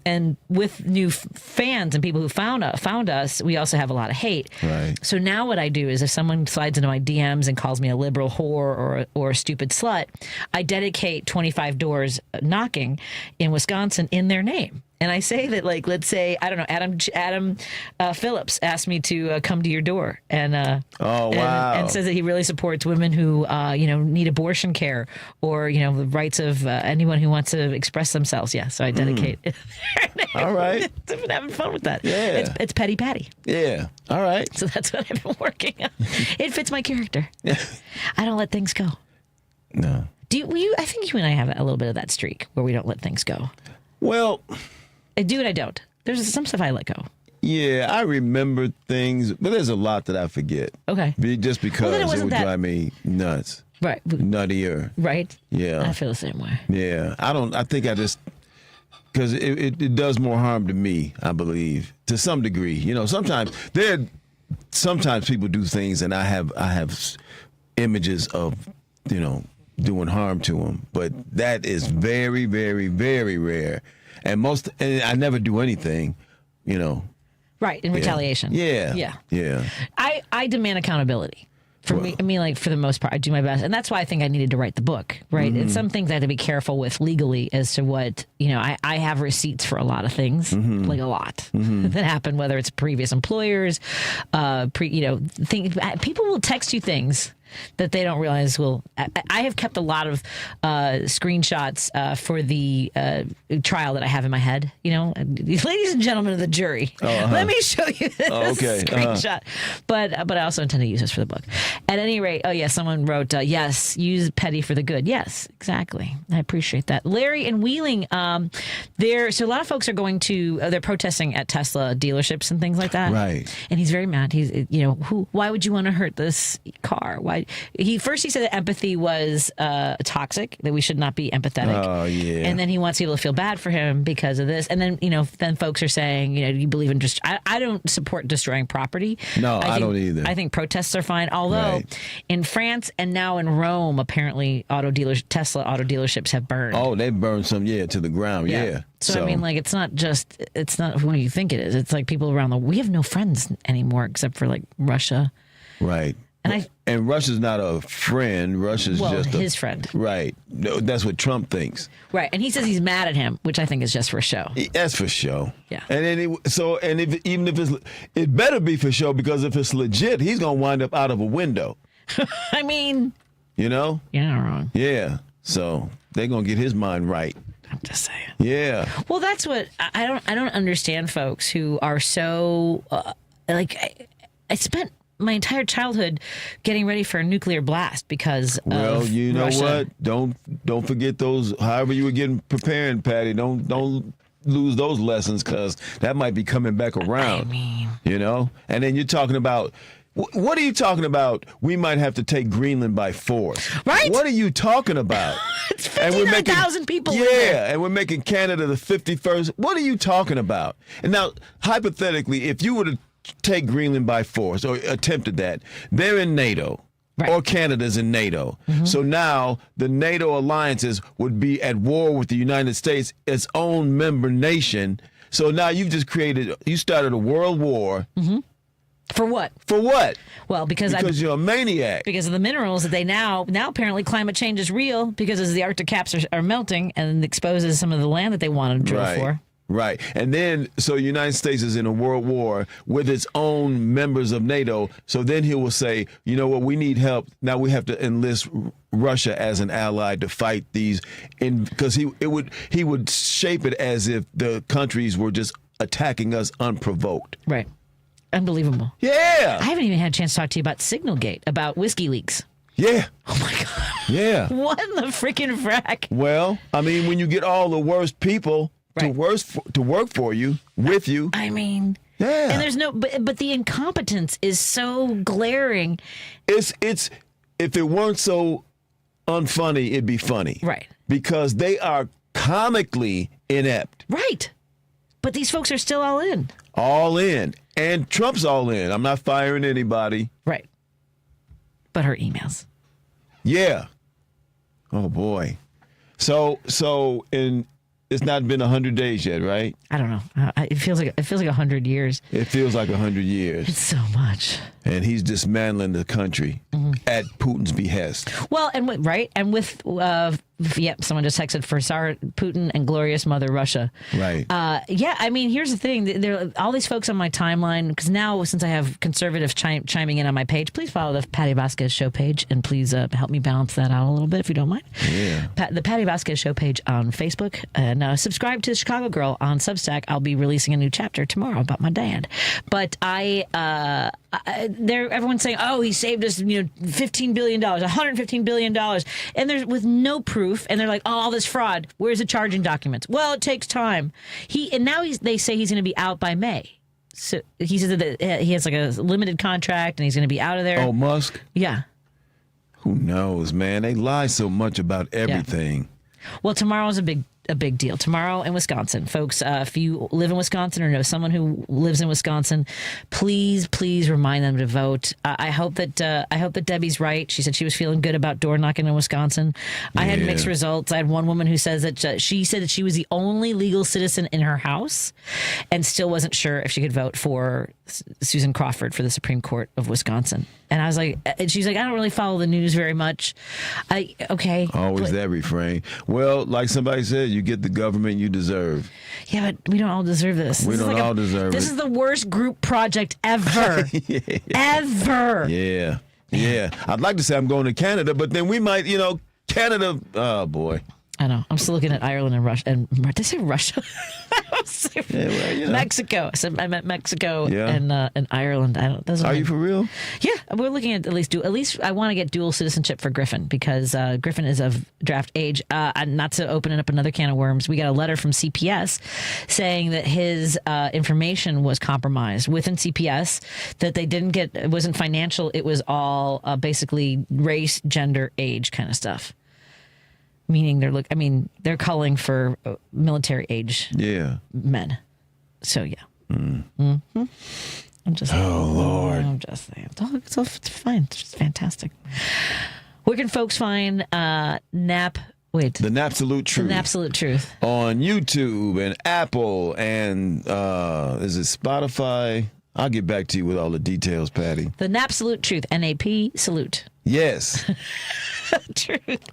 and with new fans and people who found us, we also have a lot of hate. Right. So now what I do is if someone slides into my DMs and calls me a liberal whore or a stupid slut, I dedicate 25 doors knocking in Wisconsin in their name. And I say that, like, let's say, I don't know, Adam Phillips asked me to come to your door, and and says that he really supports women who need abortion care or the rights of anyone who wants to express themselves. Yeah, so I dedicate. All right, I've been having fun with that. Yeah, it's Petty Patty. Yeah, all right. So that's what I've been working on. It fits my character. I don't let things go. No. I think you and I have a little bit of that streak where we don't let things go. Well, I do and I don't. There's some stuff I let go. Yeah, I remember things, but there's a lot that I forget. Okay. Just because it would drive me nuts. Right. Nuttier. Right. Yeah. I feel the same way. Yeah. I think I just, because it does more harm to me, I believe, to some degree. Sometimes people do things and I have images of, doing harm to them, but that is very, very, very rare. And I never do anything, Right, in retaliation. Yeah. Yeah. Yeah. I demand accountability. For me, for the most part, I do my best. And that's why I think I needed to write the book, right? And some things I had to be careful with legally as to what, I have receipts for a lot of things, like a lot that happen, whether it's previous employers, people will text you things that they don't realize I have kept a lot of screenshots for the trial that I have in my head. Ladies and gentlemen of the jury, let me show you this screenshot. But I also intend to use this for the book. At any rate, someone wrote, yes, use Petty for the good. Yes, exactly. I appreciate that. Larry in Wheeling, so a lot of folks are going to, they're protesting at Tesla dealerships and things like that. Right. And he's very mad. He's, why would you want to hurt this car? Why? He said that empathy was toxic, that we should not be empathetic. Oh, yeah. And then he wants people to feel bad for him because of this. And then, then folks are saying, you believe in I don't support destroying property. No, I don't either. I think protests are fine. Although in France and now in Rome, apparently Tesla auto dealerships have burned. Oh, they burned some, to the ground. Yeah. So, it's not who you think it is. It's like people around we have no friends anymore except for like Russia. Right. And Russia's not a friend. Russia's just his friend. Right. No, that's what Trump thinks. Right. And he says he's mad at him, which I think is just for show. That's for show. Yeah. And then even if it better be for show, because if it's legit, he's gonna wind up out of a window. I mean, you're not wrong. Yeah. So they're gonna get his mind right. I'm just saying. Yeah. Well, that's what I don't understand. Folks who are so I spent my entire childhood getting ready for a nuclear blast because of you know Russia. what? Don't forget those. However you were getting preparing, Patty. Don't lose those lessons, because that might be coming back around. I mean, And then you're talking about What are you talking about? We might have to take Greenland by force. Right? What are you talking about? It's 59,000 people. Yeah, and we're making Canada the 51st. What are you talking about? And now, hypothetically, if you were to take Greenland by force or attempted that, they're in NATO. Right. Or Canada's in NATO. Mm-hmm. So now the NATO alliances would be at war with the United States, its own member nation. So now you started a world war. Mm-hmm. For what? For what? Well, because you're a maniac. Because of the minerals that they now apparently climate change is real because as the Arctic caps are melting and exposes some of the land that they want to drill for. Right. And then, so the United States is in a world war with its own members of NATO. So then he will say, you know what, we need help. Now we have to enlist Russia as an ally to fight these. Because he would shape it as if the countries were just attacking us unprovoked. Right. Unbelievable. Yeah. I haven't even had a chance to talk to you about Signalgate, about whiskey leaks. Yeah. Oh, my God. Yeah. What in the freaking frack? Well, I mean, when you get all the worst people to work for you, with you. I mean, yeah. And there's but the incompetence is so glaring. It's if it weren't so unfunny, it'd be funny. Right. Because they are comically inept. Right. But these folks are still all in. All in. And Trump's all in. I'm not firing anybody. Right. But her emails. Yeah. Oh, boy. So it's not been 100 days yet, right? I don't know. It feels like 100 years. It feels like 100 years. It's so much. And he's dismantling the country at Putin's behest. Well, and with someone just texted for Tsar Putin and glorious mother Russia. Right. Yeah, I mean, here's the thing. There all these folks on my timeline, because now since I have conservatives chiming in on my page, please follow the Patti Vasquez show page and please help me balance that out a little bit if you don't mind. Yeah. The Patti Vasquez show page on Facebook and subscribe to Chicago Girl on Substack. I'll be releasing a new chapter tomorrow about my dad. But everyone's saying, oh, he saved us, $15 billion, $115 billion. And there's with no proof. And they're like, oh, all this fraud. Where's the charging documents? Well, it takes time. They say he's going to be out by May. So he says that he has like a limited contract and he's going to be out of there. Oh, Musk? Yeah. Who knows, man? They lie so much about everything. Yeah. Well, tomorrow's a big deal. Tomorrow in Wisconsin, folks, if you live in Wisconsin or know someone who lives in Wisconsin, please remind them to vote. I hope that Debbie's right. She said she was feeling good about door knocking in Wisconsin. I had mixed results. I had one woman who says that she said that she was the only legal citizen in her house and still wasn't sure if she could vote for Susan Crawford for the Supreme Court of Wisconsin. And I was like, and she's like, I don't really follow the news very much. Okay. Always that refrain. Well, like somebody said, you get the government you deserve. Yeah, but we don't all deserve this. We don't all deserve it. This is the worst group project ever. Ever. Yeah. Yeah. I'd like to say I'm going to Canada, but then we might, Canada, oh boy. I know. I'm still looking at Ireland and Russia. And did I say Russia? Mexico. I meant Mexico and Ireland. Are you for real? Yeah, we're looking at least I want to get dual citizenship for Griffin because Griffin is of draft age. Not to open up another can of worms. We got a letter from CPS saying that his information was compromised within CPS. That they didn't get. It wasn't financial. It was all basically race, gender, age kind of stuff. Meaning they're calling for military age men. So yeah. Mm-hmm. I'm just Lord. I'm just saying. It's fine. It's just fantastic. Where can folks find The Napsalute Truth. The Napsalute Truth. On YouTube and Apple and is it Spotify? I'll get back to you with all the details, Patty. The Napsalute Truth. NAP salute. Yes. Truth.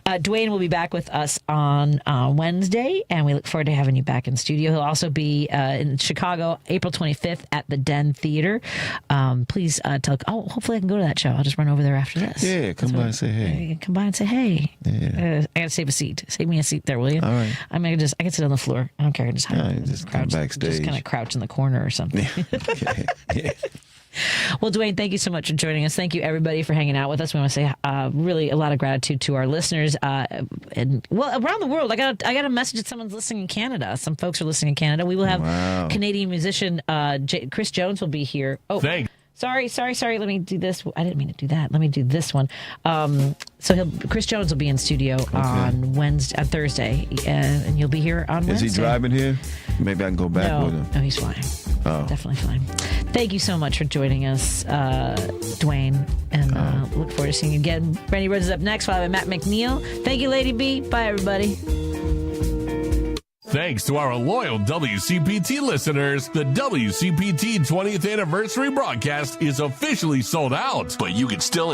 Dwayne will be back with us on Wednesday, and we look forward to having you back in studio. He'll also be in Chicago, April 25th at the Den Theater. Please hopefully I can go to that show. I'll just run over there after this. Yeah, come by and say hey. Come by and say hey. Yeah. I got to save a seat. Save me a seat there, will you? All right. I can sit on the floor. I don't care. Just come backstage. Just kind of crouch in the corner or something. Okay. Yeah. Well, Dwayne, thank you so much for joining us. Thank you, everybody, for hanging out with us. We want to say really a lot of gratitude to our listeners around the world. I got a message that someone's listening in Canada. Some folks are listening in Canada. We will have Canadian musician Chris Jones will be here. Oh, Sorry. Let me do this. I didn't mean to do that. Let me do this one. So Chris Jones will be in studio on Thursday, and you'll be here on Wednesday. Is he driving here? Maybe I can go back with him. No, he's flying. Oh. Definitely flying. Thank you so much for joining us, Dwayne, and look forward to seeing you again. Brandy Rhodes is up next, followed by Matt McNeil. Thank you, Lady B. Bye, everybody. Thanks to our loyal WCPT listeners, the WCPT 20th anniversary broadcast is officially sold out, but you can still enjoy